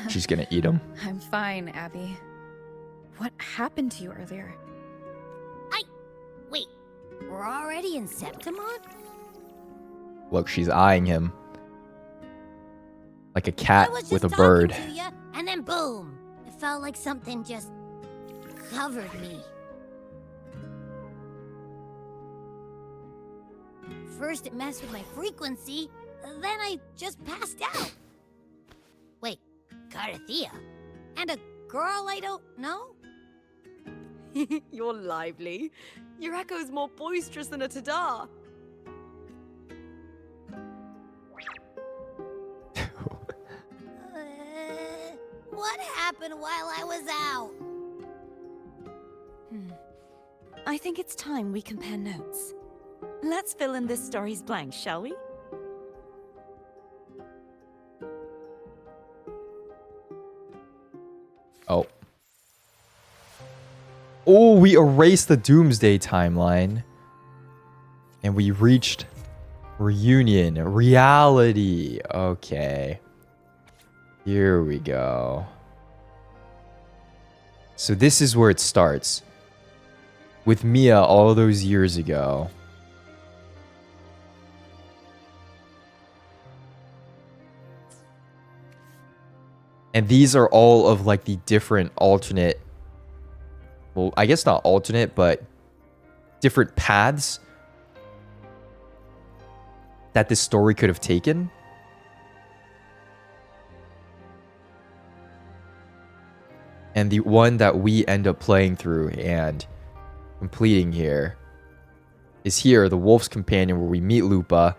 She's gonna eat him. I'm fine, Abby. What happened to you earlier? Wait, we're already in Septimont? Look, she's eyeing him like a cat I was with a just bird. talking to ya, and then boom! It felt like something just covered me. First it messed with my frequency, then I just passed out. Wait, Carthea? And a girl I don't know? You're lively. Your echo's more boisterous than a Tadar. What happened while I was out? I think it's time we compare notes. Let's fill in this story's blanks, shall we? Oh. Oh, we erased the Doomsday timeline. And we reached reunion. Reality. Okay. Here we go. So this is where it starts. With Mia all those years ago. And these are all of like the different alternate, well, I guess not alternate, but different paths that this story could have taken. And the one that we end up playing through and completing here is here, the Wolf's Companion, where we meet Lupa,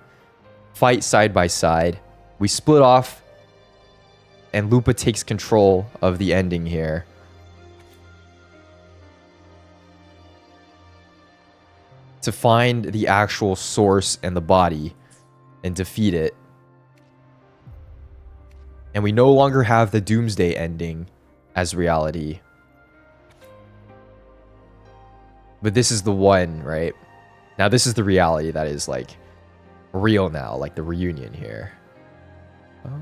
fight side by side. We split off, and Lupa takes control of the ending here. To find the actual source and the body and defeat it. And we no longer have the Doomsday ending as reality. But this is the one, right? Now this is the reality that is like real now, like the reunion here.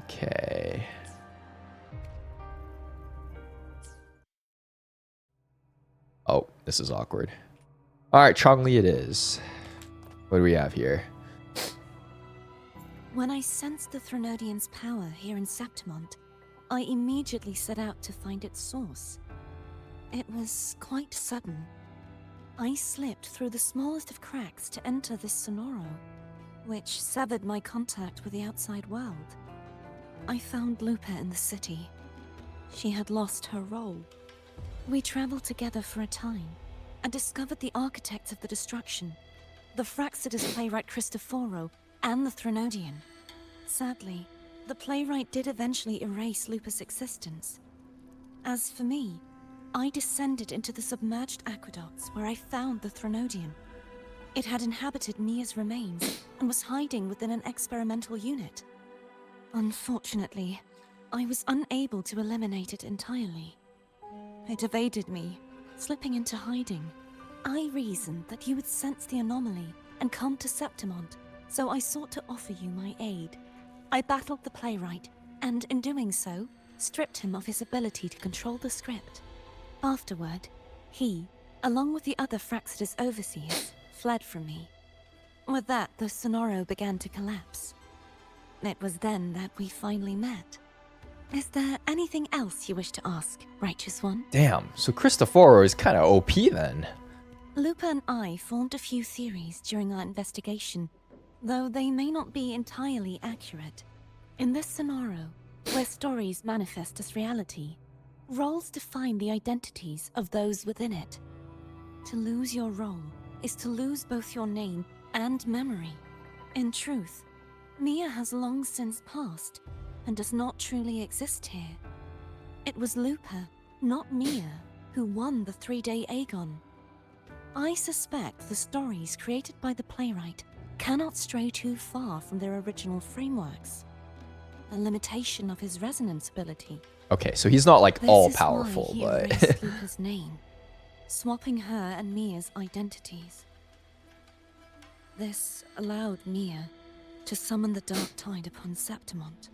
Okay. Oh, this is awkward. All right, Chongli it is. What do we have here? When I sensed the Threnodian's power here in Septimont, I immediately set out to find its source. It was quite sudden. I slipped through the smallest of cracks to enter this Sonoro, which severed my contact with the outside world. I found Lupa in the city. She had lost her role. We traveled together for a time, and discovered the architects of the destruction, the Fraxidus playwright Cristoforo, and the Threnodian. Sadly, the playwright did eventually erase Lupa's existence. As for me, I descended into the submerged aqueducts where I found the Threnodian. It had inhabited Mia's remains and was hiding within an experimental unit. Unfortunately, I was unable to eliminate it entirely. It evaded me, slipping into hiding. I reasoned that you would sense the anomaly and come to Septimont, so I sought to offer you my aid. I battled the playwright, and in doing so, stripped him of his ability to control the script. Afterward, he, along with the other Fraxidus overseers, fled from me. With that, the Sonoro began to collapse. It was then that we finally met. Is there anything else you wish to ask, Righteous One? Damn, so Cristoforo is kind of OP then. Lupa and I formed a few theories during our investigation, though they may not be entirely accurate. In this Sonoro, where stories manifest as reality, roles define the identities of those within it. To lose your role is to lose both your name and memory. In truth, Mia has long since passed, and does not truly exist here. It was Lupa, not Mia, who won the 3-day Aegon. I suspect the stories created by the playwright cannot stray too far from their original frameworks. A limitation of his resonance ability. Okay, so he's not like This all is powerful, why he but erased Lupa's name, swapping her and Mia's identities. This allowed Mia to summon the dark tide upon Septimont.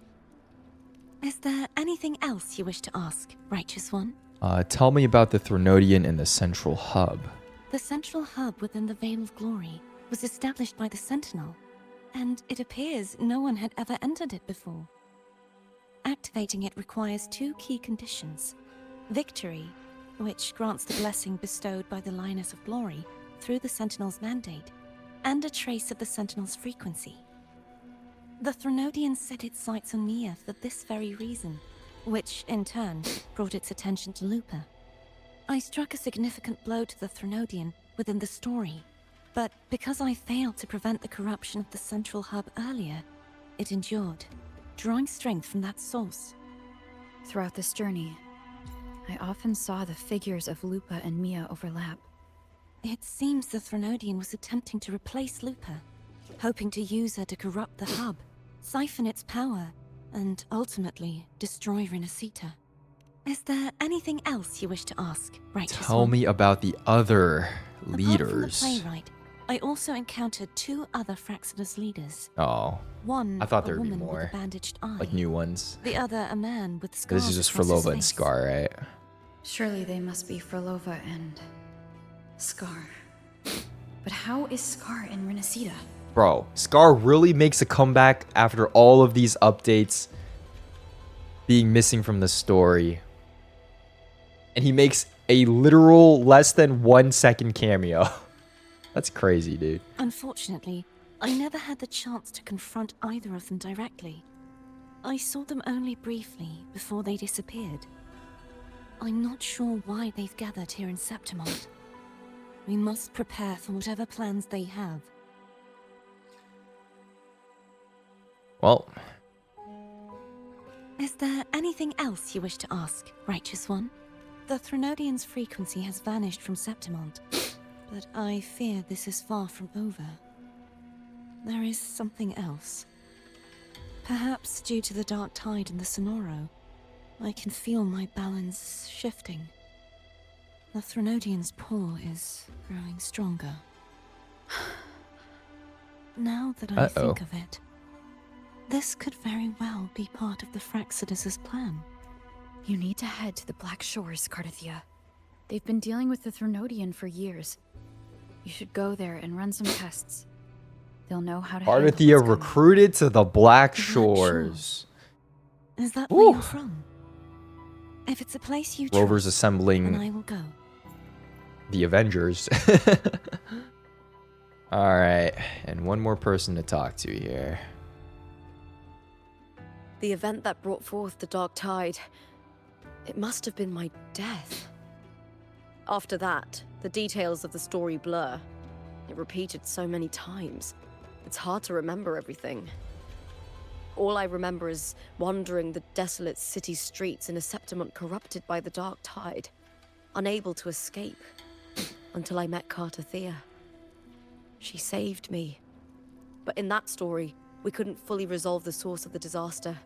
Is there anything else you wish to ask, Righteous One? Tell me about the Threnodian in the central hub. The central hub within the Veil of Glory was established by the Sentinel, and it appears no one had ever entered it before. Activating it requires 2 key conditions. Victory, which grants the blessing bestowed by the Lioness of Glory through the Sentinel's mandate, and a trace of the Sentinel's frequency. The Threnodian set its sights on Mia for this very reason, which, in turn, brought its attention to Lupa. I struck a significant blow to the Threnodian within the story, but because I failed to prevent the corruption of the central hub earlier, it endured, drawing strength from that source. Throughout this journey, I often saw the figures of Lupa and Mia overlap. It seems the Threnodian was attempting to replace Lupa, hoping to use her to corrupt the hub, siphon its power, and ultimately destroy Renacita. Is there anything else you wish to ask, Righteous Tell One? me about the other leaders. Apart from the playwright, I also encountered 2 other Fraxinus leaders. Oh. One, I thought a there'd be woman more. with a bandaged eye. Like new ones. The other, a man with scars. This is just across his Frolova and face. Scar, right? Surely they must be Frolova and Scar. But how is Scar in Renacita? Bro, Scar really makes a comeback after all of these updates being missing from the story. And he makes a literal less than 1 second cameo. That's crazy, dude. Unfortunately, I never had the chance to confront either of them directly. I saw them only briefly before they disappeared. I'm not sure why they've gathered here in Septimont. We must prepare for whatever plans they have. Well. Is there anything else you wish to ask, Righteous One? The Threnodian's frequency has vanished from Septimont, but I fear this is far from over. There is something else. Perhaps due to the dark tide in the Sonoro, I can feel my balance shifting. The Threnodian's pull is growing stronger. Now that I think of it, this could very well be part of the Fraxidus' plan. You need to head to the Black Shores, Cardathia. They've been dealing with the Threnodian for years. You should go there and run some tests. They'll know how to handle Cardathia what's coming. recruited to the Black Shores. Is that where you're from? If it's a place you Rover's trust, assembling then I will go. the Avengers. Alright, and one more person to talk to here. The event that brought forth the dark tide, it must have been my death. After that, the details of the story blur. It repeated so many times. It's hard to remember everything. All I remember is wandering the desolate city streets in a Septimont corrupted by the dark tide, unable to escape, until I met Cardathia. She saved me. But in that story, we couldn't fully resolve the source of the disaster.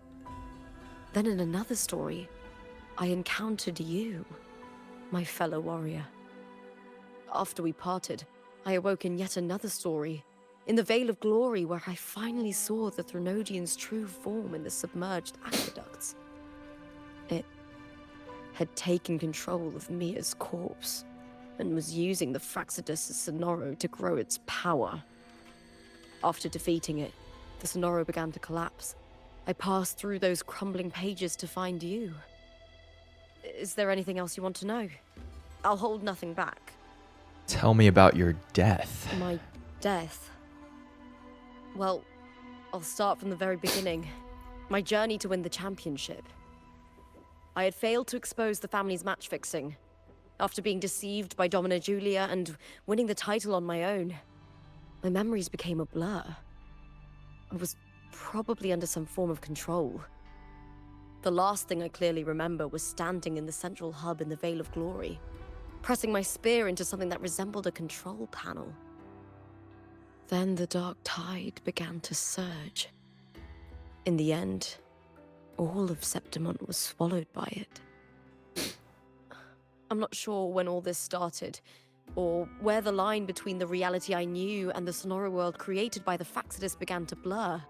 Then in another story, I encountered you, my fellow warrior. After we parted, I awoke in yet another story, in the Veil of Glory, where I finally saw the Threnodian's true form in the submerged aqueducts. It had taken control of Mia's corpse, and was using the Fraxidus' Sonoro to grow its power. After defeating it, the Sonoro began to collapse. I passed through those crumbling pages to find you. Is there anything else you want to know? I'll hold nothing back. Tell me about your death. My death? Well, I'll start from the very beginning. My journey to win the championship. I had failed to expose the family's match fixing. After being deceived by Domina Julia and winning the title on my own, my memories became a blur. I was probably under some form of control. The last thing I clearly remember was standing in the central hub in the Veil of Glory, pressing my spear into something that resembled a control panel. Then the dark tide began to surge. In the end, all of Septimont was swallowed by it. I'm not sure when all this started, or where the line between the reality I knew and the Sonoro world created by the Fraxidus began to blur.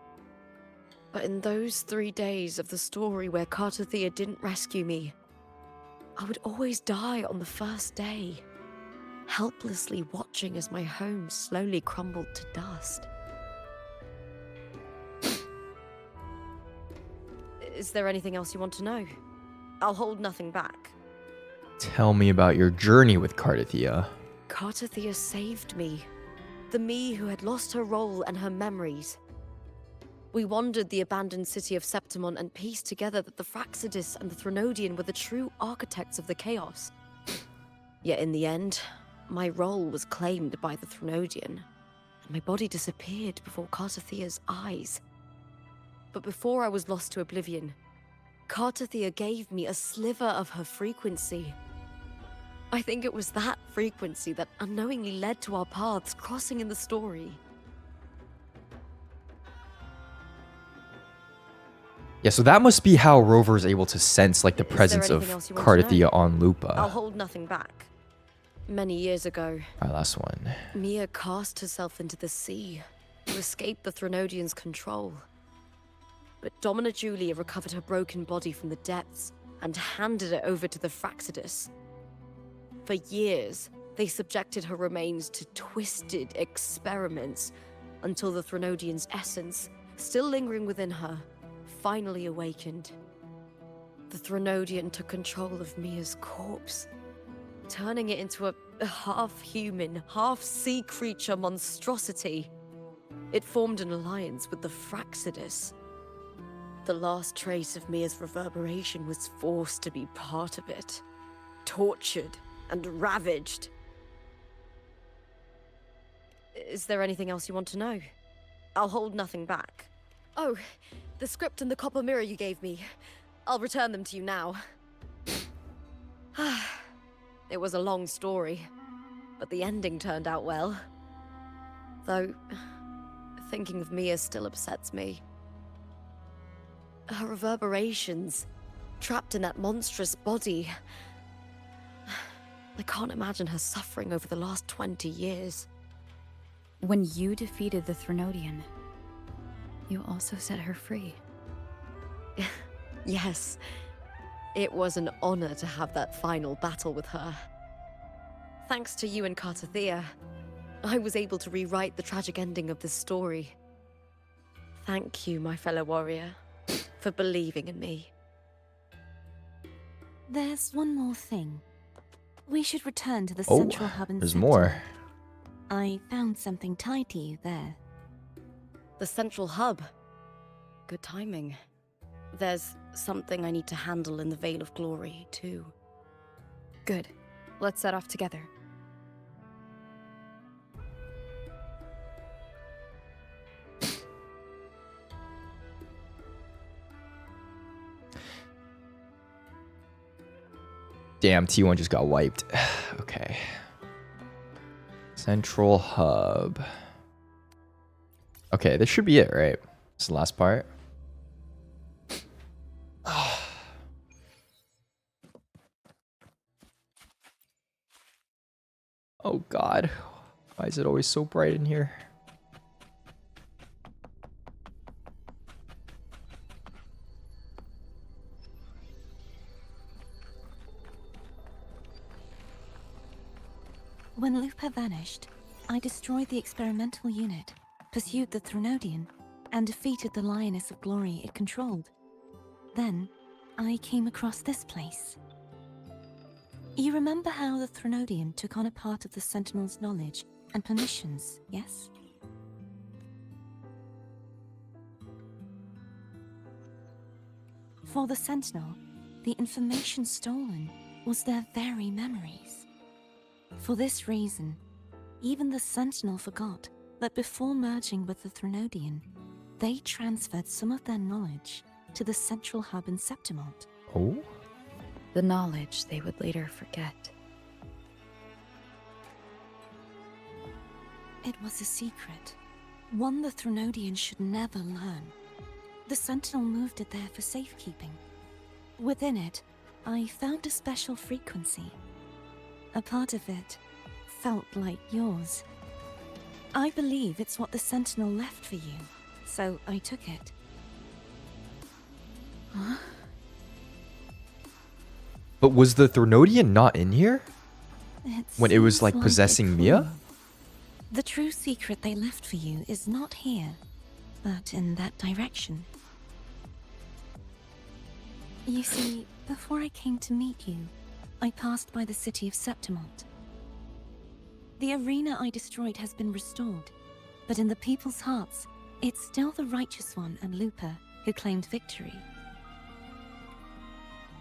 But in those 3 days of the story where Cartothea didn't rescue me, I would always die on the first day, helplessly watching as my home slowly crumbled to dust. Is there anything else you want to know? I'll hold nothing back. Tell me about your journey with Cartothea. Cartothea saved me. The me who had lost her role and her memories. We wandered the abandoned city of Septimon and pieced together that the Fraxidus and the Threnodian were the true architects of the chaos. Yet in the end, my role was claimed by the Threnodian, and my body disappeared before Cartothea's eyes. But before I was lost to oblivion, Cartothea gave me a sliver of her frequency. I think it was that frequency that unknowingly led to our paths crossing in the story. Yeah, so that must be how Rover is able to sense like the presence of Cartothea on Lupa. I'll hold nothing back. Many years ago, Alright, last one. Mia cast herself into the sea to escape the Threnodian's control. But Domina Julia recovered her broken body from the depths and handed it over to the Fraxidus. For years, they subjected her remains to twisted experiments until the Threnodian's essence, still lingering within her, finally awakened. The Threnodian took control of Mia's corpse, turning it into a half-human, half-sea creature monstrosity. It formed an alliance with the Fraxidus. The last trace of Mia's reverberation was forced to be part of it, tortured and ravaged. Is there anything else you want to know? I'll hold nothing back. Oh, the script and the copper mirror you gave me. I'll return them to you now. It was a long story, but the ending turned out well. Though, thinking of Mia still upsets me. Her reverberations, trapped in that monstrous body. I can't imagine her suffering over the last 20 years. When you defeated the Threnodian, you also set her free. Yes. It was an honor to have that final battle with her. Thanks to you and Cartothea, I was able to rewrite the tragic ending of this story. Thank you, my fellow warrior, for believing in me. There's one more thing. We should return to the central hub in there's Septimon. more. I found something tied to you there. The central hub. Good timing. There's something I need to handle in the Veil of Glory, too. Good. Let's set off together. Damn, T1 just got wiped. Okay. Central hub. Okay, this should be it, right? This is the last part. Oh god. Why is it always so bright in here? When Lupa vanished, I destroyed the experimental unit, pursued the Threnodian, and defeated the Lioness of Glory it controlled. Then, I came across this place. You remember how the Threnodian took on a part of the Sentinel's knowledge and permissions, yes? For the Sentinel, the information stolen was their very memories. For this reason, even the Sentinel forgot that before merging with the Threnodian, they transferred some of their knowledge to the central hub in Septimon. Oh? The knowledge they would later forget. It was a secret, one the Threnodian should never learn. The Sentinel moved it there for safekeeping. Within it, I found a special frequency. A part of it felt like yours. I believe it's what the Sentinel left for you, so I took it. But was the Threnodian not in here? It When it was seems like it possessing could. Mia? The true secret they left for you is not here, but in that direction. You see, before I came to meet you, I passed by the city of Septimont. The arena I destroyed has been restored, but in the people's hearts, it's still the Righteous One and Lupa who claimed victory.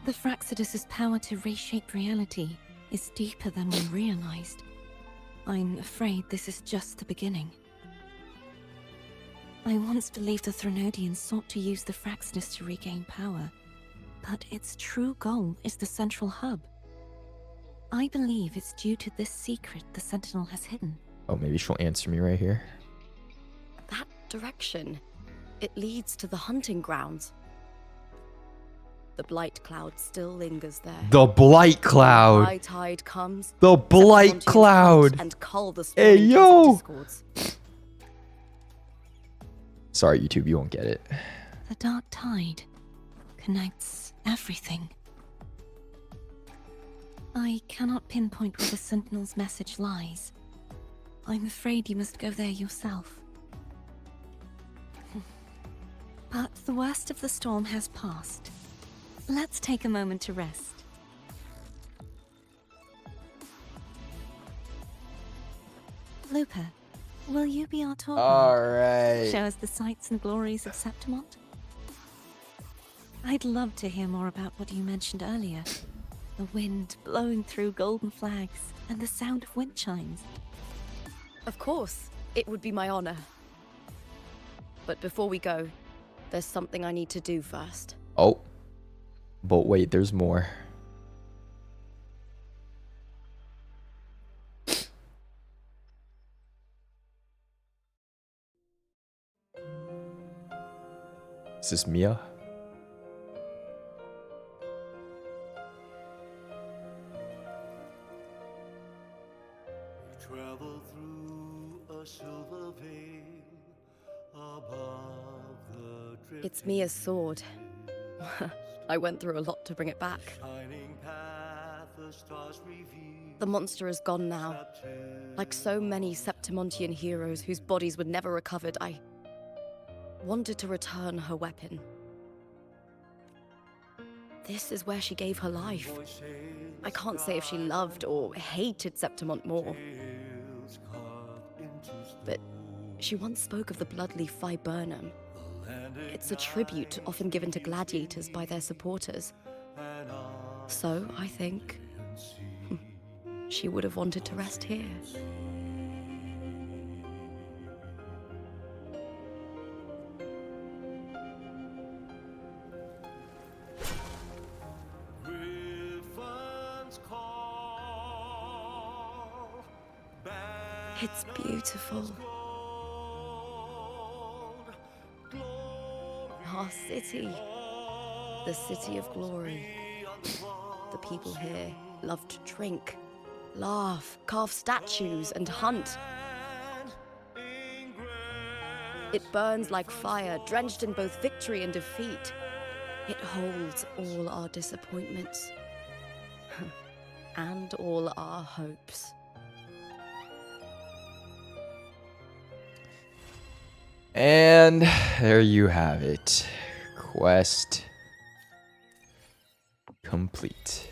The Fraxidus' power to reshape reality is deeper than we realized. I'm afraid this is just the beginning. I once believed the Threnodians sought to use the Fraxidus to regain power, but its true goal is the central hub. I believe it's due to this secret the Sentinel has hidden. Oh, maybe she'll answer me right here. That direction. It leads to the hunting grounds. The blight cloud still lingers there. The blight cloud. High tide comes. The blight Septimontians cloud. hunt and cull the Hey, spawning yo. discords. Sorry, YouTube, you won't get it. The dark tide connects everything. I cannot pinpoint where the Sentinel's message lies. I'm afraid you must go there yourself. But the worst of the storm has passed. Let's take a moment to rest. Lupa, will you be our tour guide? Alright. Show us the sights and glories of Septimont? I'd love to hear more about what you mentioned earlier. The wind blowing through golden flags and the sound of wind chimes. Of course, it would be my honor. But before we go, there's something I need to do first. Oh. But wait, there's more. Is this Mia? Travel through a silver veil above the It's Mia's sword. I went through a lot to bring it back. shining path, the stars reveal. The monster is gone now. Like so many Septimontian heroes whose bodies were never recovered, I wanted to return her weapon. This is where she gave her life. I can't say if she loved or hated Septimont more. But she once spoke of the bloodleaf viburnum. It's a tribute often given to gladiators by their supporters. So, I think she would have wanted to rest here. It's beautiful. Our city. The city of glory. The people here love to drink, laugh, carve statues, and hunt. It burns like fire, drenched in both victory and defeat. It holds all our disappointments. And all our hopes. And there you have it. Quest complete.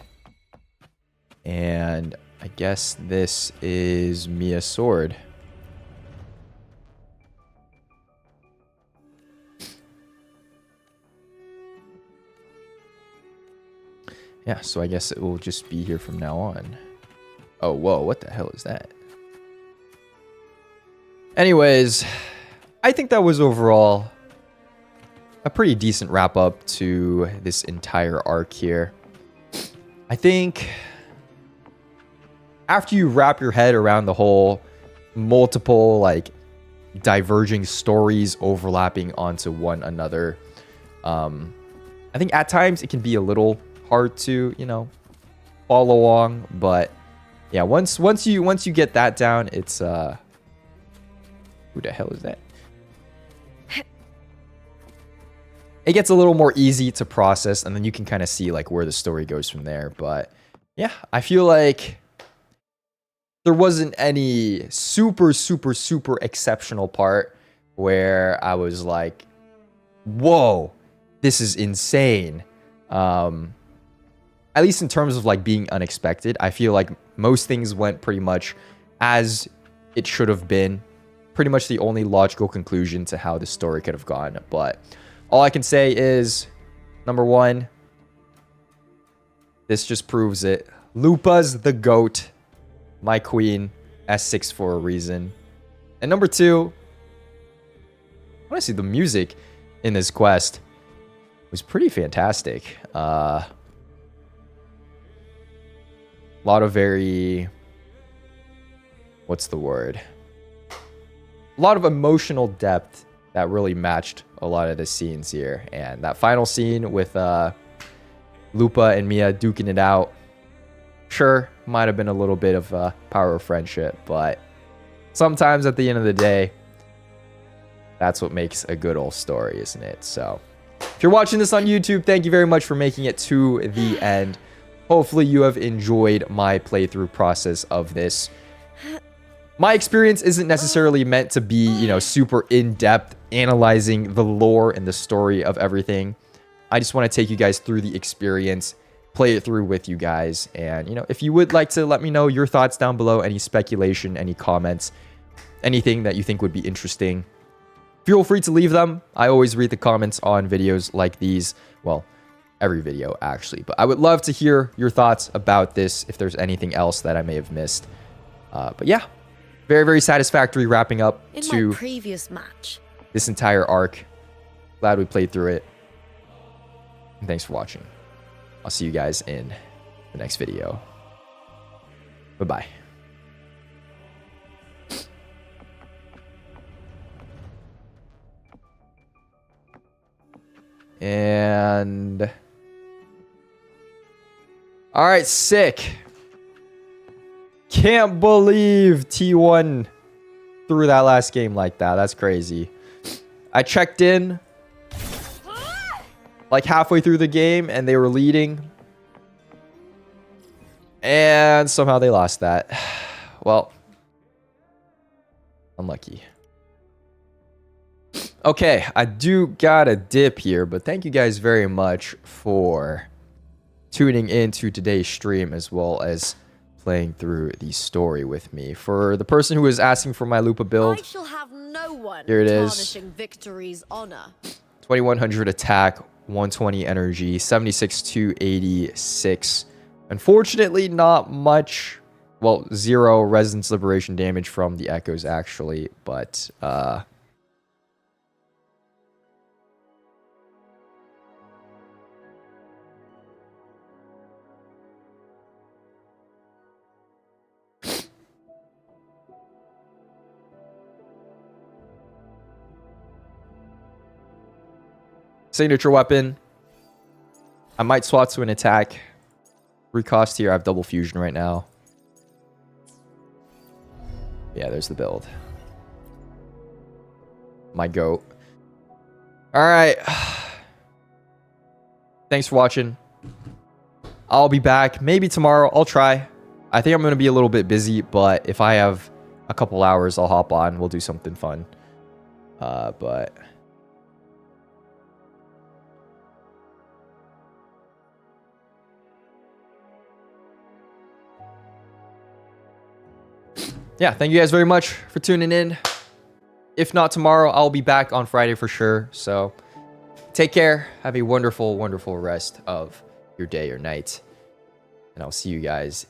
And I guess this is Mia's sword. Yeah, so I guess it will just be here from now on. Oh, whoa, what the hell is that? Anyways, I think that was overall a pretty decent wrap up to this entire arc here. I think after you wrap your head around the whole multiple like diverging stories overlapping onto one another, I think at times it can be a little hard to, you know, follow along, but yeah, once you get that down, it's who the hell is that? it gets a little more easy to process, and then you can kind of see like where the story goes from there. But yeah, I feel like there wasn't any super exceptional part where I was like, whoa, this is insane. At least in terms of like being unexpected, I feel like most things went pretty much as it should have been. Pretty much the only logical conclusion to how the story could have gone. But all I can say is, number one, this just proves it. Lupa's the GOAT. My queen. S6 for a reason. And number two, honestly, the music in this quest was pretty fantastic. A lot of very... what's the word? A lot of emotional depth that really matched a lot of the scenes here. And that final scene with Lupa and Mia duking it out, sure, might have been a little bit of power of friendship, but sometimes at the end of the day, that's what makes a good old story, isn't it? So if you're watching this on YouTube, thank you very much for making it to the end. Hopefully you have enjoyed my playthrough process of this. My experience isn't necessarily meant to be, you know, super in-depth analyzing the lore and the story of everything. I just want to take you guys through the experience, play it through with you guys. And, you know, if you would like to let me know your thoughts down below, any speculation, any comments, anything that you think would be interesting, feel free to leave them. I always read the comments on videos like these. Well, every video actually. But I would love to hear your thoughts about this, if there's anything else that I may have missed. But yeah. Very satisfactory wrapping up to my previous match. This entire arc. Glad we played through it. And thanks for watching. I'll see you guys in the next video. Bye-bye. And... all right, sick. Can't believe T1 threw that last game like that. That's crazy. I checked in like halfway through the game and they were leading. And somehow they lost that. Well, unlucky. Okay, I do got a dip here, but thank you guys very much for tuning in to today's stream as well as playing through the story with me. For the person who is asking for my Lupa build, I shall have no one here it is. tarnishing victory's honor. 2100 attack, 120 energy, 76 to 86. Unfortunately, not much. Well, 0 resonance liberation damage from the echoes actually, but signature weapon. I might swap to an attack. 3 cost here. I have double fusion right now. Yeah, there's the build. My goat. Alright. Thanks for watching. I'll be back. Maybe tomorrow. I'll try. I think I'm going to be a little bit busy, but if I have a couple hours, I'll hop on. We'll do something fun. But... yeah, thank you guys very much for tuning in. If not tomorrow, I'll be back on Friday for sure. So take care. Have a wonderful rest of your day or night. And I'll see you guys